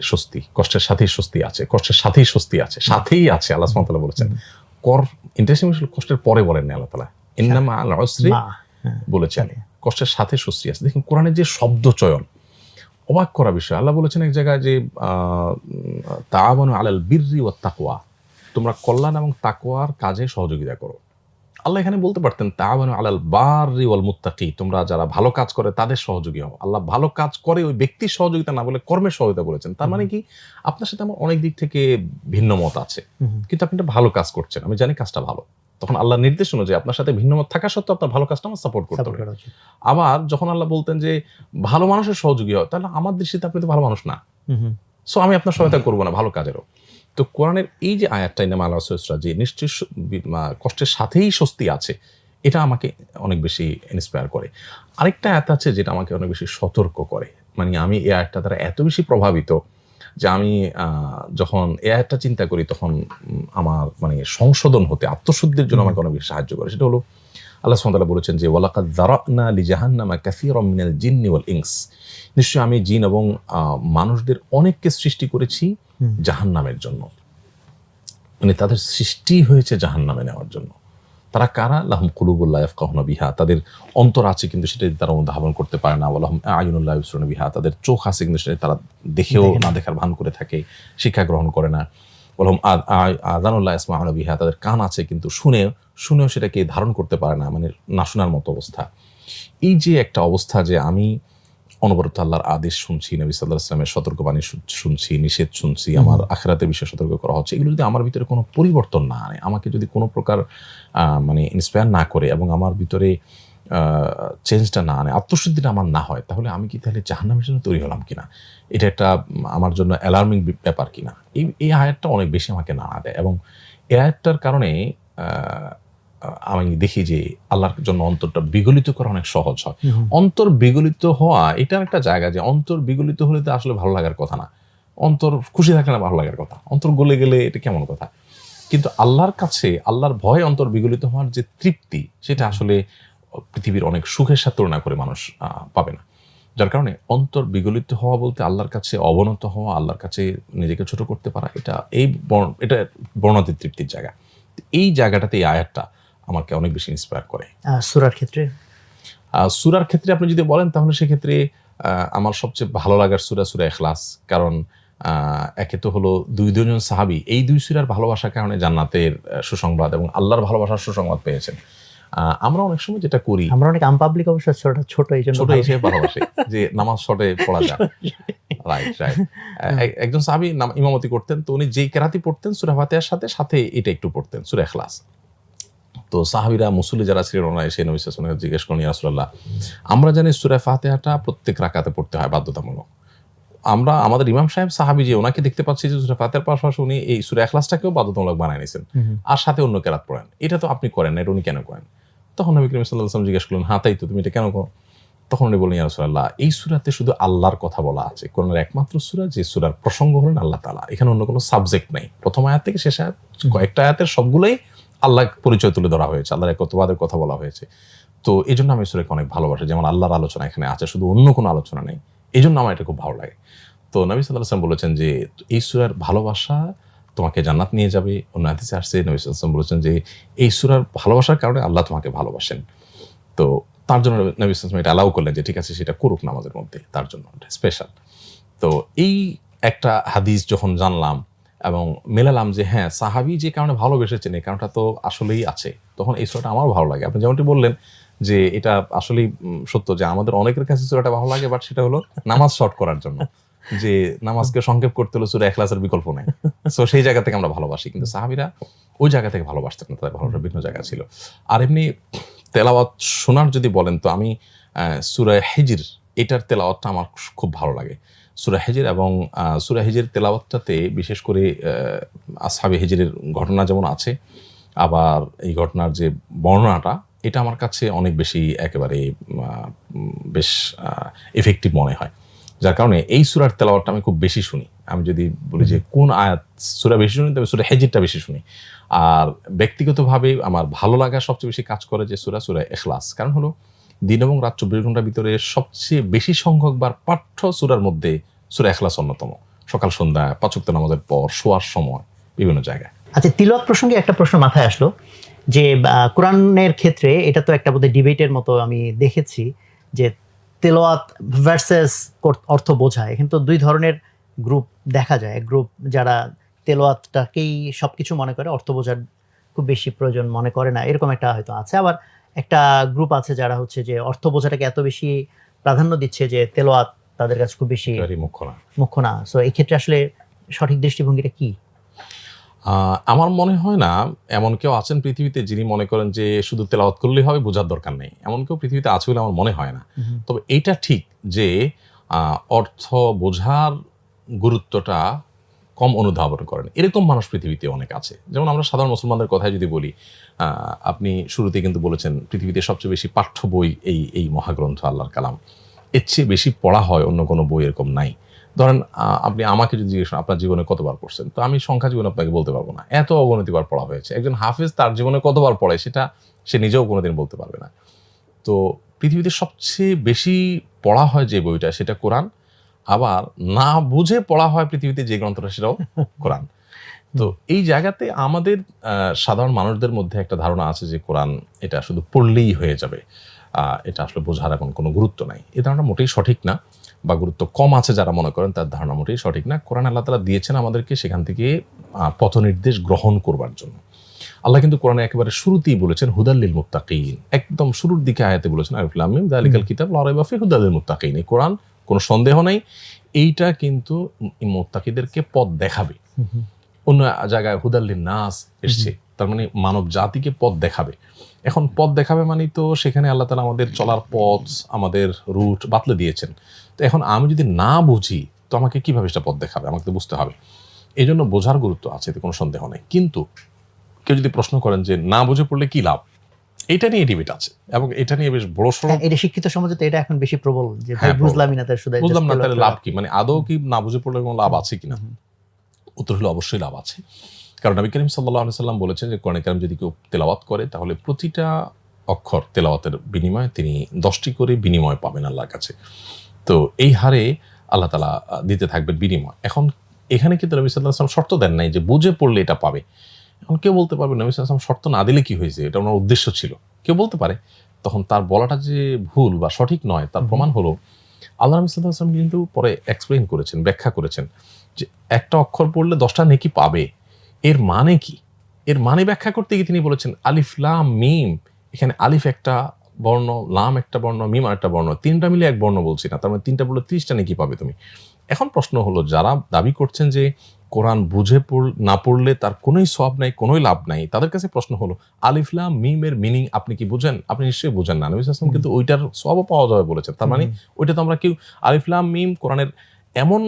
Speaker 1: স্বস্তি, কষ্টের সাথেই স্বস্তি আছে, কষ্টের সাথেই স্বস্তি আছে, সাথেই আছে। আল্লাহ সুবহানাহু ওয়া তাআলা বলেছেন, ইন্টারেস্টিং কষ্টের পরে বলেন না আল্লাহ তাআলা, ইন্না মা'আল উসরি বলেছেন, কষ্টের সাথে স্বস্তি আছে। দেখুন কোরআনের যে শব্দ চয়ন, অবাক করা বিষয়। আল্লাহ বলেছেন এক জায়গায় যে তাআওয়ানু আলাল বিররি ওয়াত তাকওয়া, তোমরা কল্যাণ এবং তাকওয়ার কাজে সহযোগিতা করো। আল্লাহ এখানে বলতে পারতেন তাআওয়ানু আলাল বাররি ওয়াল মুত্তাকি, তোমরা যারা ভালো কাজ করে তাদের সহযোগী হও। আল্লাহ ভালো কাজ করে ওই ব্যক্তির সহযোগিতা না বলে কর্মের সহযোগিতা বলেছেন। তার মানে কি, আপনার সাথে আমার অনেক দিক থেকে ভিন্ন মত আছে, কিন্তু আপনি একটা ভালো কাজ করছেন, আমি জানি কাজটা ভালো, তখন আল্লাহর নির্দেশ অনুযায়ী আপনার সাথে ভিন্ন মত থাকা সত্ত্বেও আপনার ভালো কাজটা আমার সাপোর্ট করতে হবে। আবার যখন আল্লাহ বলতেন যে ভালো মানুষের সহযোগী হয়, তাহলে আমার দৃষ্টিতে আপনি তো ভালো মানুষ না, সো আমি আপনার সহায়তা করবো না ভালো কাজেরও। তো কোরআনের এই যে আয়াতটা ইন্না মা'আল উসরি ইসরা, যে নিশ্চয়ই কষ্টের সাথেই স্বস্তি আছে, এটা আমাকে অনেক বেশি ইন্সপায়ার করে। আরেকটা আয়াত আছে যেটা আমাকে অনেক বেশি সতর্ক করে, মানে আমি এই আয়াতটা দ্বারা এত বেশি প্রভাবিত যে আমি যখন এই আয়াতটা চিন্তা করি, তখন আমার মানে সংশোধন হতে, আত্মশুদ্ধির জন্য আমাকে অনেক বেশি সাহায্য করে। সেটা হলো আল্লাহ সুবহানাহু ওয়া তাআলা বলেছেন যে ওয়ালাকাদ যারানা লিজাহান্নামা কাসীরাম মিনাল জিন্নি ওয়াল ইনস, নিশ্চয়ই আমি জিন এবং মানুষদের অনেককে সৃষ্টি করেছি জাহান্নামের জন্য, মানে তাদের সৃষ্টি হয়েছে জাহান্নামে নেওয়ার জন্য। তারা কারা? লাহুম কুলুবুন লা ইয়াফকাহুনা বিহা, তাদের অন্তর আছে কিন্তু সেটা তারা অনুধাবন করতে পারে না। ওয়ালাহুম আ'য়ুনুন লা ইবসিরুনা বিহা, তাদের চোখ আছে কিন্তু সেটা তারা দেখেও না দেখার ভান করে থাকে, শিক্ষা গ্রহণ করে না। ওয়ালাহুম আযানুন লা ইয়াসমাউনা বিহা, তাদের কান আছে কিন্তু শুনেও সেটাকে ধারণ করতে পারে না, মানে না শোনার মতো অবস্থা। এই যে একটা অবস্থা, যে আমি অনবরত আল্লাহর আদেশ শুনছি, নবী সাল্লাল্লাহু আলাইহি ওয়াসাল্লামের সতর্কবাণী শুনছি, নিষেধ শুনছি, আমার আখিরাতের বিষয়ে সতর্ক করা হচ্ছে, এগুলো যদি আমার ভিতরে কোনো পরিবর্তন না আনে, আমাকে যদি কোনো প্রকার মানে ইন্সপায়ার না করে এবং আমার ভিতরে চেঞ্জটা না আনে, আত্মশুদ্ধিটা আমার না হয়, তাহলে আমি কি তাহলে জাহান্নামের জন্য তৈরি হলাম কিনা, এটা একটা আমার জন্য অ্যালার্মিং ব্যাপার কিনা। এই আয়াতটা অনেক বেশি আমাকে নাড়া দেয়, এবং এই আয়াতটার কারণে আমি দেখি যে আল্লাহর জন্য অন্তরটা বিগলিত করা অনেক সহজ হয়। অন্তর বিগলিত হওয়া এটার একটা জায়গা, যে অন্তর বিগলিত হলে তো আসলে ভালো লাগার কথা না, অন্তর খুশি থাকলে না ভালো লাগার কথা, অন্তর গলে গেলে এটা কেমন কথা। কিন্তু আল্লাহর কাছে আল্লাহর ভয়ে অন্তর বিগলিত হওয়ার যে তৃপ্তি, সেটা আসলে পৃথিবীর অনেক সুখের সাথে তুলনা করে মানুষ পাবে না। যার কারণে অন্তর বিগলিত হওয়া বলতে আল্লাহর কাছে অবনত হওয়া, আল্লাহর কাছে নিজেকে ছোট করতে পারা, এটা বর্ণাতীত তৃপ্তির জায়গা। এই জায়গাটাতে এই আয়াতটা আমাকে অনেক বেশি ইন্সপায়ার করে। সূরার ক্ষেত্রে আপনি যদি বলেন, তাহলে সেক্ষেত্রে আমার সবচেয়ে ভালো লাগার সূরা ইখলাস। কারণ একে তো হলো দুইজন সাহাবী এই দুই সূরার ভালোবাসার কারণে জান্নাতের সুসংবাদ এবং আল্লাহর ভালোবাসার সুসংবাদ পেয়েছেন। আমরা অনেক সময় যেটা করি,
Speaker 2: আমরা অনেক আনপাবলিক অবশ্য ছোট
Speaker 1: হিসেবে ভালোবাসি যে নামাজ শর্টে পড়া যায়। রাইট। একজন সাহাবী ইমামতি করতেন, তো উনি যেই কেরাতি পড়তেন সূরা ফাতিহার সাথে এটা একটু পড়তেন, সূরা ইখলাস। তো সাহাবীরা মুসল্লি যারা ছিলেন, ওনারা এসে নবী সাল্লাল্লাহু আলাইহি ওয়াসাল্লামকে জিজ্ঞেস করেন, ইয়া রাসূলুল্লাহ, আমরা জানি সূরা ফাতিহাটা প্রত্যেক রাকাতে পড়তে হয় বাধ্যতামূলক, আমরা আমাদের ইমাম সাহেব সাহাবী যে ওনাকে দেখতে পাচ্ছি যে সূরা ফাতিহার পাশাপাশি উনি এই সূরা ইখলাসটাকেও বাধ্যতামূলক বানায় নিয়েছেন, আর সাথে অন্য কেরাত পড়েন, এটা তো আপনি করেন না, এটা উনি কেন করেন? তখন নবী করিম সাল্লাল্লাহু আলাইহি ওয়াসাল্লাম জিজ্ঞেস করলেন, হ্যাঁ তাই তো, তুমি এটা কেন করো? তখন উনি বললেন, ইয়া রাসূলুল্লাহ, এই সূরাতে শুধু আল্লাহর কথা বলা আছে, কোরআনের একমাত্র সূরা যে সূরার প্রসঙ্গ হলেন আল্লাহ তাআলা, এখানে অন্য কোনো সাবজেক্ট নাই। প্রথম আয়াত থেকে শেষ আয়াত, কয়েকটা আয়াতের সবগুলোই আল্লাহ পরিচয় তুলে ধরা হয়েছে, আল্লাহর একত্ববাদের কথা বলা হয়েছে। তো এই জন্য আমি এই সূরাকে অনেক ভালোবাসি, যেমন আল্লাহর আলোচনা এখানে আছে, শুধু অন্য কোনো আলোচনা নেই, এই জন্য আমার এটা খুব ভালো লাগে। তো নবী সাল্লাল্লাহু আলাইহি ওয়াসাল্লাম বলেছেন যে এই সূরার ভালোবাসা তোমাকে জান্নাত নিয়ে যাবে। অন্য হাদিসে আসছে নবী সাল্লাল্লাহু আলাইহি ওয়াসাল্লাম বলেছেন যে এই সূরার ভালোবাসার কারণে আল্লাহ তোমাকে ভালোবাসেন। তো তার জন্য নবী সাল্লাল্লাহু আলাইহি ওয়াসাল্লাম এটা অ্যালাউ করলেন যে ঠিক আছে, সেটা করুক নামাজের মধ্যে, তার জন্য স্পেশাল। তো এই একটা হাদিস যখন জানলাম এবং মেলালাম যে হ্যাঁ, সাহাবী যে কারণে ভালোবেসেছেন এই কারণটা তো আসলেই আছে, তখন এই সূরাটা আমারও ভালো লাগে। আপনি যেমনটি বললেন যে এটা আসলেই সত্য যে আমাদের অনেকের কাছে সূরাটা ভালো লাগে, বাট সেটা হলো নামাজ শর্ট করার জন্য, যে নামাজকে সংক্ষেপ করতে হলো সূরা ইখলাসের বিকল্প নাই। সো সেই জায়গা থেকে আমরা ভালোবাসি, কিন্তু সাহাবীরা ওই জায়গা থেকে ভালোবাসতেন না, তাদের ভালোবাসা ভিন্ন জায়গা ছিল। আর এমনি তেলাওয়াত শোনার যদি বলেন তো আমি সূরা হিজর এটার তেলাওয়াতটা আমার খুব ভালো লাগে। সূরা হিজর এবং সূরা হিজরের তেলাওয়াতটাতে বিশেষ করে আসহাবে হিজরের ঘটনা যেমন আছে, আবার এই ঘটনার যে বর্ণনাটা, এটা আমার কাছে অনেক বেশি একেবারে বেশ এফেক্টিভ মনে হয়। যার কারণে এই সূরার তেলাওয়াতটা আমি খুব বেশি শুনি। আমি যদি বলি যে কোন আয়াত সূরা বেশি শুনি, তবে সূরা হিজরটা বেশি শুনি। আর ব্যক্তিগতভাবে আমার ভালো লাগা সবচেয়ে বেশি কাজ করে যে সূরা ইখলাস। কারণ হলো দিন এবং রাত 24 ঘন্টার ভিতরে সবচেয়ে বেশি সংখ্যকবার পাঠ্য সূরার মধ্যে সূরা ইখলাস অন্যতম। সকাল সন্ধ্যা, 5 ওয়াক্ত নামাজের পর, শোয়ার সময়, বিভিন্ন জায়গায়।
Speaker 2: আচ্ছা, তিলাওয়াত প্রসঙ্গে একটা প্রশ্ন মাথায় আসলো যে কোরআনের ক্ষেত্রে এটা তো একটা বোধহয় ডিবেটের মতো আমি দেখেছি যে তেলাওয়াত ভার্সেস অর্থ বোঝা। এখানে তো দুই ধরনের গ্রুপ দেখা যায়। এক গ্রুপ যারা তেলাওয়াতটাকেই সবকিছু মনে করে, অর্থ বোঝার খুব বেশি প্রয়োজন মনে করে না, এরকম একটা হয়তো আছে। আবার একটা গ্রুপ আছে যারা হচ্ছে যে অর্থ বোঝাটাকে এত বেশি প্রাধান্য দিচ্ছে যে তেলাওয়াত তাদের কাছে খুব বেশি মুখ্য না। সো এই ক্ষেত্রে আসলে সঠিক দৃষ্টিভঙ্গিটা কি?
Speaker 1: আমার মনে হয় না এমন কেউ আছেন পৃথিবীতে যিনি মনে করেন যে শুধু তেলাওয়াত করলেই হবে, বোঝার দরকার নেই। এমন কেউ পৃথিবীতে আছে বলে আমার মনে হয় না। তবে এইটা ঠিক যে অর্থ বোঝার গুরুত্বটা কম অনুধাবন করেন এরকম মানুষ পৃথিবীতে অনেক আছে। যেমন আমরা সাধারণ মুসলমানদের কথায় যদি বলি, আপনি শুরুতে কিন্তু বলেছেন পৃথিবীতে সবচেয়ে বেশি পাঠ্য বই এই মহাগ্রন্থ আল্লাহর কালাম। এর চেয়ে বেশি পড়া হয় অন্য কোনো বই এরকম নাই। ধরেন আপনি আমাকে যদি জিজ্ঞেস করেন আপনার জীবনে কতবার পড়ছেন, তো আমি সংখ্যা জীবনে আপনাকে বলতে পারবো না, এত অগণিতবার পড়া হয়েছে। একজন হাফেজ তার জীবনে কতবার পড়ে সেটা সে নিজেও কোনোদিন বলতে পারবে না। তো পৃথিবীতে সবচেয়ে বেশি পড়া হয় যে বইটা সেটা কোরআন, আবার না বুঝে পড়া হয় পৃথিবীতে যে গ্রন্থটা সেটাও কোরআন। তো এই জায়গাতে আমাদের সাধারণ মানুষদের মধ্যে একটা ধারণা আছে যে কোরআন এটা শুধু পড়লেই হয়ে যাবে, এটা আসলে বোঝার এখন কোনো গুরুত্ব নাই। এই ধারণা মোটেই সঠিক না, বা গুরুত্ব কম আছে যারা মনে করেন তার ধারণা মোটেই সঠিক না। কোরআন আল্লাহ তাআলা দিয়েছেন আমাদেরকে সেখান থেকে পথ নির্দেশ গ্রহণ করবার জন্য। আল্লাহ কিন্তু কোরআনে একেবারে শুরুতেই বলেছেন হুদাল লিল মুত্তাকিন, একদম শুরুর দিকে আয়াতে বলেছেন আলিফ লাম মিম যালিকাল কিতাব লা রাইবা ফিহি হুদাল লিল মুত্তাকিন। এই কোরআন কোনো সন্দেহ নাই এইটা কিন্তু মুত্তাকিদেরকে পথ দেখাবে। অন্য জায়গায় হুদাল লিন নাস এসছে, তার মানে মানব জাতিকে পথ দেখাবে। এখন পথ দেখাবে মানে তো সেখানে আল্লাহ তাআলা আমাদের চলার পথ, আমাদের রুট বাতলে দিয়েছেন। তো এখন আমি যদি না বুঝি তো আমাকে কিভাবে সেটা পথ দেখাবে, আমাকে তো বুঝতে হবে। এই জন্য বোঝার গুরুত্ব আছে, এতে কোনো সন্দেহ নেই। কিন্তু কেউ যদি প্রশ্ন করেন যে না বুঝে পড়লে কি লাভ, এটা নিয়ে ডিবেট আছে এবং এটা নিয়ে বেশ বড় সড়ো।
Speaker 2: এটা শিক্ষিত সমাজে তো এটা এখন বেশি প্রবল যে ভাই বুঝলামই না, তার শুধু
Speaker 1: বুঝলাম না, তাহলে লাভ কি? মানে আদৌ কি না বুঝে পড়লে কোনো লাভ আছে কিনা? উত্তর হলো অবশ্যই লাভ আছে। কারণ নবী করিম সাল্লাল্লাহু আলাইহি ওয়াসাল্লাম বলেছেন যে কোরআন কারীম যদি কেউ তেলাওয়াত করে তাহলে প্রতিটা অক্ষর তেলাওয়াতের বিনিময়ে তিনি 10টি করে বিনিময় পাবেন আল্লাহর কাছে। তো এই হারে আল্লাহ তাআলা দিতে থাকবেন বিনিময়। এখন এখানে কিন্তু নবী সাল্লাল্লাহু আলাইহি ওয়াসাল্লাম শর্ত দেন নাই যে বুঝে পড়লে এটা পাবে। এখন কেউ বলতে পারবে নবী সাল্লাল্লাহু আলাইহি ওয়াসাল্লাম শর্ত না দিলে কি হয়েছে, এটা ওনার উদ্দেশ্য ছিল, কেউ বলতে পারে। তখন তার বলাটা যে ভুল বা সঠিক নয় তার প্রমাণ হলো আল্লাহ নবী সাল্লাল্লাহু আলাইহি ওয়াসাল্লাম কিন্তু পরে এক্সপ্লেইন করেছেন, ব্যাখ্যা করেছেন যে একটা অক্ষর পড়লে 10টা নেকি পাবে। এর মানে কি? এর মানে ব্যাখ্যা করতে গিয়ে তিনি বলেছেন আলিফ লাম মিম, এখানে আলিফ একটা বর্ণ, লাম একটা বর্ণ, মিম আরেকটা বর্ণ, তিনটা মিলে এক বর্ণ বলছি না, তার মানে তিনটা বললে 30টা নেকি পাবে তুমি। এখন প্রশ্ন হলো যারা দাবি করছেন যে কোরআন বুঝে না পড়লে তার কোনোই সওয়াব নাই, কোনোই লাভ নাই, তাদের কাছে প্রশ্ন হলো আলিফ লাম মিমের মিনিং আপনি কি বুঝেন? আপনি নিশ্চয়ই বুঝেন না। নবী সাল্লাল্লাহু আলাইহি ওয়াসাল্লাম কিন্তু ওইটার সওয়াবও পাওয়া যাবে বলেছেন। তার মানে ওইটা তো আমরা কেউ আলিফ লাম মিম কোরআনের এমন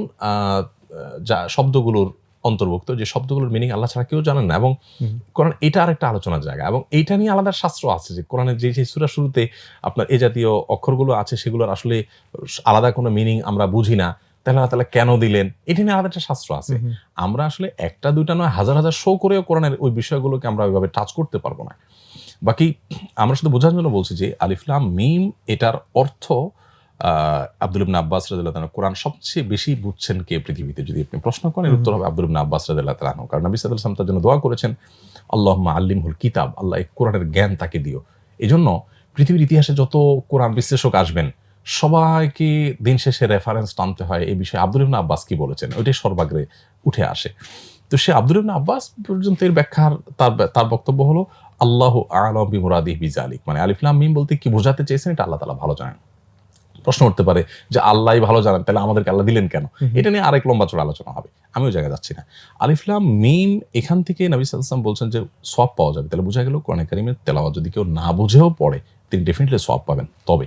Speaker 1: যা শব্দগুলোর অন্তর্ভুক্ত, যে শব্দগুলোর মিনিং আল্লাহ ছাড়া কেউ জানেন না, এবং কোরআন এটা আরেকটা আলোচনার জায়গা, এবং এইটা নিয়ে আলাদা শাস্ত্র আছে যে কোরআনের যে সূরা শুরুতে আপনার এ জাতীয় অক্ষরগুলো আছে সেগুলোর আসলে আলাদা কোনো মিনিং আমরা বুঝি না, তাহলে আল্লাহ তাআলা কেন দিলেন, এটা নিয়ে আলাদা একটা শাস্ত্র আছে। আমরা আসলে একটা দুইটা নয়, হাজার হাজার শো করেও কোরআনের ওই বিষয়গুলোকে আমরা ওইভাবে টাচ করতে পারবো না। বাকি আমরা শুধু বোঝার জন্য বলছি যে আলিফ লাম মিম এটার অর্থ আব্দুল ইবনে আব্বাস রাদিয়াল্লাহু তাআলা কোরআন সবচেয়ে বেশি বুঝছেন কে পৃথিবীতে, যদি আপনি প্রশ্ন করেন উত্তর হবে আব্দুল ইবনে আব্বাস রাদিয়াল্লাহু তাআলা, কারণ নবী সাল্লাল্লাহু আলাইহি ওয়াসাল্লাম তার জন্য দোয়া করেছেন, আল্লাহুম্মা আল্লিমহুল কিতাব, আল্লাহ এই কোরআনের জ্ঞান তাকে দিও। এজন্য পৃথিবীর ইতিহাসে যত কোরআন বিশ্লেষক আসবেন সবাইকে দিন শেষে রেফারেন্স টানতে হয় এই বিষয়ে আব্দুল ইবনে আব্বাস কি বলেছেন, ওইটাই সর্বাগ্রে উঠে আসে। তো সে আব্দুল ইবনে আব্বাস পর্যন্ত এর ব্যাখ্যার তার বক্তব্য হলো আল্লাহু আ'লামু বিমুরাদিহি বিযালিক, মানে আলিফ লাম মিম বলতে কি বোঝাতে চেয়েছেন এটা আল্লাহ তাআলা ভালো জানেন। প্রশ্ন উঠতে পারে যে আল্লাহই ভালো জানেন, তাহলে আমাদেরকে আল্লাহ দিলেন কেন? এটা নিয়ে আরেক লম্বা চড়া আলোচনা হবে, আমি ওই জায়গায় যাচ্ছি না। আলিফ লাম মিম এখান থেকে নবী সাল্লাল্লাহু আলাইহি ওয়াসাল্লাম বলছেন যে সওয়াব পাওয়া যাবে, তাহলে বোঝা গেল কোরআনে কারীমের তেলাওয়াত যদি কেউ না বুঝেও পড়ে তিনি ডেফিনেটলি সওয়াব পাবেন। তবে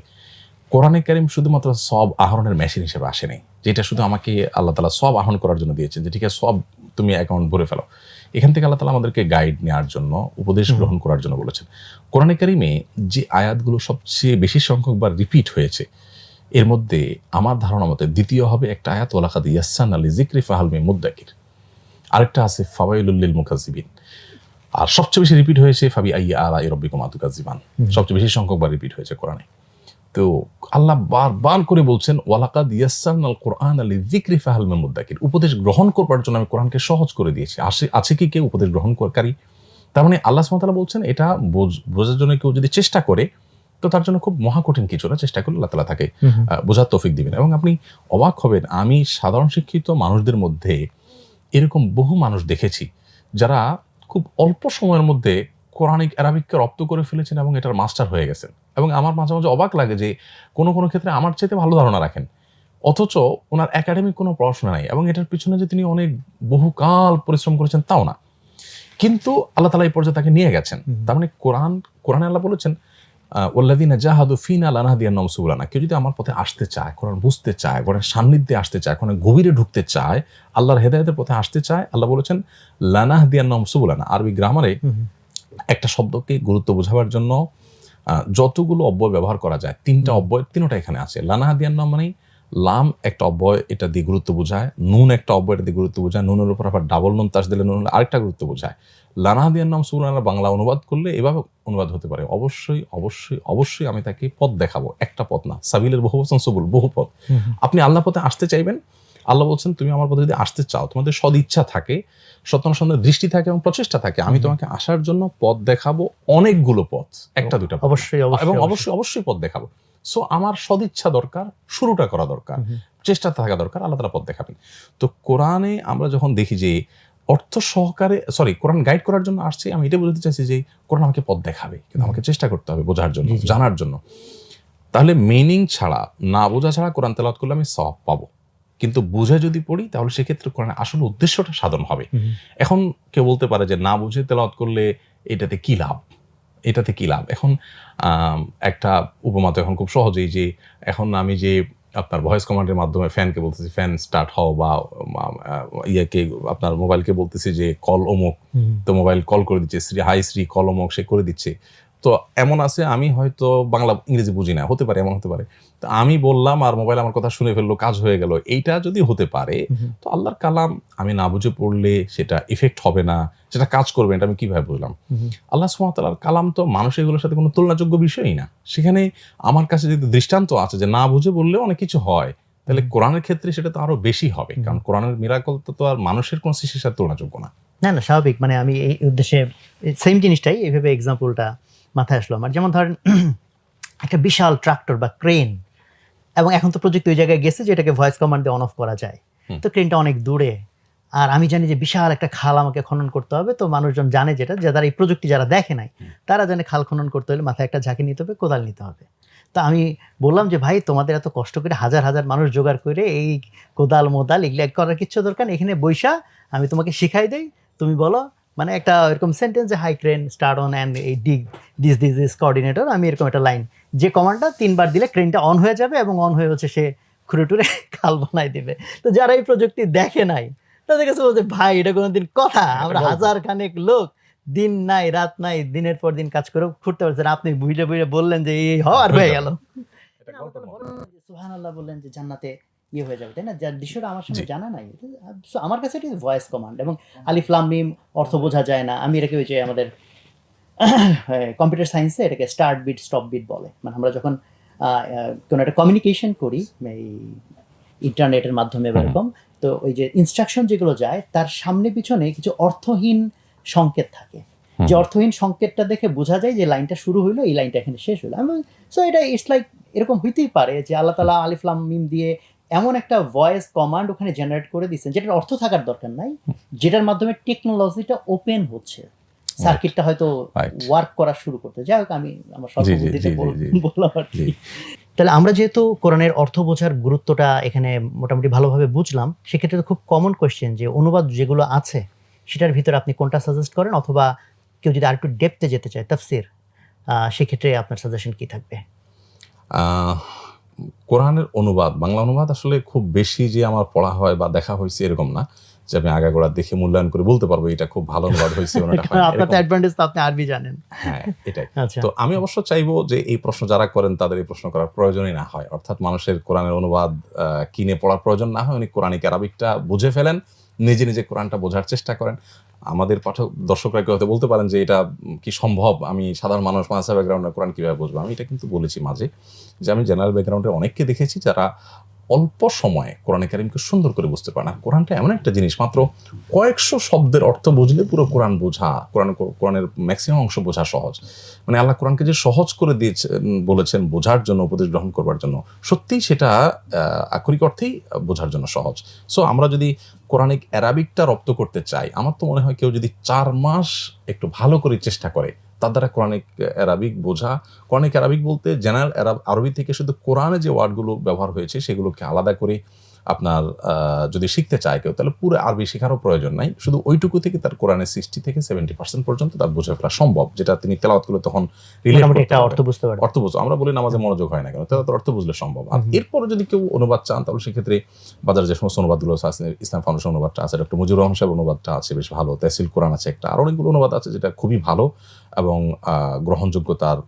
Speaker 1: কোরআনে কারীম শুধুমাত্র সওয়াব আহরণের মেশিন হিসেবে আসে নাই, যেটা শুধু আমাকে আল্লাহ তাআলা সওয়াব আহরণ করার জন্য দিয়েছেন, যে ঠিক আছে সওয়াব তুমি অ্যাকাউন্ট ভরে ফেলো। এখান থেকে আল্লাহ তাআলা আমাদেরকে গাইড নেওয়ার জন্য, উপদেশ গ্রহণ করার জন্য বলেছেন। কোরআনে কারীমে যে আয়াতগুলো সবচেয়ে বেশি সংখ্যকবার রিপিট হয়েছে এর মধ্যে আমার ধারণা মতে দ্বিতীয় হবে একটা আয়াত ওয়ালাকাদ ইয়াসসারনা লিযিকরি ফাহাল মিন মুদ্দাকির, আরেকটা আছে ফাওয়াইলুল লিল মুকাজ্জিবিন, আর সবচেয়ে বেশি রিপিট হয়েছে ফাবি আইয়ি আলাই রাব্বিকুমা তুকাজ্জিবান, সবচেয়ে বেশি সংখ্যকবার রিপিট হয়েছে কোরআনে। তো আল্লাহ বারবার করে বলছেন ওয়ালাকাদ ইয়াসসারনাল কুরআনা লিযিকরি ফাহাল মিন মুদ্দাকির, উপদেশ গ্রহণ করবার জন্য আমি কোরআনকে সহজ করে দিয়েছি। আছে কি কেউ উপদেশ গ্রহণ করকারী? তার মানে আল্লাহ সুবহানাহু ওয়া তাআলা বলছেন এটা বোঝার জন্য কেউ যদি চেষ্টা করে তো তার জন্য খুব মহাকঠিন কিছু না, চেষ্টা করলে আল্লাহ তাআলা তাকে বোঝার তৌফিক দিবেন। এবং আপনি অবাক হবেন, আমি সাধারণ শিক্ষিত মানুষদের মধ্যে এরকম বহু মানুষ দেখেছি যারা খুব অল্প সময়ের মধ্যে কোরআনিক আরবিককে রপ্ত করে ফেলেছেন এবং এটার মাস্টার হয়ে গেছেন। এবং আমার মাঝে মাঝে অবাক লাগে যে কোনো কোনো ক্ষেত্রে আমার চাইতে ভালো ধারণা রাখেন, অথচ ওনার একাডেমিক কোনো পড়াশোনা নাই এবং এটার পিছনে যে তিনি অনেক বহুকাল পরিশ্রম করেছেন তাও না, কিন্তু আল্লাহ তাআলা এই পর্যায়ে তাকে নিয়ে গেছেন। তার মানে কোরআনে আল্লাহ বলেছেন ওয়াল্লাযীনা জাহাদু ফীনা লানাহদিয়ান্নাহুম সুবুলানা, কেউ যদি আমার পথে আসতে চায়, কোরআন বুঝতে চায়, কোরআনের সান্নিধ্যে আসতে চায়, কোরআনের গভীরে ঢুকতে চায়, আল্লাহর হেদায়েতের পথে আসতে চায়, আল্লাহ বলেছেন লানাহদিয়ান্নাহুম সুবুলানা। আরবি গ্রামারে একটা শব্দকে গুরুত্ব বোঝাবার জন্য যতগুলো অব্যয় ব্যবহার করা যায়, তিনটা অব্যয় তিনটা এখানে আছে। লানাহদিয়ান্নাহুম মানে লাম একটা অব্যয়, এটা দিয়ে গুরুত্ব বোঝায়, নুন একটা অব্যয়, এটা দিয়ে গুরুত্ব বোঝায়, নুনের উপর আবার ডাবল নুন তাস দিলে নুন আরেকটা গুরুত্ব বোঝায়। লানাহদিয়ান্নাহুম সুবুলানা বাংলা অনুবাদ করলে এভাবে অনুবাদ হতে পারে, অবশ্যই অবশ্যই অবশ্যই আমি তাকে পথ দেখাবো, একটা পথ না, সাবিলের বহু বচন সবুল, বহু পথ। আপনি আল্লাহ পথে আসতে চাইবেন, আল্লাহ বলছেন তুমি আমার পথে যদি আসতে চাও, তোমাদের সদ ইচ্ছা থাকে, সত্যানুসন্ধান দৃষ্টি থাকে এবং প্রচেষ্টা থাকে, আমি তোমাকে আসার জন্য পথ দেখাবো, অনেকগুলো পথ, একটা দুটা পথ না।
Speaker 2: অবশ্যই
Speaker 1: এবং অবশ্যই অবশ্যই পথ দেখাবো। সো আমার সদিচ্ছা দরকার, শুরুটা করা দরকার, চেষ্টা থাকা দরকার, আল্লাহ তাআলা পথ দেখাবেন। তো কোরআনে আমরা যখন দেখি যে অর্থ সহকারে কোরআন গাইড করার জন্য আসছে, আমি এটা বলতে চাইছি যে কোরআন আমাকে পথ দেখাবে, কিন্তু আমাকে চেষ্টা করতে হবে বোঝার জন্য, জানার জন্য। তাহলে মিনিং ছাড়া, না বোঝা ছাড়া কোরআন তেলাওয়াত করলে আমি সওয়াব পাবো, কিন্তু বুঝে যদি পড়ি তাহলে সেক্ষেত্রে কোরআনের আসল উদ্দেশ্যটা সাধন হবে। এখন কেউ বলতে পারে যে না বুঝে তেলাওয়াত করলে এটাতে কি লাভ, এটাতে কি লাভ? এখন একটা উপমা তো এখন খুব সহজেই, যে এখন আমি যে আপনার ভয়েস কমান্ডের মাধ্যমে ফ্যানকে বলতেছি ফ্যান স্টার্ট হও, বা ইয়াকে আপনার মোবাইলকে বলতেছি যে কল অমুক, তো মোবাইল কল করে দিচ্ছে, হাই শ্রী কল অমুক, সে করে দিচ্ছে। তো এমন আছে আমি হয়তো বাংলা ইংরেজি বুঝি না, হতে পারে, এমন হতে পারে, তো আমি বললাম আর মোবাইল আমার কথা শুনে ফেললো, কাজ হয়ে গেল। এইটা যদি হতে পারে তো আল্লাহর কালাম আমি না বুঝে পড়লে সেটা ইফেক্ট হবে না, সেটা কাজ করবে, এটা আমি কিভাবে বুঝলাম? আল্লাহ সুবহানাহু ওয়া তাআলার কালাম তো মানুষ এগুলোর সাথে কোনো তুলনাযোগ্য বিষয়ই না। সেখানে আমার কাছে যদি দৃষ্টান্ত আছে যে না বুঝে বললেও অনেক কিছু হয়, তাহলে কোরআনের ক্ষেত্রে সেটা তো আরো বেশি হবে, কারণ কোরআনের মিরাকল তো আর মানুষের কোন সৃষ্টির সাথে তুলনাযোগ্য না।
Speaker 2: না না, স্বাভাবিক। মানে আমি এই উদ্দেশ্যে সেম জিনিসটাই এইভাবে এক্সাম্পলটা মাথায় আসলো আমার। যেমন ধরেন একটা বিশাল ট্রাক্টর বা ক্রেন, এবং এখন তো প্রযুক্তি ওই জায়গায় গেছে যে এটাকে ভয়েস কমান্ড দিয়ে অন অফ করা যায়, তো ক্রেনটা অনেক দূরে, আর আমি জানি যে বিশাল একটা খাল আমাকে খনন করতে হবে, তো মানুষজন জানে যেটা, যারা এই প্রযুক্তি যারা দেখে নাই তারা জানে খাল খনন করতে হলে মাথায় একটা ঝাঁকি নিতে হবে, কোদাল নিতে হবে। তো আমি বললাম যে ভাই তোমাদের এত কষ্ট করে হাজার হাজার মানুষ জোগাড় করে এই কোদাল মোদাল এগুলো করার কিচ্ছু দরকার নেই, এখানে বৈশা আমি তোমাকে শিখাই দেই, তুমি বলো, মানে একটা এরকম সেন্টেন্স যে high crane start on and এই ডিগ দিস কোঅর্ডিনেটর, আমি এরকম একটা লাইন, যে কমান্ডটা 3 বার দিলে ক্রেনটা অন হয়ে যাবে এবং অন হয়ে হচ্ছে সে খুঁড়ে টুরে খাল বানাই দিবে। তো যারা এই প্রযুক্তি দেখে নাই তাদের কাছে বলছে ভাই এটা কোনোদিন কথা, আমরা
Speaker 1: গল্প।
Speaker 2: হাজার খানেক লোক দিন নাই রাত নাই দিনের পর দিন কাজ করে ফুটতে পারছেন, আপনি বুঝে বুঝে বললেন যে এই হওয়ার হয়ে গেল।
Speaker 1: এটা গল্প নয়।
Speaker 2: সুবহানাল্লাহ বললেন যে জান্নাতে ইয়ে হয়ে যাবে, তাই না? যার দৃশ্যটা আমার সামনে
Speaker 1: জি।
Speaker 2: জানা নাই। So, আমার কাছে এটা ভয়েস কমান্ড এবং আলিফ লাম মিম অর্থ বোঝা যায় না। আমি এটাকে ওই যে আমাদের কম্পিউটার সায়েন্সে এটাকে স্টার্ট বিট স্টপ বিট বলে। মানে আমরা যখন কোনো একটা কমিউনিকেশন করি এই ইন্টারনেটের মাধ্যমে বা এরকম, তো ওই যে ইনস্ট্রাকশন যেগুলো যায় তার সামনে পিছনে কিছু অর্থহীন সংকেত থাকে, যে অর্থহীন সংকেতটা দেখে বোঝা যায় যে লাইনটা শুরু হইলো, এই লাইনটা এখানে শেষ হলো। সো এটা ইটস লাইক এরকম হইতেই পারে যে আল্লাহ তাআলা আলিফ লাম মিম দিয়ে এমন একটা ভয়েস কমান্ড ওখানে জেনারেট করে দিচ্ছেন যেটার অর্থ থাকার দরকার নাই, যেটার মাধ্যমে টেকনোলজিটা ওপেন হচ্ছে, সার্কিটটা হয়তো
Speaker 1: Right.
Speaker 2: ওয়ার্ক করা শুরু করতে। যাই হোক, আমি আমার
Speaker 1: জি,
Speaker 2: স্বল্প
Speaker 1: জি,
Speaker 2: বুদ্ধিতে
Speaker 1: জি, জি, জি।
Speaker 2: বললাম আর কি।
Speaker 1: জি।
Speaker 2: তাহলে আমরা যেহেতু কোরআনের অর্থ বোঝার গুরুত্বটা এখানে মোটামুটি ভালোভাবে বুঝলাম, সেক্ষেত্রে তো খুব কমন কোয়েশ্চেন যে অনুবাদ যেগুলো আছে সেটার ভিতরে আপনি কোনটা সাজেস্ট করেন, অথবা কেউ যদি আরেকটু ডেপথে যেতে চায় তাফসির, সেক্ষেত্রে আপনার সাজেশন কি থাকবে?
Speaker 1: আহ, কোরআনের অনুবাদ, বাংলা অনুবাদ আসলে খুব বেশি যে আমার পড়া হয় বা দেখা হয়েছে এরকম না, যে আমি আগাগোড়া দেখে মূল্যায়ন করে বলতে পারবো এটা খুব ভালো অনুবাদ হয়েছে ওনাটা হয় না,
Speaker 2: আপনার তো
Speaker 1: এরকম।
Speaker 2: অ্যাডভান্টেজ, তো আপনি আরবি জানেন।
Speaker 1: হ্যাঁ, এটাই।
Speaker 2: আচ্ছা,
Speaker 1: তো আমি অবশ্য চাইবো যে এই প্রশ্ন যারা করেন তাদের এই প্রশ্ন করার প্রয়োজনই না হয়, অর্থাৎ মানুষের কোরআনের অনুবাদ কিনে পড়ার প্রয়োজন না হয়, উনি কোরআনিক আরবিকটা বুঝে ফেলেন, নিজে নিজে কোরআনটা বোঝার চেষ্টা করেন। আমাদের পাঠক দর্শকরা কেউ হয়তো বলতে পারেন যে এটা কি সম্ভব, আমি সাধারণ মানুষ মাদ্রাসা ব্যাকগ্রাউন্ডে কোরআন কিভাবে বুঝবো। আমি এটা কিন্তু বলেছি মাঝে যে আমি জেনারেল ব্যাকগ্রাউন্ডে অনেককে দেখেছি যারা অল্প সময়ে কোরআনে কারিমকে সুন্দর করে বুঝতে পারে না। কোরআনটা এমন একটা জিনিস, মাত্র কয়েকশো শব্দের অর্থ বুঝলে পুরো কোরআন বোঝা, কোরআনের ম্যাক্সিমাম অংশ বোঝা সহজ। মানে আল্লাহ কোরআনকে যে সহজ করে দিয়েছেন বলেছেন বোঝার জন্য, উপদেশ গ্রহণ করবার জন্য, সত্যিই সেটা আক্ষরিক অর্থেই বোঝার জন্য সহজ। সো আমরা যদি কোরআনিক অ্যারাবিকটা রপ্ত করতে চাই, আমার তো মনে হয় কেউ যদি 4 মাস একটু ভালো করে চেষ্টা করে, তার দ্বারা কোরআনিক অ্যারাবিক বোঝা, কোরআনিক অ্যারাবিক বলতে জেনারেল আরবি থেকে শুধু কোরআনে যে ওয়ার্ডগুলো ব্যবহার হয়েছে সেগুলোকে আলাদা করে আপনার যদি শিখতে চায় কেউ, তাহলে পুরো আরবি শেখারও প্রয়োজন নাই, শুধু ওইটুকু থেকে তার কোরআনের 60 থেকে 70% পর্যন্ত তার বুঝে ফেলা সম্ভব, যেটা তিনি তেলাওয়াত করলে তখন রিলেট
Speaker 2: মোটামুটি
Speaker 1: করতে
Speaker 2: একটা
Speaker 1: পারবে।
Speaker 2: অর্থ বুঝতে পারেন।
Speaker 1: অর্থ বুঝো, আমরা বলি নামাজে মনোযোগ হয় না কেন, তাহলে তো অর্থ বুঝলে সম্ভব। আর এরপরে যদি কেউ অনুবাদ চান, তাহলে সেক্ষেত্রে বাজারে যে সমস্ত অনুবাদগুলো আছে, ইসলাম ফাউন্ডেশন অনুবাদটা আছে, ডক্টর মুজিবুর রহমান সাহেব অনুবাদটা আছে বেশ ভালো, তাহসিল কোরআন আছে একটা, আর অনেকগুলো অনুবাদ আছে যেটা খুবই ভালো এবং গ্রহণযোগ্যতার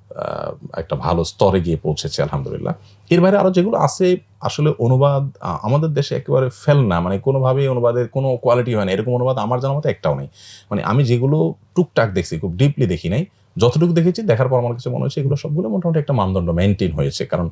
Speaker 1: একটা ভালো স্তরে গিয়ে পৌঁছেছে আলহামদুলিল্লাহ। এর বাইরে আরো যেগুলো আছে, আসলে অনুবাদ আমাদের দেশে একেবারে ফেল না, মানে কোনোভাবেই অনুবাদের কোনো কোয়ালিটি হয় না, এরকম অনুবাদ আমার জানার মতো একটাও নেই। মানে আমি যেগুলো টুকটাক দেখছি, খুব ডিপলি দেখি নাই, যতটুকু দেখেছি দেখার পর আমার কাছে মনে হচ্ছে এগুলো সবগুলো মোটামুটি একটা মানদণ্ড মেনটেন হয়েছে। কারণ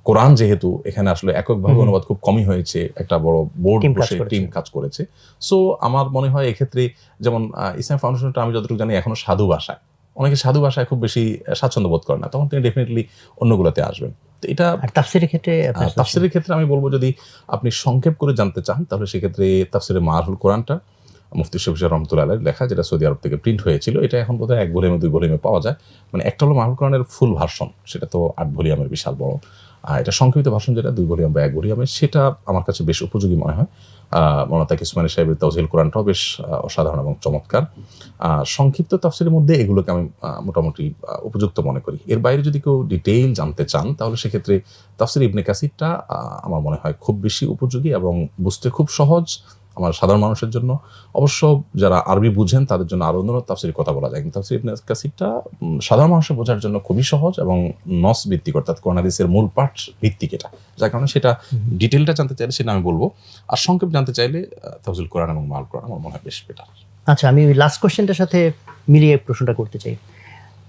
Speaker 1: কোরআন যেহেতু এখানে আসলে এককভাবে অনুবাদ খুব কমই হয়েছে, একটা বড় বোর্ড
Speaker 2: Team কাজ
Speaker 1: বসে
Speaker 2: করেছে।
Speaker 1: টিম কাজ করেছে। সো আমার মনে হয় এক্ষেত্রে যেমন ইসলাম ফাউন্ডেশনটা আমি যতটুকু জানি এখনো সাধু ভাষায়, অনেকে সাধু ভাষায় খুব বেশি স্বাচ্ছন্দ্য বোধ করে না, তখন তিনি ডেফিনেটলি অন্যগুলোতে আসবেন। তো এটা
Speaker 2: আর তাফসিরের ক্ষেত্রে আপনার suggestion?
Speaker 1: তাফসিরের ক্ষেত্রে আমি বলবো যদি আপনি সংক্ষেপ করে জানতে চান, তাহলে সেক্ষেত্রে তাফসিরে মারহুল কোরআনটা মুফতি শফি রহমতুল্লাহ আলাইহির লেখা, যেটা সৌদি আরব থেকে প্রিন্ট হয়েছিল, এটা এখন বোধহয় 1 ভলিউমে 2 ভলিউমে পাওয়া যায়। মানে একটা হলো মারহুল কোরআনের ফুল ভার্সন, সেটা তো 8 ভলিউমের বিশাল বড়, আর এটা সংক্ষিপ্ত ভার্সন যেটা 2 ভলিউম বা 1 ভলিউমে, সেটা আমার কাছে বেশ উপযোগী মনে হয়। মৌলানা তাকি উসমানী সাহেবের তাওজিল কোরআনটাও বেশ অসাধারণ এবং চমৎকার। সংক্ষিপ্ত তাফসিরের মধ্যে এগুলোকে আমি মোটামুটি উপযুক্ত মনে করি। এর বাইরে যদি কেউ ডিটেইল জানতে চান, তাহলে সেক্ষেত্রে তাফসির ইবনে কাসিরটা আমার মনে হয় খুব বেশি উপযোগী এবং বুঝতে খুব সহজ আমার সাধারণ মানুষের জন্য। অবশ্য যারা আরবি বুঝেন তাদের জন্য আরো অন্য তাফসিরের কথা বলা যায়, কিন্তু তাফসির ইবনে কাসিরটা সাধারণ মানুষের বোঝার জন্য খুবই সহজ এবং নস ভিত্তিক, অর্থাৎ কোরআন হাদিসের মূল পাঠ ভিত্তিক এটা, যার কারণে সেটা ডিটেলটা জানতে চাইলে সেটা আমি বলবো, আর সংক্ষেপ জানতে চাইলে তাফসিরুল কোরআন এবং মাল কোরআন আমার মনে হয় বেশ বেটার।
Speaker 2: আচ্ছা, আমি লাস্ট কোশ্চেনটার সাথে মিলিয়ে প্রশ্নটা করতে চাই।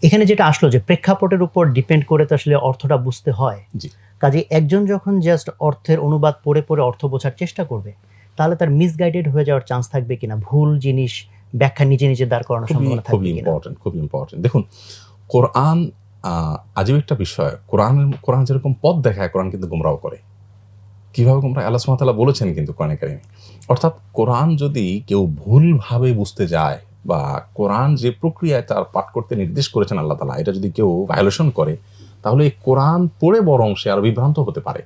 Speaker 2: এখানে যেটা আসলো যে প্রেক্ষাপটের উপর ডিপেন্ড করে তো আসলে অর্থটা বুঝতে হয়।
Speaker 1: জি।
Speaker 2: কাজে একজন যখন জাস্ট অর্থের অনুবাদ পড়ে পড়ে অর্থ বোঝার চেষ্টা করবে, তাহলে তার মিসগাইডেড হয়ে যাওয়ার চান্স থাকবে কিনা, ভুল জিনিস ব্যাখ্যা নিজে নিজে দাঁড় করানোর সম্ভাবনা থাকবে
Speaker 1: খুবই
Speaker 2: কিনা?
Speaker 1: ইম্পর্টেন্ট, খুবই ইম্পর্টেন্ট। দেখুন, কোরআন আজীব একটা বিষয়। কোরআন যেরকম পথ দেখায়, কোরআন কিন্তু গুমরাহ করে। কিভাবে গুমরাহ? আল্লাহ সুবহানাহু ওয়া তাআলা বলেছেন কিন্তু কোরআনে কারিমে। অর্থাৎ কোরআন যদি কেউ ভুলভাবে বুঝতে যায়, বা কোরআন যে প্রক্রিয়ায় তার পাঠ করতে নির্দেশ করেছেন আল্লাহ তাআলা, এটা যদি কেউ ভায়োলেশন করে, তাহলে এই কোরআন পড়ে বরং সে আরো বিভ্রান্ত হতে পারে,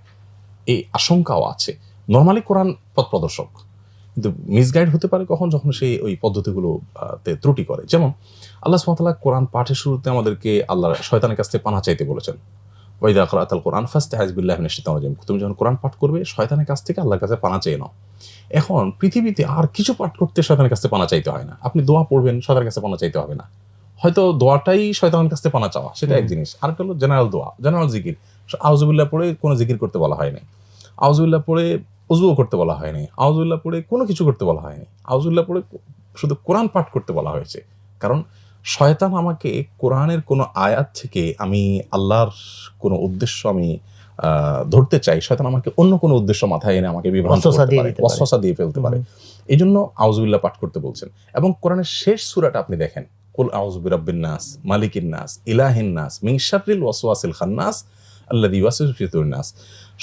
Speaker 1: এই আশঙ্কাও আছে। নরমালি কোরআন পথ প্রদর্শক, কিন্তু মিসগাইড হতে পারে কখন, যখন সে ওই পদ্ধতিগুলো তে ত্রুটি করে। যেমন আল্লাহ সুবহানাহু ওয়া তাআলা কোরআন পাঠের শুরুতে আমাদেরকে আল্লাহ শয়তানের কাছ থেকে পানাহ চাইতে বলেছেন। ওয়াইদা ক্রাআতাল কুরআন ফাস্তাইজ বিল্লাহি মিনাশ শাইতানির রাজিম, তুমি যখন কোরআন পাঠ করবে শয়তানের কাছ থেকে আল্লাহর কাছে পানা চেয়ে নাও। এখন পৃথিবীতে আর কিছু পাঠ করতে শয়তানের কাছে পানা চাইতে হয় না। আপনি দোয়া পড়বেন, শয়তানের কাছে পানা চাইতে হবে না। হয়তো দোয়াটাই শয়তানের কাছে পানা চাওয়া, সেটা এক জিনিস। আরেকটা হলো জেনারেল দোয়া, জেনারেল জিকির। আউযুবিল্লাহ পড়ে কোনো জিকির করতে বলা হয়নি, আউযুবিল্লাহ পড়ে ওযুও করতে বলা হয়নি, আউযুবিল্লাহ পড়ে কোনো কিছু করতে বলা হয়নি, আউযুবিল্লাহ পড়ে শুধু কোরআন পাঠ করতে বলা হয়েছে। কারণ শয়তান আমাকে কোরআনের কোনো আয়াত থেকে আমি আল্লাহর কোনো উদ্দেশ্য আমি ধরতে চাই, শয়তান আমাকে অন্য কোনো উদ্দেশ্য মাথায় এনে আমাকে বিভ্রান্ত করতে পারে, ওয়াসওয়াসা দিয়ে ফেলতে পারে। এই জন্য আউযুবিল্লাহ পাঠ করতে বলছেন। এবং কোরআনের শেষ সূরাটা আপনি দেখেন, কুল আউযু বিরাব্বিন নাস মালিকিন নাস ইলাহিন নাস মিন শাররিল ওয়াসওয়াসিল খান্নাস আল্লাযী ইউওয়াসওয়িসু ফি সুদুরিন নাস।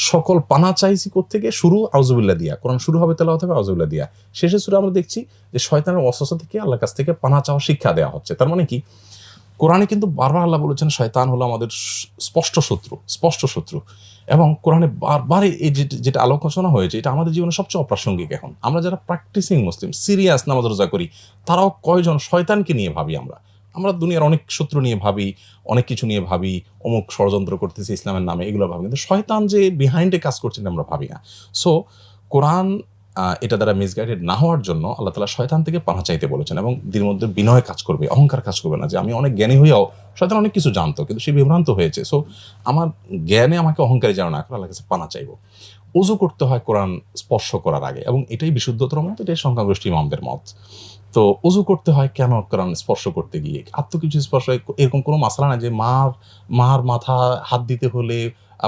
Speaker 1: সকল পানা চাইছি কোত্থেকে? শুরু আউযুবিল্লাহ দিয়া, কোরআন শুরু হবে তেলাওয়াত হবে আউযুবিল্লাহ দিয়া, শেষের সূরা আমরা দেখছি যে শয়তানের ওয়াসওয়াসা থেকে আল্লাহর কাছ থেকে পানা চাওয়া শিক্ষা দেওয়া হচ্ছে। তার মানে কি, কোরআনে কিন্তু বারবার আল্লাহ বলেছেন শয়তান হলো আমাদের স্পষ্ট শত্রু। এবং কোরআনে বারবার এই যেটা আলোচনা হয়েছে, এটা আমাদের জীবনে সবচেয়ে অপ্রাসঙ্গিক। এখন আমরা যারা প্র্যাকটিসিং মুসলিম, সিরিয়াস নামাজ রোজা করি, তারাও কয়জন শয়তানকে নিয়ে ভাবি? আমরা দুনিয়ার অনেক শত্রু নিয়ে ভাবি, অনেক কিছু নিয়ে ভাবি, অমুক ষড়যন্ত্র করতেছে ইসলামের নামে, এগুলো ভাবি, কিন্তু শয়তান যে বিহাইন্ডে কাজ করছেন আমরা ভাবি না। সো কোরআন এটা দ্বারা মিসগাইডেড না হওয়ার জন্য আল্লাহ তাআলা শয়তান থেকে পানা চাইতে বলেছেন। এবং দিনের মধ্যে বিনয় কাজ করবে, অহংকার কাজ করবে না, যে আমি অনেক জ্ঞানী হইয়াও শয়তান অনেক কিছু জানতো কিন্তু সে বিভ্রান্ত হয়েছে। সো আমার জ্ঞানে আমাকে অহংকারী যেন না করে, আল্লাহর কাছে পানা চাইবো। ওযু করতে হয় কোরআন স্পর্শ করার আগে, এবং এটাই বিশুদ্ধতর মত, এটাই সংখ্যাগরিষ্ঠ ইমামদের মত। তো ওযু করতে হয় কেন? কোরআন স্পর্শ করতে গিয়ে কিছু স্পর্শ, এরকম কোনো মাসলা না যে মার মাথা হাত দিতে হলে,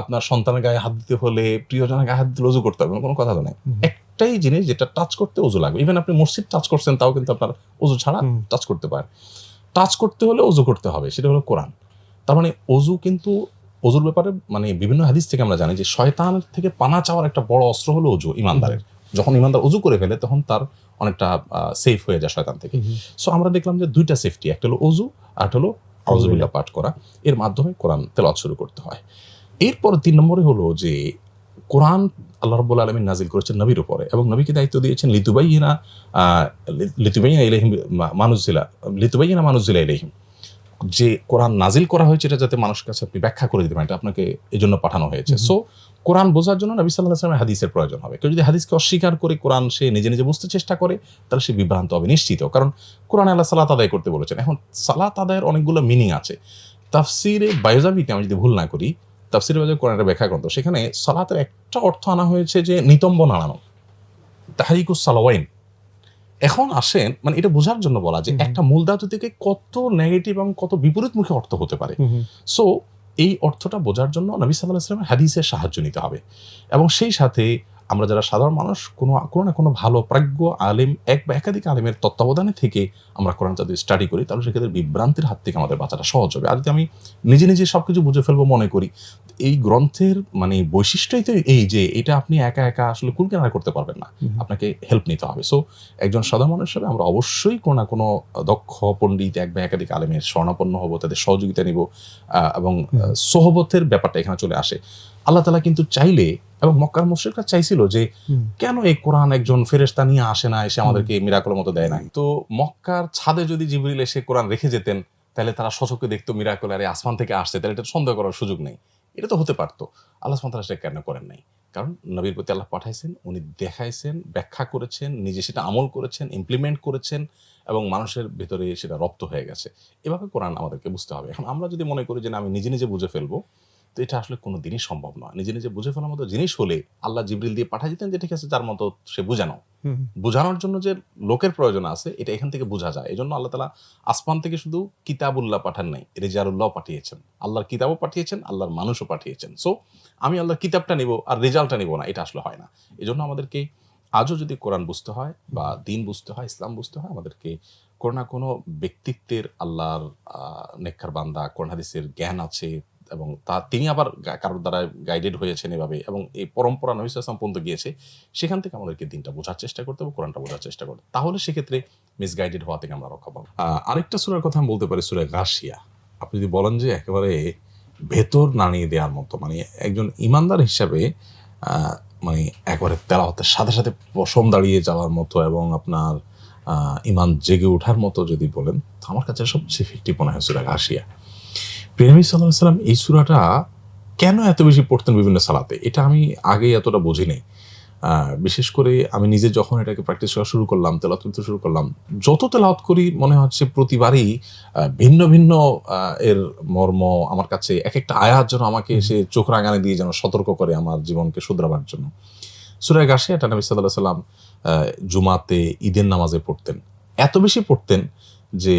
Speaker 1: আপনার সন্তানের গায়ে হাত দিতে হলে, প্রিয়জনের গায়ে হাত দিতে ওযু করতে হবে, কোনো কথা তো নেই। একটাই জিনিস যেটা টাচ করতে ওযু লাগবে। ইভেন আপনি মসজিদ টাচ করছেন, তাও কিন্তু আপনার ওযু ছাড়া টাচ করতে পারেন। টাচ করতে হলে ওযু করতে হবে, সেটা হলো কোরআন। তার মানে ওযু কিন্তু, ওযুর ব্যাপারে মানে বিভিন্ন হাদিস থেকে আমরা জানি যে শয়তানের থেকে পানা চাওয়ার একটা বড় অস্ত্র হলো ওযু ইমানদারের। যখন ইমানদার ওযু করে ফেলে তখন তার অনেকটা সেফ হয়ে যায় শয়তান থেকে। সো আমরা দেখলাম যে দুইটা সেফটি, একটা হলো ওযু আর একটা হলো আউযুবিল্লাহ পাঠ করা। এর মাধ্যমে কোরআন তেলাওয়াত শুরু করতে হয়। এরপর 3 নম্বরে হলো যে কোরআন আল্লাহ রাব্বুল আলামিন নাজিল করেছেন নবীর উপরে, এবং নবীকে দায়িত্ব দিয়েছেন লিতুবাইয়িনা ইলাইহিম মা নুজিলা ইলাইহিম, যে কোরআন নাজিল করা হয়েছে এটা যাতে মানুষের কাছে আপনি ব্যাখ্যা করে দিতে পারেন, এটা আপনাকে এজন্য পাঠানো হয়েছে। সো কোরআন বোঝার জন্য নবী সাল্লাল্লাহু আলাইহি ওয়াসাল্লামের হাদিসের প্রয়োজন হবে। কেউ যদি হাদিসকে অস্বীকার করে কোরআন সে নিজে নিজে বুঝতে চেষ্টা করে, তাহলে সে বিভ্রান্ত হবে নিশ্চিত। কারণ কোরআনে আল্লাহ সালাত আদায় করতে বলেছেন। এখন সালাত আদায়ের অনেকগুলো মিনিং আছে। তাফসিরে বায়জাবিতে আমি যদি ভুল না করি, তাফসিরে বায়জাবি কোরআনের ব্যাখ্যা গ্রন্থ, সেখানে সালাতের একটা অর্থ আনা হয়েছে যে নিতম্ব নাড়ানো, তাহরিকুস সালাওয়াইন। এখন আসেন, মানে এটা বোঝার জন্য বলা যে একটা মূল ধাতু থেকে কত নেগেটিভ এবং কত বিপরীতমুখী অর্থ হতে পারে। সো এই অর্থটা বোঝার জন্য নবী সাল্লাল্লাহু আলাইহি ওয়াসাল্লামের হাদিসের সাহায্য নিতে হবে। এবং সেই সাথে আমরা যারা সাধারণ মানুষ, কোনো না কোনো ভালো প্রাজ্ঞ আলেম, এক বা একাধিক আলেমের তত্ত্বাবধানে থেকে আমরা কোরআন যদি স্টাডি করি, তাহলে সেক্ষেত্রে বিভ্রান্তির হাত থেকে আমাদের বাঁচাটা সহজ হবে। আর যদি আমি নিজে নিজে সবকিছু বুঝে ফেলবো মনে করি, এই গ্রন্থের মানে বৈশিষ্ট্যই তো এই যে এটা আপনি একা একা আসলে কুল কেনারা করতে পারবেন না, আপনাকে হেল্প নিতে হবে। সো একজন সাধারণ মানুষ হিসেবে আমরা অবশ্যই কোনো না কোনো দক্ষ পণ্ডিত, এক বা একাধিক আলেমের শরণাপন্ন হব, তাদের সহযোগিতা নিব। এবং সোহবতের ব্যাপারটা এখানে চলে আসে। আল্লাহ তাআলা কিন্তু চাইলে, এবং মক্কার মুশরিকরা চাইছিল যে কেন এই কোরআন একজন ফেরেশতা নিয়ে আসে না, এসে আমাদেরকে মিরাকলের মতো দেয় না। তো মক্কার ছাদে যদি জিবরিল এসে কোরআন রেখে যেতেন, তাহলে তারা সচক্ষে দেখতো মিরাকল, আর আসমান থেকে আসছে, তাহলে এটা সন্দেহ করার সুযোগ নেই। এটা তো হতে পারতো। আল্লাহ সুবহানাহু ওয়া তাআলা সেটা কেন করেন নাই? কারণ নবীর প্রতি আল্লাহ পাঠাইছেন, উনি দেখাইছেন, ব্যাখ্যা করেছেন, নিজে সেটা আমল করেছেন, ইমপ্লিমেন্ট করেছেন, এবং মানুষের ভেতরে সেটা রপ্ত হয়ে গেছে। এভাবে কোরআন আমাদেরকে বুঝতে হবে। এখন আমরা যদি মনে করি যে না, আমি নিজে নিজে বুঝে ফেলবো, তো এটা আসলে কোনো দিনই সম্ভব নয়। নিজে নিজে বুঝে ফেলার মতো জিনিস হলে আল্লাহ জিবরিল দিয়ে পাঠিয়ে দিতেন, যে ঠিক আছে, যার মতো সে বুঝানো। বোঝানোর জন্য যে লোকের প্রয়োজন আছে, এটা এখান থেকে বোঝা যায়। এই জন্য আল্লাহ তাআলা আসমান থেকে শুধু কিতাবুল্লাহ পাঠান নাই, রিজালুল্লাহ পাঠিয়েছেন। আল্লাহর কিতাবও পাঠিয়েছেন, আল্লাহর মানুষও পাঠিয়েছেন। সো আমি আল্লাহর কিতাবটা নিব আর রেজাল্টটা নিব না, এটা আসলে হয় না। এই জন্য আমাদেরকে আজও যদি কোরআন বুঝতে হয় বা দিন বুঝতে হয়, ইসলাম বুঝতে হয়, আমাদেরকে কোনো না কোনো ব্যক্তিত্বের, আল্লাহর নেককার বান্দা, কোরআন হাদিসের জ্ঞান আছে, এবং তিনি আবার কারোর দ্বারা গাইডেড হয়েছেন এভাবে, এবং এই পরম্পরা নবী সাল্লাল্লাহু আলাইহি ওয়াসাল্লাম পর্যন্ত গিয়েছে, সেখান থেকে আমাদেরকে দিনটা বোঝার চেষ্টা করতে হবে, কোরআনটা বোঝার চেষ্টা করতে, তাহলে সেক্ষেত্রে মিসগাইডেড হওয়া থেকে আমরা রক্ষা পাবো। আরেকটা সূরার কথা আমি বলতে পারি, সূরা গাশিয়া। আপনি যদি বলেন যে একেবারে ভেতর নাড়িয়ে দেওয়ার মতো, মানে একজন ইমানদার হিসাবে মানে একবারে তেলাওয়াতের সাথে সাথে পশম দাঁড়িয়ে যাওয়ার মতো, এবং আপনার ইমান জেগে ওঠার মতো যদি বলেন, আমার কাছে সবচেয়ে ইফেক্টিভ মনে হয় সূরা গাশিয়া। প্রিয় নবী সাল্লাল্লাহু আলাইহি ওয়াসাল্লাম এই সূরাটা কেন এত বেশি পড়তেন বিভিন্ন সালাতে, এটা আমি আগে এতটা বুঝি নাই। বিশেষ করে আমি নিজে যখন এটাকে প্র্যাকটিস করা শুরু করলাম, তেলাওয়াত করতে শুরু করলাম, যত তেলাওয়াত করি মনে হচ্ছে প্রতিবারই ভিন্ন ভিন্ন এর মর্ম আমার কাছে, এক একটা আয়াত যেন আমাকে এসে চোখ রাঙানি দিয়ে যেন সতর্ক করে আমার জীবনকে শুধরাবার জন্য। সূরা গাশিয়া এটা নবী সাল্লাল্লাহু আলাইহি সাল্লাম জুমাতে, ঈদের নামাজে পড়তেন, এত বেশি পড়তেন যে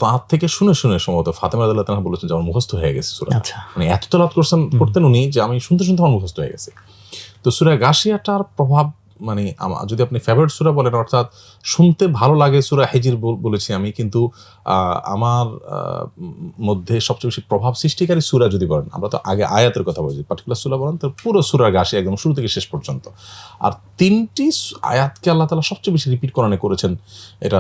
Speaker 1: তার থেকে শুনে শুনে সম্ভবত ফাতেমা রাদিয়াল্লাহু তাআলা বলেছেন যে আমার মুখস্থ হয়ে গেছে সূরা।
Speaker 2: আচ্ছা।
Speaker 1: মানে এত তেলাওয়াত করতেন উনি যে আমি শুনতে শুনতে আমার মুখস্থ হয়ে গেছে। তো সূরা গাশিয়াটার প্রভাব, মানে যদি আপনি ফেভারিট সূরা বলেন, অর্থাৎ শুনতে ভালো লাগে সূরা হিজর বলেছি আমি, কিন্তু আমার মধ্যে সবচেয়ে বেশি প্রভাব সৃষ্টিকারী সূরা যদি বলেন, আমরা তো আগে আয়াতের কথা বলছি, পার্টিকুলার সূরা বলেন তো পুরো সূরা গাশিয়া একদম শুরু থেকে শেষ পর্যন্ত। আর 3টি আয়াতকে আল্লাহ তাআলা সবচেয়ে বেশি রিপিট কোরআনে করেছেন। এটা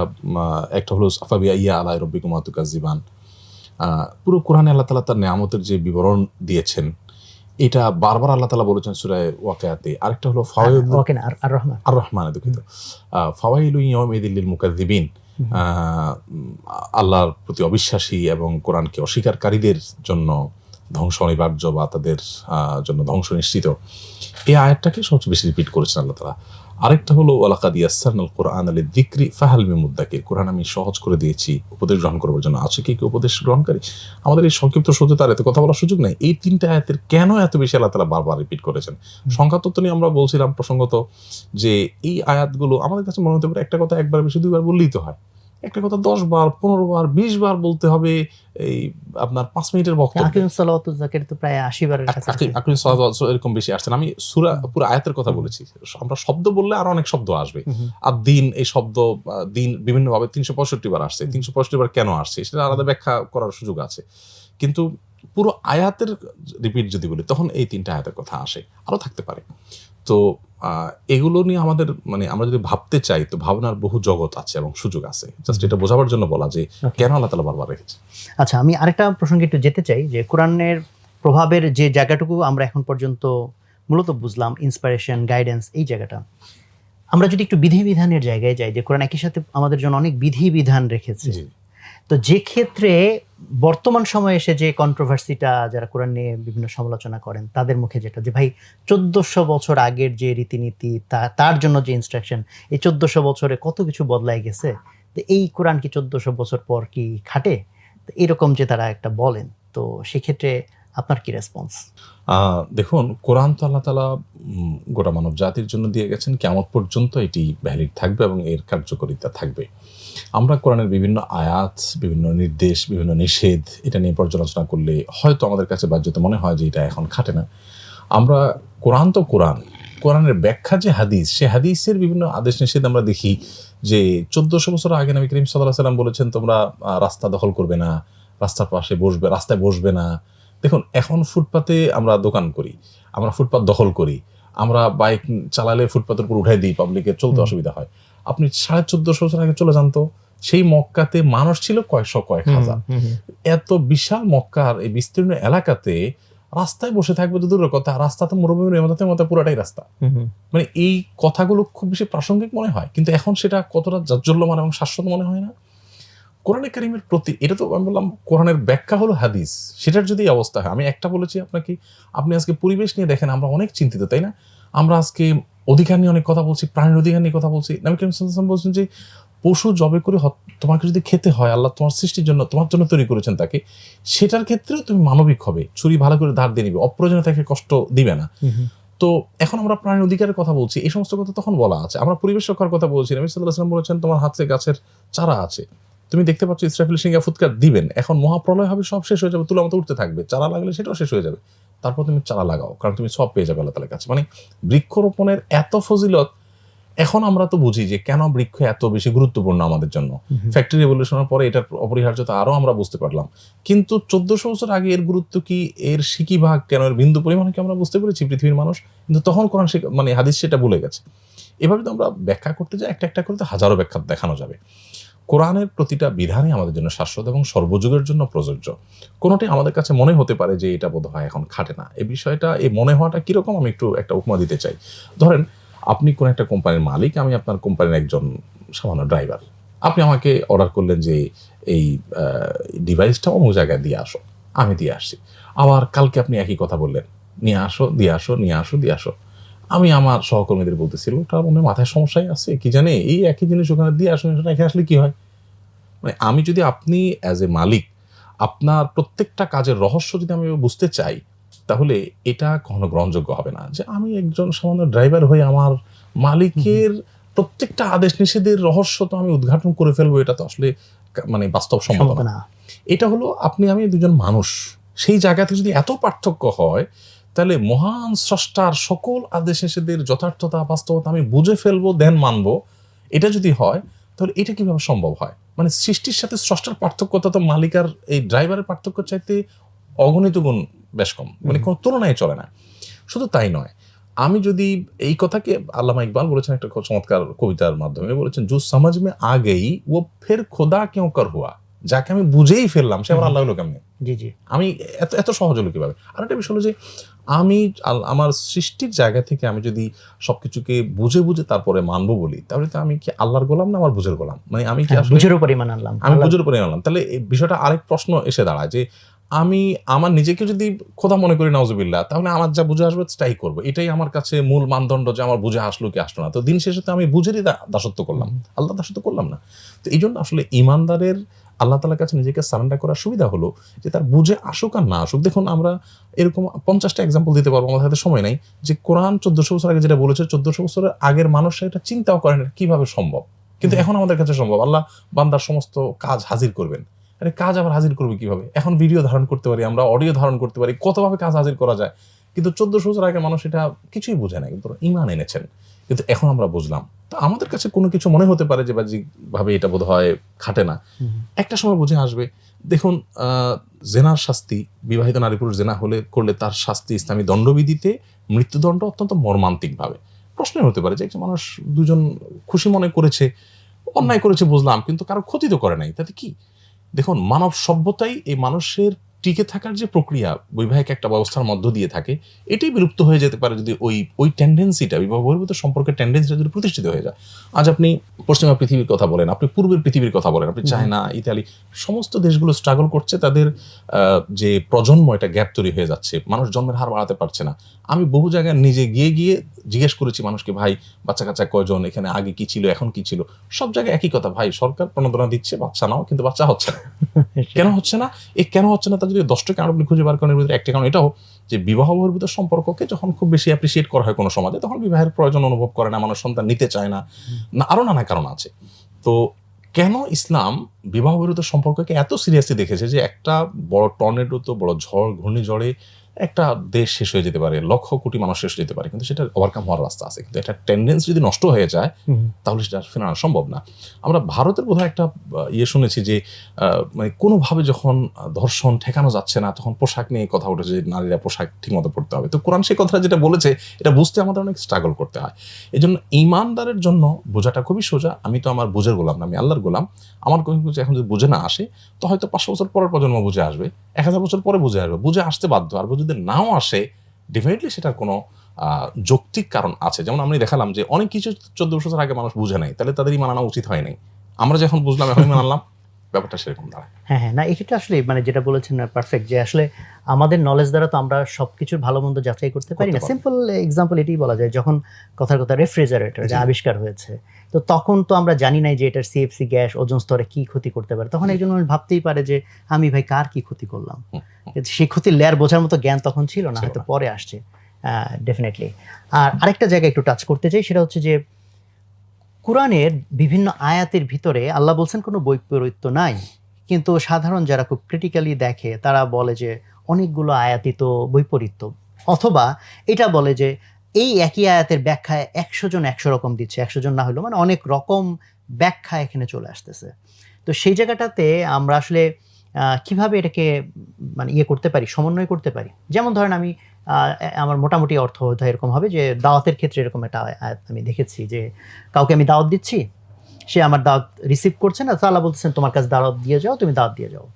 Speaker 1: একটা হলো আফাবিয়া ইয়া আলা রাব্বিকুমা তুকাজ্জিবান। পুরো কোরআনে আল্লাহ তাআলা তার নিয়ামতের যে বিবরণ দিয়েছেন, এটা বারবার আল্লাহ তাআলা বলেছেন সূরা ওয়াকিয়াতে। আরেকটা হলো আর রহমানে, দুঃখিত, ফাওয়াইলু ইয়াউমিদিল লিল মুকাজ্জিবিন, আল্লাহর প্রতি অবিশ্বাসী এবং কোরআনকে অস্বীকারীদের জন্য ধ্বংস অনিবার্য বা তাদের জন্য ধ্বংস নিশ্চিত। এই আয়াতটাকে সবচেয়ে বেশি রিপিট করেছেন আল্লাহ তাআলা। আরেকটা হলো ওয়ালাকাদ ইয়াসসারনাল কুরআনা লিযিকরি ফাহাল মিন মুদ্দাকির, কোরআন আমি সহজ করে দিয়েছি উপদেশ গ্রহণ করার জন্য, আছে কি উপদেশ গ্রহণকারী? আমাদের এই সংক্ষিপ্ত সূত্রে তার এত কথা বলার সুযোগ নেই। এই 3টা আয়াতের কেন এত বেশি আল্লাহ তাআলা বারবার রিপিট করেছেন? সংখ্যা তত্ত্ব নিয়ে আমরা বলছিলাম প্রসঙ্গত যে এই আয়াতগুলো আমাদের কাছে মনে হতে পারে একটা কথা একবার বেশি 2বার বললেই তো হয়, একটা কথা 10 বার 15 বার 20 বার বলতে হবে। এই আপনার 5 মিনিটের বক্তব্য
Speaker 2: আকিমুস সালাওয়াত ওয়াজ যাকাত তো প্রায় 80 বারের কাছে,
Speaker 1: আকিমুস সালাওয়াত এরকম বেশি আসছেন। আমি সূরা পুরো আয়াতের কথা বলেছি। আমরা শব্দ বললে আরো অনেক শব্দ আসবে। আর দিন, এই শব্দ দিন বিভিন্নভাবে 365 বার আসছে। 365 বার কেন আসছে সেটা আলাদা ব্যাখ্যা করার সুযোগ আছে, কিন্তু পুরো আয়াতের রিপিট যদি বলি তখন এই 3টা আয়াতের কথা আসে, আরো থাকতে পারে। তো এগুলো নিয়ে আমাদের, মানে আমরা যদি ভাবতে চাই তো ভাবনার বহু জগৎ আছে এবং সুযোগ আছে। জাস্ট এটা বোঝাবার জন্য বলা যে কেন আল্লাহ তাআলা বারবার রেখেছে।
Speaker 2: আচ্ছা, আমি আরেকটা প্রসঙ্গে একটু যেতে চাই যে কোরআনের প্রভাবের যে জায়গাটুকু আমরা এখন পর্যন্ত মূলত বুঝলাম, ইন্সপিরেশন, গাইডেন্স, এই জায়গাটা আমরা যদি একটু বিধিবিধানের জায়গায় যাই, যে কোরআন একই সাথে আমাদের জন্য অনেক বিধিবিধান রেখেছে। তো যে ক্ষেত্রে বর্তমান সময়ে এসে যে কন্ট্রোভার্সিটা যারা কোরআন নিয়ে বিভিন্ন সমালোচনা করেন তাদের মুখে যেটা, যে ভাই 1400 বছর আগের যে রীতিনীতি, তার জন্য যে ইনস্ট্রাকশন, এই 1400 বছরে কত কিছু বদলাই গেছে, তো এই কোরআন কি 1400 বছর পর কি খাটে? তো এরকম যে তারা একটা বলেন, তো সেক্ষেত্রে আপনার কি রেসপন্স?
Speaker 1: দেখুন, কোরআন তো আল্লাহ তাআলা গোটা মানব জাতির জন্য দিয়ে গেছেন, কিয়ামত পর্যন্ত এটি ভ্যালিড থাকবে এবং এর কার্যকারিতা থাকবে। আমরা কোরআনের বিভিন্ন আয়াত, বিভিন্ন নির্দেশ, বিভিন্ন নিষেধ এটা নিয়ে পর্যালোচনা করলে হয়তো আমাদের কাছে বাহ্যত মনে হয় যে এটা এখন খাটে না। আমরা কোরআন তো কোরআনের ব্যাখ্যা যে হাদিস, সে হাদিসের বিভিন্ন আদেশ নিষেধ আমরা দেখি যে 1400 বছর আগে নবী করিম সাল্লাল্লাহু আলাইহি সাল্লাম বলেছেন তোমরা রাস্তা দখল করবে না, রাস্তার পাশে বসবে, রাস্তায় বসবে না। দেখুন, এখন ফুটপাতে আমরা দোকান করি, আমরা ফুটপাত দখল করি, আমরা বাইক চালালে ফুটপাতের উপর উঠাই দিই, পাবলিকের চলতে অসুবিধা হয়। আপনি 1450 বছর আগে চলে যান তো, সেই মক্কাতে মানুষ ছিল কয়েক হাজার। এত বিশাল মক্কার এই বিস্তীর্ণ এলাকাতে রাস্তায় বসে থাকবে তো দূরের কথা, রাস্তা তো মরুভূমির এমাদাতের মতো পুরাটাই রাস্তা। মানে এই কথাগুলো খুব বেশি প্রাসঙ্গিক মনে হয়, কিন্তু এখন সেটা কতটা জাজ্জল্যমান এবং শাশ্বত মনে হয় না। কোরআনে কারীমের প্রতি, এটা তো আমি বললাম কোরআনের ব্যাখ্যা হলো হাদিস, সেটার যদি অবস্থা হয়, আমি একটা বলেছি আপনাকে, আপনি আজকে পরিবেশ নিয়ে দেখেন আমরা অনেক চিন্তিত, তাই না? আমরা আজকে অধিকার নিয়ে অনেক কথা বলছি, প্রাণীর অধিকার নিয়ে কথা বলছি। নবী করিম সাল্লাল্লাহু আলাইহি ওয়াসাল্লাম বলছেন যে পশু জবে করে তোমাকে যদি খেতে হয়, আল্লাহ তোমার সৃষ্টির জন্য, তোমার জন্য তৈরি করেছেন তাকে, সেটার ক্ষেত্রেও তুমি মানবিক হবে, ছুরি ভালো করে ধার দিয়ে নিবে, অপ্রয়োজনে তাকে কষ্ট দিবে না। তো এখন আমরা প্রাণীর অধিকারের কথা বলছি, এই সমস্ত কথা তখন বলা আছে। আমরা পরিবেশ রক্ষার কথা বলছি, নবী সাল্লাল্লাহু আলাইহি ওয়াসাল্লাম বলেছেন তোমার হাতে গাছের চারা আছে, তুমি দেখতে পাচ্ছ ইসরাফিল সিংহা ফুৎকার দিবেন, এখন মহাপ্রলয় হবে, সব শেষ হয়ে যাবে, তুলা মতো উঠতে থাকবে, চারা লাগলে সেটাও শেষ হয়ে যাবে, তারপর তুমি চারা লাগাও, কারণ তুমি সব পেয়ে যাবে আল্লাহ তাআলার কাছে। মানে বৃক্ষরোপণের এত ফজিলত এখন আমরা তো বুঝি যে কেন বৃক্ষ এত বেশি গুরুত্বপূর্ণ আমাদের জন্য। ফ্যাক্টরি রেভলিউশনের পরে এটার অপরিহার্যতা আরো আমরা বুঝতে পারলাম, কিন্তু 1400 বছর আগে এর গুরুত্ব কি, এর সিকি ভাগ কেন, এর বিন্দু পরিমাণে কি আমরা বুঝতে পেরেছি পৃথিবীর মানুষ? কিন্তু তখন কোরআন মানে হাদিস সেটা ভুলে গেছে। এভাবে তো আমরা ব্যাখ্যা করতে যাই, একটা একটা করতে হাজারো ব্যাখ্যা দেখানো যাবে। কোরআনের প্রতিটা বিধানই আমাদের জন্য শাশ্বত এবং সর্বযুগের জন্য প্রযোজ্য। কোনোটি আমাদের কাছে মনে হতে পারে যে এটা বোধহয় এখন খাটে না, এই বিষয়টা, এই মনে হওয়াটা কিরকম, আমি একটু একটা উপমা দিতে চাই। ধরেন আপনি কোন একটা কোম্পানির মালিক, আমি আপনার কোম্পানির একজন সামান্য ড্রাইভার। আপনি আমাকে অর্ডার করলেন যে এই ডিভাইসটা অমুক জায়গায় দিয়ে আসো। আমি দিয়ে আসছি। আবার কালকে আপনি একই কথা বললেন, নিয়ে আসো, দিয়ে আসো, নিয়ে আসো, দিয়ে আসো। আমি আমার সহকর্মীদের বলতেছি, ওটা মনে হয় মাথায় সমস্যাই আছে, কি জানে এই একই জিনিস ওখানে দিয়ে আসুন, রেখে আসলে কি হয়? মানে আমি যদি আপনি অ্যাজ এ মালিক আপনার প্রত্যেকটা কাজের রহস্য যদি আমি বুঝতে চাই, তাহলে এটা কখনো গ্রহণযোগ্য হবে না যে আমি একজন সামান্য ড্রাইভার হয়ে আমার মালিকের প্রত্যেকটা আদেশ নিষেধের রহস্য তো আমি উদ্ঘাটন করে ফেলবো, এটা তো আসলে মানে বাস্তবসম্মত
Speaker 2: সম্ভব
Speaker 1: না।
Speaker 2: না।
Speaker 1: এটা হলো আপনি আমি দুজন মানুষ, সেই জায়গাতে যদি এত পার্থক্য হয়, তাহলে মহান স্রষ্টার সকল আদেশ নিষেধের যথার্থতা বাস্তবতা আমি বুঝে ফেলবো, দেন মানবো, এটা যদি হয়, তাহলে এটা কিভাবে সম্ভব হয়? মানে সৃষ্টির সাথে স্রষ্টার পার্থক্যতা তো মালিক আর এই ড্রাইভারের পার্থক্য চাইতে অগণিত গুণ বেশ কম, মানে কোনো তুলনায় চলে না। শুধু তাই নয়, আমি যদি এই কথাকে আল্লামা ইকবাল বলেছেন একটা খুব চমৎকার কবিতার মাধ্যমে, বলেছেন জো সমঝ মে আ গই ও ফির খোদা কিউ কর হুয়া, যাকে আমি বুঝেই ফেললাম সে আবার আল্লাহ হলো কেমনে?
Speaker 2: জি জি।
Speaker 1: আমি এত এত সহজ হলো কিভাবে? আর একটা বিষয় হলো যে আমি আমার সৃষ্টির জায়গা থেকে আমি যদি সবকিছুকে বুঝে বুঝে তারপরে মানবো বলি, তাহলে তো আমি কি আল্লাহর গোলাম না আমার বুঝের গোলাম? মানে আমি কি আসলে
Speaker 2: বুঝের উপর ঈমান আনলাম।
Speaker 1: আমি বুঝের উপরে আনলাম, তাহলে এই বিষয়টা আরেক প্রশ্ন এসে দাঁড়ায় যে আমি আমার নিজেকে যদি খোদা মনে করি নাউজুবিল্লাহ, তাহলে আমার যা বুঝে আসবে সেটাই করবো, এটাই আমার কাছে মূল মানদণ্ড যে আমার বুঝে আসলো কি আসলো না। তো দিন শেষে তো আমি বুঝেরই দাসত্ব করলাম, আল্লাহ দাসত্ব করলাম না। তো এই জন্য আসলে ইমানদারের আল্লাহ তাআলার কাছে নিজেকে সারেন্ডার করার সুবিধা হলো যে তার বুঝে আসুক আর না আসুক। দেখুন আমরা এরকম 50টা এক্সাম্পল দিতে পারবো, আমাদের হাতে সময় নাই, যে কোরআন 1400 বছর আগে যেটা বলেছে, 1400 বছরের আগের মানুষরা এটা চিন্তাও করেন এটা কিভাবে সম্ভব, কিন্তু এখন আমাদের কাছে সম্ভব। আল্লাহ বান্দার সমস্ত কাজ হাজির করবেন। আরে কাজ আবার হাজির করবে কিভাবে? এখন ভিডিও ধারণ করতে পারি, আমরা অডিও ধারণ করতে পারি, কতভাবে কাজ হাজির করা যায়। কিন্তু 1400 বছর আগে মানুষ এটা কিছুই বুঝে না, কিন্তু ঈমান এনেছেন, কিন্তু এখন আমরা বুঝলাম। তো আমাদের কাছে কোনো কিছু মনে হতে পারে যে বাহ্যিকভাবে এটা বোধহয় খাটে না, একটা সময় বুঝে আসবে। দেখুন জেনার শাস্তি, বিবাহিত নারী পুরুষ জেনা করলে তার শাস্তি ইসলামী দণ্ডবিধিতে মৃত্যুদণ্ড অত্যন্ত মর্মান্তিকভাবে। প্রশ্নই হতে পারে যে একজন মানুষ দুজন খুশি মনে করেছে, অন্যায় করেছে বুঝলাম, কিন্তু কারো ক্ষতি তো করে নাই, তাতে কি? দেখুন মানব সভ্যতাই এই মানুষের টিকে থাকার যে প্রক্রিয়া বৈবাহিক একটা ব্যবস্থার মধ্য দিয়ে থাকে, এটাই বিলুপ্ত হয়ে যেতে পারে যদি ওই টেন্ডেন্সিটা, বিবাহ বহির্ভূত সম্পর্কের টেন্ডেন্সিটা যদি প্রতিষ্ঠিত হয়ে যায়। আজ আপনি পশ্চিমা পৃথিবীর কথা বলেন, আপনি পূর্বের পৃথিবীর কথা বলেন, আপনি চায়না, ইতালি, সমস্ত দেশগুলো স্ট্রাগল করছে, তাদের যে প্রজন্ম এটা গ্যাপ তৈরি হয়ে যাচ্ছে, মানুষ জন্মের হার বাড়াতে পারছে না। আমি বহু জায়গায় নিজে গিয়ে গিয়ে জিজ্ঞেস করেছি মানুষকে, ভাই বাচ্চা কাচ্চা কয়জন, এখানে আগে কি ছিল এখন কি ছিল? সব জায়গায় একই কথা, ভাই সরকার প্রণোদনা দিচ্ছে বাচ্চা নাও, কিন্তু বাচ্চা হচ্ছে না। কেন হচ্ছে না? কেন হচ্ছে না, তার যদি 10টা কারণ আপনি খুঁজে বার করেন, এর ভিতরে একটা কারণ এটাও যে বিবাহ বহির্ভূত সম্পর্ককে যখন খুব বেশি অ্যাপ্রিসিয়েট করা হয় কোনো সমাজে, তখন বিবাহের প্রয়োজন অনুভব করে না, মানুষ সন্তান নিতে চায় না, আরো নানা কারণ আছে। তো কেন ইসলাম বিবাহ বহির্ভূত সম্পর্ককে এত সিরিয়াসলি দেখেছে যে একটা বড় টর্নেডো, তো বড় ঝড় ঘূর্ণিঝড়ে একটা দেশ শেষ হয়ে যেতে পারে, লক্ষ কোটি মানুষ শেষ হয়ে যেতে পারে, কিন্তু সেটা ওভারকাম হওয়ার রাস্তা আছে। কিন্তু একটা টেন্ডেন্সি যদি নষ্ট হয়ে যায়, তাহলে সেটা ফেরানো সম্ভব না। আমরা ভারতের বোধহয় একটা শুনেছি যে মানে কোনোভাবে যখন ধর্ষণ ঠেকানো যাচ্ছে না, তখন পোশাক নিয়ে কথা উঠেছে যে নারীরা পোশাক ঠিকমতো পড়তে হবে। তো কোরআন সেই কথাটা যেটা বলেছে, এটা বুঝতে আমাদের অনেক স্ট্রাগল করতে হয়। এই জন্য ইমানদারের জন্য বোঝাটা খুবই সোজা, আমি তো আমার বুঝের গোলাম না, আমি আল্লাহর গোলাম। আমার কোনো কিছু এখন যদি বুঝে না আসে, তো হয়তো 500 বছর পরের প্রজন্ম বুঝে আসবে, 1000 বছর পরে বুঝে আসবে, বুঝে আসতে বাধ্য। আর যদি নাও আসে, ডেফিনেটলি সেটার কোনো যৌক্তিক কারণ আছে। যেমন আমি দেখালাম যে অনেক কিছু 14 বছর আগে মানুষ বুঝে নাই, তাহলে তাদের ইমান আনা উচিত হয় নাই। আমরা যখন বুঝলাম এখন ইমান আনলাম, ব্যাপারটা সেরকম দাঁড়ায়।
Speaker 2: হ্যাঁ হ্যাঁ, না এক্ষেত্রে আসলে মানে যেটা বলেছেন পারফেক্ট, যে আসলে আমাদের নলেজ দ্বারা তো আমরা সবকিছুর ভালো মন্দ যাচাই করতে পারি না। সিম্পল এক্সাম্পল এটাই বলা যায়, যখন কথার কথা রেফ্রিজারেটর যে আবিষ্কার হয়েছে, তো তখন তো আমরা জানি নাই যে এটার সিএফসি গ্যাস ওজোন স্তরে কি ক্ষতি করতে পারে। তখন একজন মানুষ ভাবতেই পারে যে আমি ভাই কার কি ক্ষতি করলাম, সেই ক্ষতির লেয়ার বোঝার মতো জ্ঞান তখন ছিল না, হয়তো পরে আসছে ডেফিনেটলি। আর আরেকটা জায়গা একটু টাচ করতে চাই, সেটা হচ্ছে যে কোরআনের বিভিন্ন আয়াতের ভিতরে আল্লাহ বলছেন কোনো বৈপরীত্য নাই, কিন্তু সাধারণ যারা খুব ক্রিটিক্যালি দেখে তারা বলে যে অনেকগুলো আয়াতই তো বৈপরীত্য, অথবা এটা বলে যে এই একই আয়াতের ব্যাখ্যায় 100 জন 100 রকম দিচ্ছে, 100 জন না হলেও মানে অনেক রকম ব্যাখ্যা এখানে চলে আসতেছে। তো সেই জায়গাটাতে আমরা আসলে কিভাবে এটাকে মানে করতে পারি, সমন্বয় করতে পারি। যেমন ধরেন আমি আমার মোটামুটি অর্থ হয়তো এরকম হবে যে দাওয়াতের ক্ষেত্রে এরকম একটা আয়াত আমি দেখেছি যে কাউকে আমি দাওয়াত দিচ্ছি, সে আমার দাওয়াত রিসিভ করছে না, তো আল্লাহ বলতেছেন তোমার কাছে দাওয়াত দিয়ে যাও, তুমি দাওয়াত দিয়ে যাও।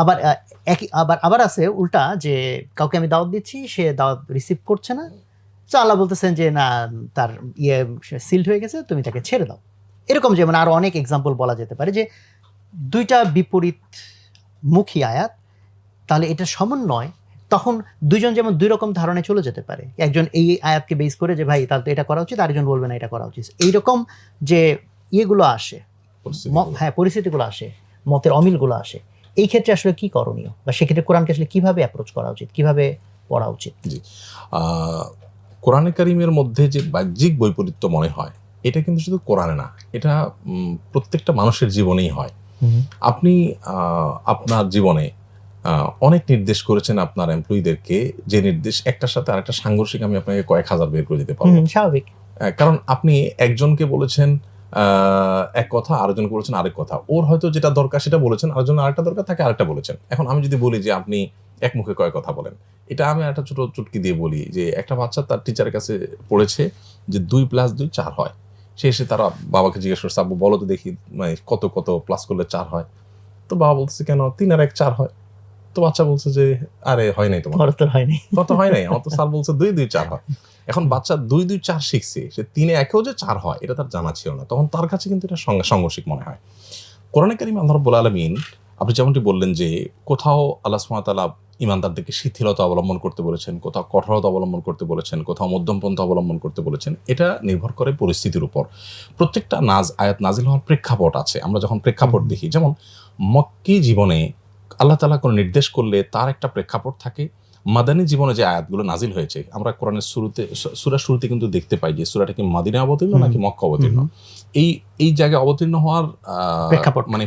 Speaker 2: আবার আবার আছে উল্টা, যে কাউকে আমি দাওয়াত দিচ্ছি, সে দাওয়াত রিসিভ করছে না, তো আল্লাহ বলতেছেন যে না, তার সিল্ড হয়ে গেছে, তুমি তাকে ছেড়ে দাও। এরকম যেমন আরো অনেক এক্সাম্পল বলা যেতে পারে যে দুইটা বিপরীত মুখী আয়াত তাহলে এটা সমন্বয়, তখন দুইজন যেমন দুই রকম ধারণায় চলে যেতে পারে। একজন এই আয়াতকে বেস করে যে ভাই তাহলে তো এটা করা উচিত, আরেকজন বলবে না এটা করা উচিত। এইরকম যে ইয়েগুলো আসে, হ্যাঁ পরিস্থিতিগুলো আসে, মতের অমিলগুলো আসে, এই ক্ষেত্রে আসলে কি করণীয়, বা সেক্ষেত্রে কোরআনকে আসলে কিভাবে অ্যাপ্রোচ করা উচিত, কিভাবে পড়া উচিত?
Speaker 1: জি, কোরআনে কারিমের মধ্যে যে বাহ্যিক বৈপরীত্য মনে হয়, এটা কিন্তু শুধু কোরআনে না, এটা প্রত্যেকটা মানুষের জীবনেই হয়। আপনি আপনার জীবনে অনেক নির্দেশ করেছেন আপনার এমপ্লয়ীদেরকে, যে নির্দেশ একটার সাথে আরেকটা সাংঘর্ষিক, আমি আপনাকে কয়েক হাজার বের করে দিতে পারবো।
Speaker 2: স্বাভাবিক।
Speaker 1: কারণ আপনি একজনকে বলেছেন এক কথা, আরেকজনকে বলেছেন আরেক কথা। ওর হয়তো যেটা দরকার সেটা বলেছেন, আরেকজন আরেকটা দরকার, তাকে আরেকটা বলেছেন। এখন আমি যদি বলি যে আপনি এক মুখে কয় কথা বলেন, এটা আমি একটা ছোট চুটকি দিয়ে বলি যে একটা বাচ্চা তার টিচারের কাছে পড়েছে যে 2+2 4 হয়। সে এসে তারা বাবাকে জিজ্ঞেস করছে, আব্বু বলো তো দেখি, মানে কত কত প্লাস করলে 4 হয়। তো বাবা বলতেছে কেন, 3 আর 1 4 হয়। তো বাচ্চা বলছে যে আরে হয় নাই, তোমার
Speaker 2: তো হয়নি,
Speaker 1: কত হয় নাই, আমার তো স্যার বলছে 2 2 4 হয়। এখন বাচ্চা 2 2 4 শিখছে, সে 3 এ 1 যে 4 হয় এটা তার জানা ছিল না, তখন তার কাছে কিন্তু এটা সাংঘর্ষিক মনে হয়। কোরআনে কারিমে আল্লাহ রাব্বুল আলামিন, আপনি যেমনটি বললেন যে কোথাও আল্লাহ সুবহানাহু ওয়া তাআলা ঈমানদারদেরকে শিথিলতা অবলম্বন করতে বলেছেন, কোথাও কঠোরতা অবলম্বন করতে বলেছেন, কোথাও মধ্যম পন্থা অবলম্বন করতে বলেছেন। এটা নির্ভর করে পরিস্থিতির উপর। প্রত্যেকটা আয়াত নাজিল হওয়ার প্রেক্ষাপট আছে। আমরা যখন প্রেক্ষাপট দেখি, যেমন মক্কি জীবনে আল্লাহ তাআলা কোনো নির্দেশ করলে তার একটা প্রেক্ষাপট থাকে। মাদানী জীবনে যে আয়াতগুলো নাজিল হয়েছে, আমরা কোরআনের সূরার শুরুতে কিন্তু দেখতে পাই যে সূরাটা কি মদিনায় অবতীর্ণ নাকি মক্কা অবতীর্ণ। এই জায়গায় অবতীর্ণ হওয়ার মানে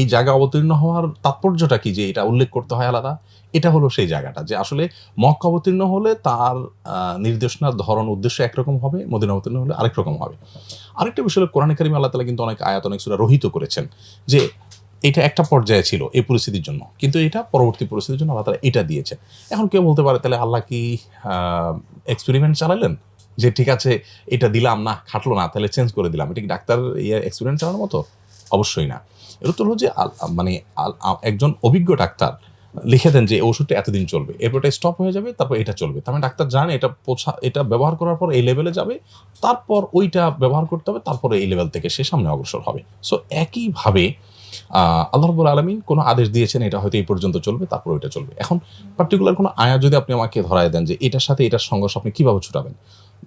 Speaker 1: এই জায়গায় অবতীর্ণ হওয়ার তাৎপর্যটা কি, যে এটা উল্লেখ করতে হয় আলাদা, এটা হলো সেই জায়গাটা যে আসলে মক্কা অবতীর্ণ হলে তার নির্দেশনার ধরন উদ্দেশ্য একরকম হবে, মদিনা অবতীর্ণ হলে আরেক রকম হবে। আরেকটা বিষয় হলো কোরআনে কারিমে আল্লাহ তাআলা কিন্তু অনেক আয়াত, অনেক সূরা রহিত করেছেন যে এটা একটা পর্যায়ে ছিল এই পরিস্থিতির জন্য, কিন্তু এটা পরবর্তী পরিস্থিতির জন্য আল্লাহ তাআলা এটা দিয়েছেন। এখন কেউ বলতে পারে তাহলে আল্লাহ কি এক্সপেরিমেন্ট চালালেন, যে ঠিক আছে এটা দিলাম না, খাটলো না, তাহলে চেঞ্জ করে দিলাম, এটা কি ডাক্তার এক্সপেরিমেন্ট চালানোর মতো? অবশ্যই না। এটা তো হলো যে মানে একজন অভিজ্ঞ ডাক্তার লিখে দেন যে ওষুধটা এতদিন চলবে, এরপর এটা স্টপ হয়ে যাবে, তারপর এটা চলবে। তার মানে ডাক্তার জানে এটা ব্যবহার করার পর এই লেভেলে যাবে, তারপর ওইটা ব্যবহার করতে হবে, তারপরে এই লেভেল থেকে সে সামনে অগ্রসর হবে। সো একইভাবে আল্লাহ রাব্বুল আলামিন কোনো আদেশ দিয়েছেন, এটা হয়তো এই পর্যন্ত চলবে, তারপর ওইটা চলবে। এখন পার্টিকুলার কোনো আয়াত যদি আপনি আমাকে ধরায় দেন যে এটার সাথে এটার সংঘর্ষ আপনি কিভাবে ছুটাবেন,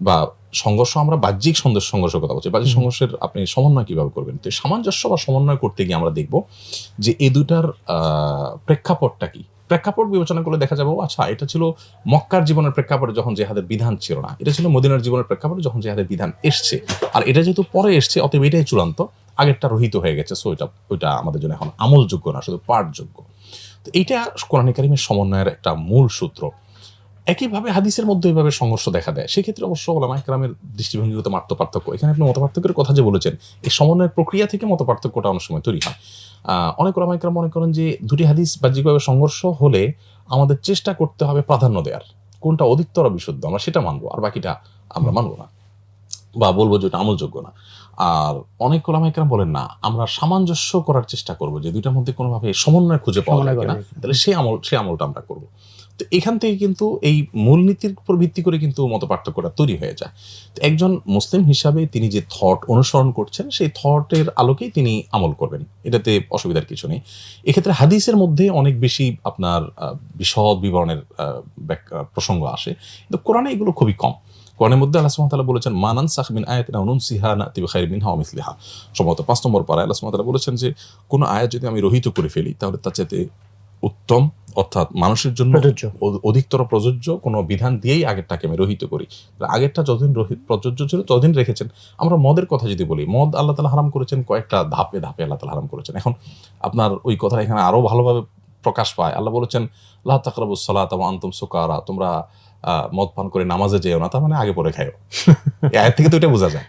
Speaker 1: বা সংঘর্ষ, আমরা বাহ্যিক সংঘর্ষের কথা বলছি, বাহ্যিক সংঘর্ষের আপনি সমন্বয় কিভাবে করবেন। তো সামঞ্জস্য বা সমন্বয় করতে গিয়ে আমরা দেখব যে এই দুটার প্রেক্ষাপটটা কি। প্রেক্ষাপট বিবেচনা করলে দেখা যাবে, আচ্ছা এটা ছিল মক্কার জীবনের প্রেক্ষাপটে যখন জিহাদের বিধান ছিল না, এটা ছিল মদিনার জীবনের প্রেক্ষাপটে যখন জিহাদের বিধান এসছে, আর এটা যেহেতু পরে এসছে, অতএব এটাই চূড়ান্ত, আগেরটা রহিত হয়ে গেছে। সো ওইটা আমাদের জন্য এখন আমলযোগ্য না, শুধু পাঠযোগ্য। তো এইটা কোরআন কারিমের সমন্বয়ের একটা মূল সূত্র। একইভাবে হাদিসের মধ্যে এইভাবে সংঘর্ষ দেখা দেয়, সেক্ষেত্রে অবশ্য ওলামায়ে কেরামের দৃষ্টিভঙ্গিগত মতপার্থক্য। এখানে আপনি মতপার্থক্যের কথা যে বলেছেন, এই সমন্বয়ের প্রক্রিয়া থেকে মতপার্থক্যটা অনেক সময় তৈরি হয়। অনেক ওলামায়ে কেরাম মনে করেন যে দুটি হাদিস বাহ্যিকভাবে সংঘর্ষ হলে আমাদের চেষ্টা করতে হবে প্রাধান্য দেওয়ার, কোনটা অধিকতর বিশুদ্ধ আমরা সেটা মানবো, আর বাকিটা আমরা মানবো না, বা বলবো যে এটা আমলযোগ্য না। আর অনেক ওলামায়ে কেরাম বলেন না, আমরা সামঞ্জস্য করার চেষ্টা করবো, যে দুইটার মধ্যে কোনোভাবে সমন্বয় খুঁজে পাওয়া যায় কিনা, তাহলে সেই আমলটা আমরা করবো। তো এখান থেকে কিন্তু এই মূলনীতির উপর ভিত্তি করে কিন্তু মতপার্থক্যটা তৈরি হয়ে যায়। তো একজন মুসলিম হিসাবে তিনি যে থট অনুসরণ করছেন, সেই থটের আলোকেই তিনি আমল করবেন, এটাতে অসুবিধার কিছু নেই। এক্ষেত্রে হাদিসের মধ্যে অনেক বেশি আপনার বিশদ বিবরণের প্রসঙ্গ আসে, কিন্তু কোরআনে এগুলো খুবই কম। কোরআনের মধ্যে আল্লাহ সুবহানাহু ওয়া তাআলা বলেছেন, মা নানসাখ মিন আয়াতিন আও নুনসিহা নাতি বিখাইরিন মিনহা ওয়া মিসলিহা। সম্ভবত 5 নম্বর পারায় আল্লাহ সুবহানাহু ওয়া তাআলা বলেছেন যে কোন আয়াত যদি আমি রহিত করে ফেলি, তাহলে তার চাইতে উত্তম, অর্থাৎ মানুষের জন্য অধিকতর প্রযোজ্য কোনো বিধান দিয়েই আগেরটাকে আমি রহিত করি। আগেরটা যতদিন প্রযোজ্য ছিল ততদিন রেখেছেন। আমরা মদের কথা যদি বলি, মদ আল্লাহ তাআলা হারাম করেছেন কয়েকটা ধাপে ধাপে, আল্লাহ তাআলা হারাম করেছেন। এখন আপনার ওই কথা এখানে আরো ভালোভাবে প্রকাশ পায়। আল্লাহ বলেছেন, লা তাকরাবুস সালাতা ওয়া আনতুম সুকারা, তোমরা মদ পান করে নামাজে যেও না, তার মানে আগে পরে খাও। এই আয়াত থেকে তো এটা বোঝা যায়।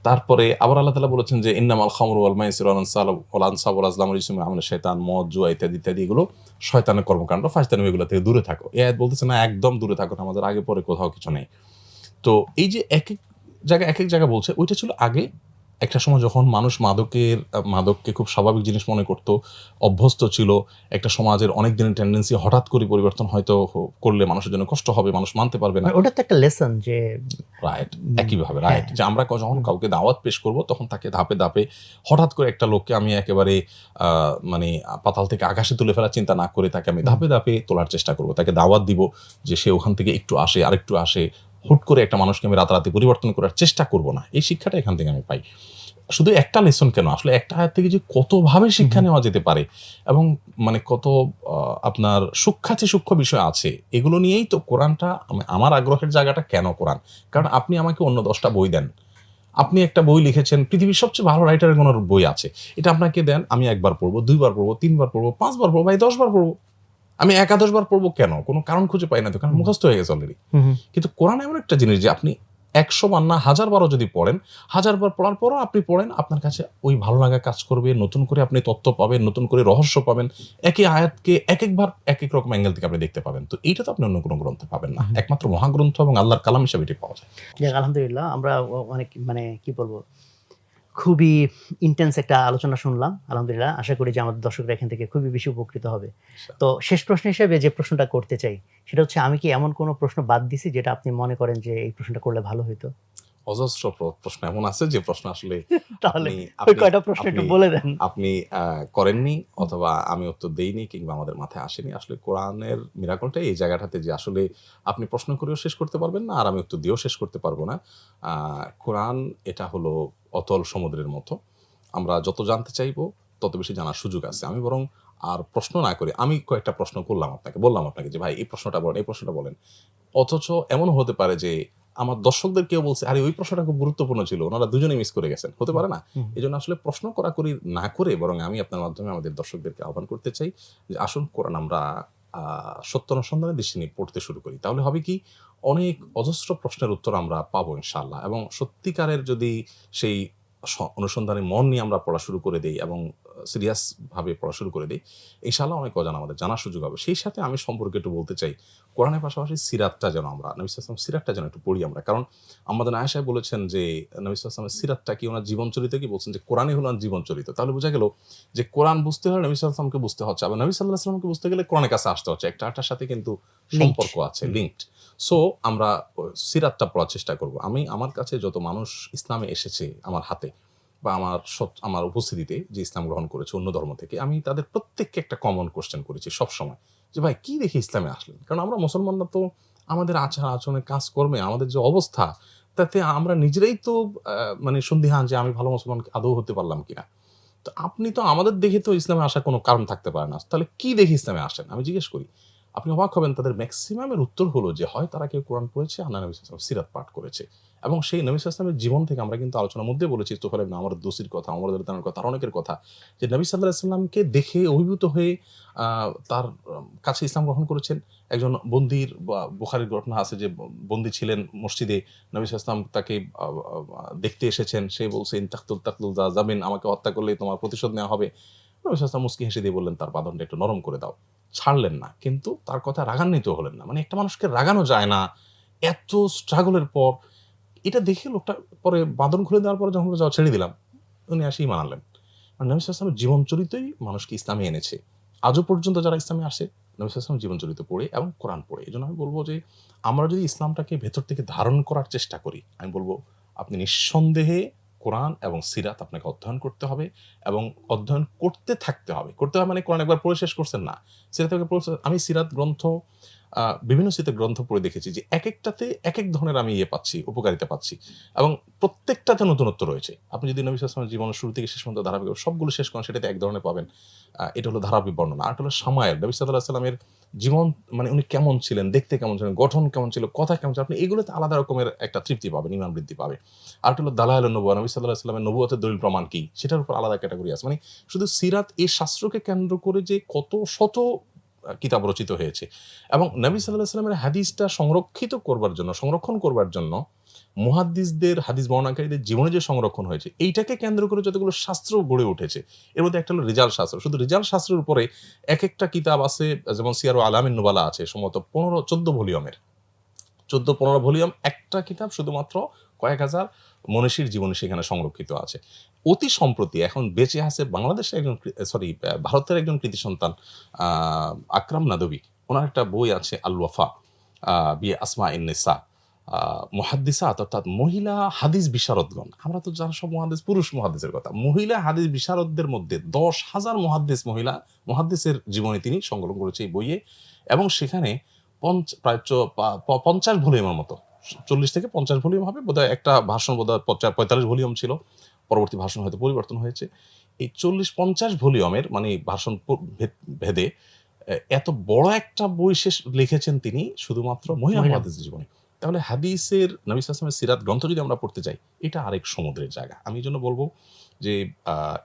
Speaker 1: তারপরে আবার আল্লাহ তাআলা বলেছেন যে ইন্নামাল খামরু ওয়াল মাইসিরু ওয়াল আনসাবু ওয়াল আজলামু রিজসুম মিন আমালি শাইতান, মদ, জুয়া ইত্যাদি ইত্যাদি এগুলো শয়তানের কর্মকাণ্ড, ফাজলামি, এগুলো থেকে দূরে থাকো। এই আয়াত বলতেছে না একদম দূরে থাকো, আমাদের আগে পরে কোথাও কিছু নেই। তো এই যে এক এক জায়গায় বলছে, ওইটা ছিল আগে, একটা সময় যখন মানুষ মাদককে খুব স্বাভাবিক জিনিস মনে করত, অভ্যস্ত ছিল, একটা সমাজের অনেক দিনের টেন্ডেন্সি হঠাৎ করে পরিবর্তন হয়তো করলে মানুষের জন্য কষ্ট হবে, মানুষ মানতে পারবে না।
Speaker 2: ওটা তো একটা লেসন যে
Speaker 1: রাইট, একইভাবে রাইট, যে আমরা যখন কাউকে দাওয়াত পেশ করব তখন তাকে ধাপে ধাপে, হঠাৎ করে একটা লোককে আমি একেবারে মানে পাতাল থেকে আকাশে তুলে ফেলার চিন্তা না করে তাকে আমি ধাপে ধাপে তোলার চেষ্টা করব, তাকে দাওয়াত দিব যে সে ওখান থেকে একটু আসে, আরেকটু আসে। হুট করে একটা মানুষকে আমি রাতারাতি পরিবর্তন করার চেষ্টা করব না, এই শিক্ষাটা এখান থেকে আমি পাই। শুধু একটা লেসন কেন, আসলে একটা আয়াত থেকে যে কতভাবে শিক্ষা নেওয়া যেতে পারে এবং মানে কত আপনার সূক্ষ্ম বিষয় আছে, এগুলো নিয়েই তো কোরআনটা আমার আগ্রহের জায়গাটা। কেন কোরআন? কারণ আপনি আমাকে অন্য 10টা বই দেন, আপনি একটা বই লিখেছেন, পৃথিবীর সবচেয়ে ভালো রাইটারের কোনো বই আছে, এটা আপনাকে দেন, আমি একবার পড়বো, 2বার পড়বো, 3বার পড়বো, 5বার পড়বো, ভাই 10বার পড়বো। আমি একাদশবার পড়বো কেন? কোনো কারণ খুঁজে পাই না তো, কারণ মুখস্থ হয়ে গেছে অলরেডি। কিন্তু কোরআন এমন একটা জিনিস যে আপনি 100 বার না 1000 বারও যদি পড়েন, 1000 বার পড়ার পরও আপনি পড়েন, আপনার কাছে ওই ভালো লাগা কাজ করবে, নতুন করে আপনি তথ্য পাবেন, নতুন করে রহস্য পাবেন, একই আয়াতকে এক একবার এক এক রকম অ্যাঙ্গেল থেকে আপনি দেখতে পাবেন। তো এইটা তো আপনি অন্য কোনো গ্রন্থে পাবেন না, একমাত্র মহাগ্রন্থ এবং আল্লাহর কালাম হিসেবে এটি পাওয়া যায়।
Speaker 2: আলহামদুলিল্লাহ, আমরা অনেক মানে কি বলবো, খুবই ইন্টেন্স একটা আলোচনা শুনলাম। আলহামদুলিল্লাহ, আশা করি যে আমাদের দর্শকরা এখান থেকে খুবই বেশি উপকৃত হবে। তো শেষ প্রশ্ন হিসেবে যে প্রশ্নটা করতে চাই সেটা হচ্ছে, আমি কি এমন কোনো প্রশ্ন বাদ দিছি যেটা আপনি মনে করেন যে এই প্রশ্নটা করলে ভালো হতো?
Speaker 1: অজস্র প্রশ্ন এমন আছে যে প্রশ্ন আসলে
Speaker 2: তাহলে ওই কয়টা প্রশ্ন একটু বলে দেন।
Speaker 1: আপনি করেননি, অথবা আমি উত্তর দেইনি, কিংবা আমাদের মাথায় আসেনি। আসলে কোরআনের মিরাকলটা এই জায়গাটাতে যে আসলে আপনি প্রশ্ন করেও শেষ করতে পারবেন না, আর আমি উত্তর দিয়েও শেষ করতে পারবো না। কোরআন এটা হলো অতল সমুদ্রের মতো, আমরা যত জানতে চাইবো তত বেশি জানার সুযোগ আছে। আমি বরং আর প্রশ্ন না করে আমি কয়েকটা প্রশ্ন করলাম আপনাকে, বললাম আপনাকে যে ভাই এই প্রশ্নটা বলেন, এই প্রশ্নটা বলেন। অথচ এমন হতে পারে যে আমার দর্শকদের কেউ বলছে আরে ওই প্রশ্নটা খুব গুরুত্বপূর্ণ ছিল, ওনারা দুজনেই মিস করে গেছেন, হতে পারে না? এই জন্য আসলে প্রশ্ন করাকরি না করে বরং আমি আপনার মাধ্যমে আমাদের দর্শকদেরকে আহ্বান করতে চাই যে আসুন কোরআন আমরা সত্য অনুসন্ধানের দৃষ্টি নিয়ে পড়তে শুরু করি। তাহলে হবে কি, অনেক অজস্র প্রশ্নের উত্তর আমরা পাবো ইনশাআল্লাহ। এবং সত্যিকারের যদি সেই অনুসন্ধানের মন নিয়ে আমরা পড়া শুরু করে দেই এবং সিরিয়াস ভাবে পড়া শুরু করে দিই, ইনশাআল্লাহ অনেক অজানা আমাদের জানার সুযোগ হবে। সেই সাথে আমি সম্পর্কে একটু বলতে চাই, কোরআনের পাশাপাশি সিরাতটা যেন আমরা, নবী সাল্লাল্লাহু আলাইহি ওয়াসাল্লাম সিরাতটা যেন একটু পড়ি আমরা। কারণ আমাদের আয়েশা বলেছেন যে নবী সাল্লাল্লাহু আলাইহি ওয়াসাল্লামের সিরাতটা কি, ওনার জীবন চরিত্র কি, বলছেন যে কোরআনই হলো ওনার জীবন চরিত্র। তাহলে বোঝা গেল যে কোরআন বুঝতে হলে নবী সাল্লাল্লাহু আলাইহি ওয়াসাল্লামকে বুঝতে হচ্ছে, আবার নবী সাল্লাল্লাহু আলাইহি ওয়াসাল্লামকে বুঝতে গেলে কোরআনের কাছে আসতে হচ্ছে। একটার সাথে কিন্তু সম্পর্ক আছে, লিঙ্কড। সো আমরা সিরাতটা পড়ার চেষ্টা করব। আমি আমার কাছে যত মানুষ ইসলামে এসেছে আমার হাতে বা আমার উপস্থিতিতে, যে ইসলাম গ্রহণ করেছে অন্য ধর্ম থেকে, আমি তাদের প্রত্যেককে একটা কমন কোশ্চেন করেছি সবসময়, যে ভাই কি দেখে ইসলামে আসলেন? কারণ আমরা মুসলমানরা তো আমাদের আচার আচরণে, কাজকর্মে, আমাদের যে অবস্থা, তাতে আমরা নিজেরাই তো মানে সন্দিহান যে আমি ভালো মুসলমান আদৌ হতে পারলাম কিনা। তো আপনি তো আমাদের দেখে তো ইসলামে আসার কোনো কারণ থাকতে পারে না, তাহলে কি দেখে ইসলামে আসেন? আমি জিজ্ঞেস করি, আপনি অবাক হবেন, তাদের ম্যাক্সিমামের উত্তর হলো যে হয় তারা কেউ কোরআন পড়েছে, আর নবী সাল্লাল্লাহু আলাইহি ওয়াসাল্লাম সিরাত পাঠ করেছে। এবং সেই নবী সাল্লাল্লাহু আলাইহি ওয়াসাল্লামের জীবন থেকে আমরা কিন্তু আলোচনার মধ্যে বলেছি, তোফায়েল ইবনে আমর দৌসির কথা, ওমর রাদিয়াল্লাহু আনহুর কথা, আর অনেকের কথা, যে নবী সাল্লাল্লাহু আলাইহি ওয়াসাল্লামকে দেখে অভিভূত হয়ে তার কাছে ইসলাম গ্রহণ করেছেন একজন বন্দীর, বুখারীর ঘটনা আছে যে বন্দী ছিলেন মসজিদে, নবী সাল্লাল্লাহু আলাইহি ওয়াসাল্লাম তাকে দেখতে এসেছেন, সে বলছে ইন তাকতুল যাবেন, আমাকে হত্যা করলে তোমার প্রতিশোধ নেওয়া হবে। নবী সাল্লাল্লাহু আলাইহি ওয়াসাল্লাম মুস্কি হেসে দিয়ে বললেন তার বাঁধনটা একটু নরম করে দাও, ছাড়লেন না, কিন্তু তার কথা রাগান্বিত হলেন না। মানে একটা মানুষকে রাগানো যায় না এত স্ট্রাগলের পর। এটা দেখে লোকটা পরে বাঁধন খুলে দেওয়ার পরে যখন যাওয়া ছেড়ে দিলাম, উনি আসেই মানালেন। আর নবী সাল্লাল্লাহু আলাইহি ওয়াসাল্লামের জীবন চরিত্রই মানুষকে ইসলামে এনেছে। আজও পর্যন্ত যারা ইসলামে আসে, নবী সাল্লাল্লাহু আলাইহি ওয়াসাল্লামের জীবন চরিত্র পড়ে এবং কোরআন পড়ে। এজন্য আমি বলবো যে আমরা যদি ইসলামটাকে ভেতর থেকে ধারণ করার চেষ্টা করি, আমি বলবো আপনি নিঃসন্দেহে কোরআন এবং সিরাত আপনাকে অধ্যয়ন করতে হবে এবং অধ্যয়ন করতে থাকতে হবে। করতে হবে মানে কোরআন একবার পড়ে শেষ করছেন না, সিরাত একবার পড়ে। আমি সিরাত গ্রন্থ, বিভিন্ন সিরাতের গ্রন্থ পড়ে দেখেছি যে একেকটাতে একেক ধরনের আমি পাচ্ছি, উপকারিতা পাচ্ছি, এবং প্রত্যেকটাতে নতুনত্ব রয়েছে। আপনি যদি নবী সাল্লাল্লাহু আলাইহি ওয়াসাল্লামের জীবনের শুরু থেকে শেষ পর্যন্ত ধারাবাহিক সবগুলো শেষ করেন, সেটাতে এক ধরনের পাবেন। এটা হলো ধারাবাহিক বর্ণনা। আর হলো সামায়েল, নবী সাল্লাল্লাহু আলাইহি ওয়াসাল্লামের জীবন, মানে উনি কেমন ছিলেন, দেখতে কেমন ছিলেন, গঠন কেমন ছিল, কথা কেমন ছিল, আপনি এগুলোতে আলাদা রকমের একটা তৃপ্তি পাবেন, ঈমান বৃদ্ধি পাবে। আর হলো দালায়েলুন নবুওয়া, নবী সাল্লাল্লাহু আলাইহি ওয়াসাল্লামের নবুয়তের দলিল প্রমাণ কি, সেটার উপর আলাদা ক্যাটাগরি আছে। মানে শুধু সিরাত এই শাস্ত্রকে কেন্দ্র করে যে কত শত কিতাব রচিত হয়েছে, এবং নবী সাল্লাল্লাহু আলাইহি ওয়াসাল্লামের হাদিসটা সংরক্ষণ করবার জন্য মুহাদ্দিসদের, হাদিস বর্ণনাকারীদের জীবনে যে সংরক্ষণ হয়েছে, এইটাকে কেন্দ্র করে যতগুলো শাস্ত্র গড়ে উঠেছে, এর মধ্যে একটা হলো রিজাল শাস্ত্র। শুধু রিজাল শাস্ত্রের উপরে এক একটা কিতাব আছে, যেমন সিয়ারু আলামিন নুবালা আছে সম্ভবত 15-14 ভলিউমের, 14-15 ভলিউম, একটা কিতাব শুধুমাত্র কয়েক হাজার মনীষীর জীবনী সেখানে সংরক্ষিত আছে। অতি সম্প্রতি এখন বেঁচে আছে বাংলাদেশের একজন ভারতের একজন কৃতি সন্তান আকরাম নাদবী, ওনার একটা বই আছে আল ওয়াফা বিয়ে আসমা ইন্নেসা মুহাদ্দিসাত, অর্থাৎ মহিলা হাদিস বিশারদগণ। আমরা তো জানি সব মুহাদ্দিস পুরুষ মুহাদ্দিসের কথা, মহিলা হাদিস বিশারদদের মধ্যে 10,000 মহিলা মুহাদ্দিসের জীবনী তিনি সংকলন করেছে এই বইয়ে, এবং সেখানে প্রায় 50 ভলিউমের মতো, 40 থেকে 50 ভলিউম হবে বোধহয়। একটা ভাষণ বোধহয় 45 ভলিউম ছিল, পরবর্তী ভাষণ হয়তো পরিবর্তন হয়েছে। এই 40-50 ভলিউমের মানে ভাষণ ভেদে এত বড় একটা বই শেষ লিখেছেন তিনি শুধুমাত্র মহিলা মুহাদ্দিসের জীবনী। তাহলে হাদিসের নবী সাল্লাল্লাহু আলাইহি ওয়াসাল্লামের সিরাত গ্রন্থ যদি আমরা পড়তে যাই, এটা আরেক সমুদ্রের জায়গা। আমি এই জন্য বলবো যে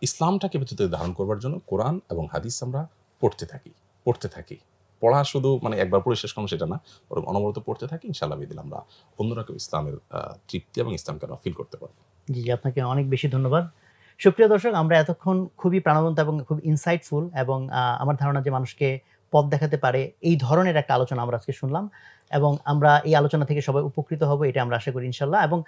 Speaker 1: ইসলামটাকে ভেতরে ধারণ করবার জন্য কোরআন এবং হাদিস আমরা পড়তে থাকি। পড়া শুধু মানে একবার পড়ে শেষ করুন সেটা না, বরং অনবরত পড়তে থাকি। ইনশাআল্লাহ বিদিন আমরা অন্যরাকেও ইসলামের তৃপ্তি এবং ইসলামকে ফিল করতে পারবো।
Speaker 2: জি, আপনাকে অনেক বেশি ধন্যবাদ। সুপ্রিয় দর্শক, আমরা এতক্ষণ খুবই প্রাণবন্ত এবং খুব ইনসাইটফুল এবং আমার ধারণা যে মানুষকে পথ দেখাতে পারে এই ধরনের একটা আলোচনা আমরা আজকে শুনলাম, এবং আমরা এই আলোচনা থেকে সবাই উপকৃত হব, এটা আমরা আশা করি ইনশাল্লাহ। এবং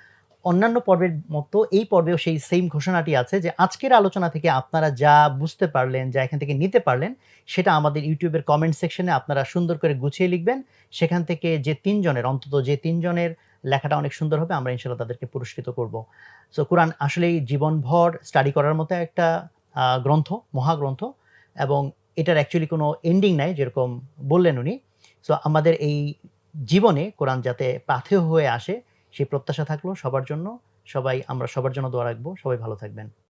Speaker 2: অন্যান্য পর্বের মতো এই পর্বেও সেই সেম ঘোষণাটি আছে যে আজকের আলোচনা থেকে আপনারা যা বুঝতে পারলেন, যা এখান থেকে নিতে পারলেন, সেটা আমাদের ইউটিউবের কমেন্ট সেকশনে আপনারা সুন্দর করে গুছিয়ে লিখবেন। সেখান থেকে অন্তত যে 3 জনের লেখাটা অনেক সুন্দর হবে, আমরা ইনশাল্লাহ তাদেরকে পুরস্কৃত করব। সো কোরআন আসলেই জীবনভর স্টাডি করার মতো একটা গ্রন্থ, মহাগ্রন্থ, এবং এটার অ্যাকচুয়ালি কোনো এন্ডিং নাই, যেরকম বললেন উনি। সো আমাদের এই জীবনে কোরআন যাতে পাথেয় হয়ে আসে, সেই প্রত্যাশা থাকলো সবার জন্য। আমরা সবার জন্য দোয়া রাখবো। সবাই ভালো থাকবেন।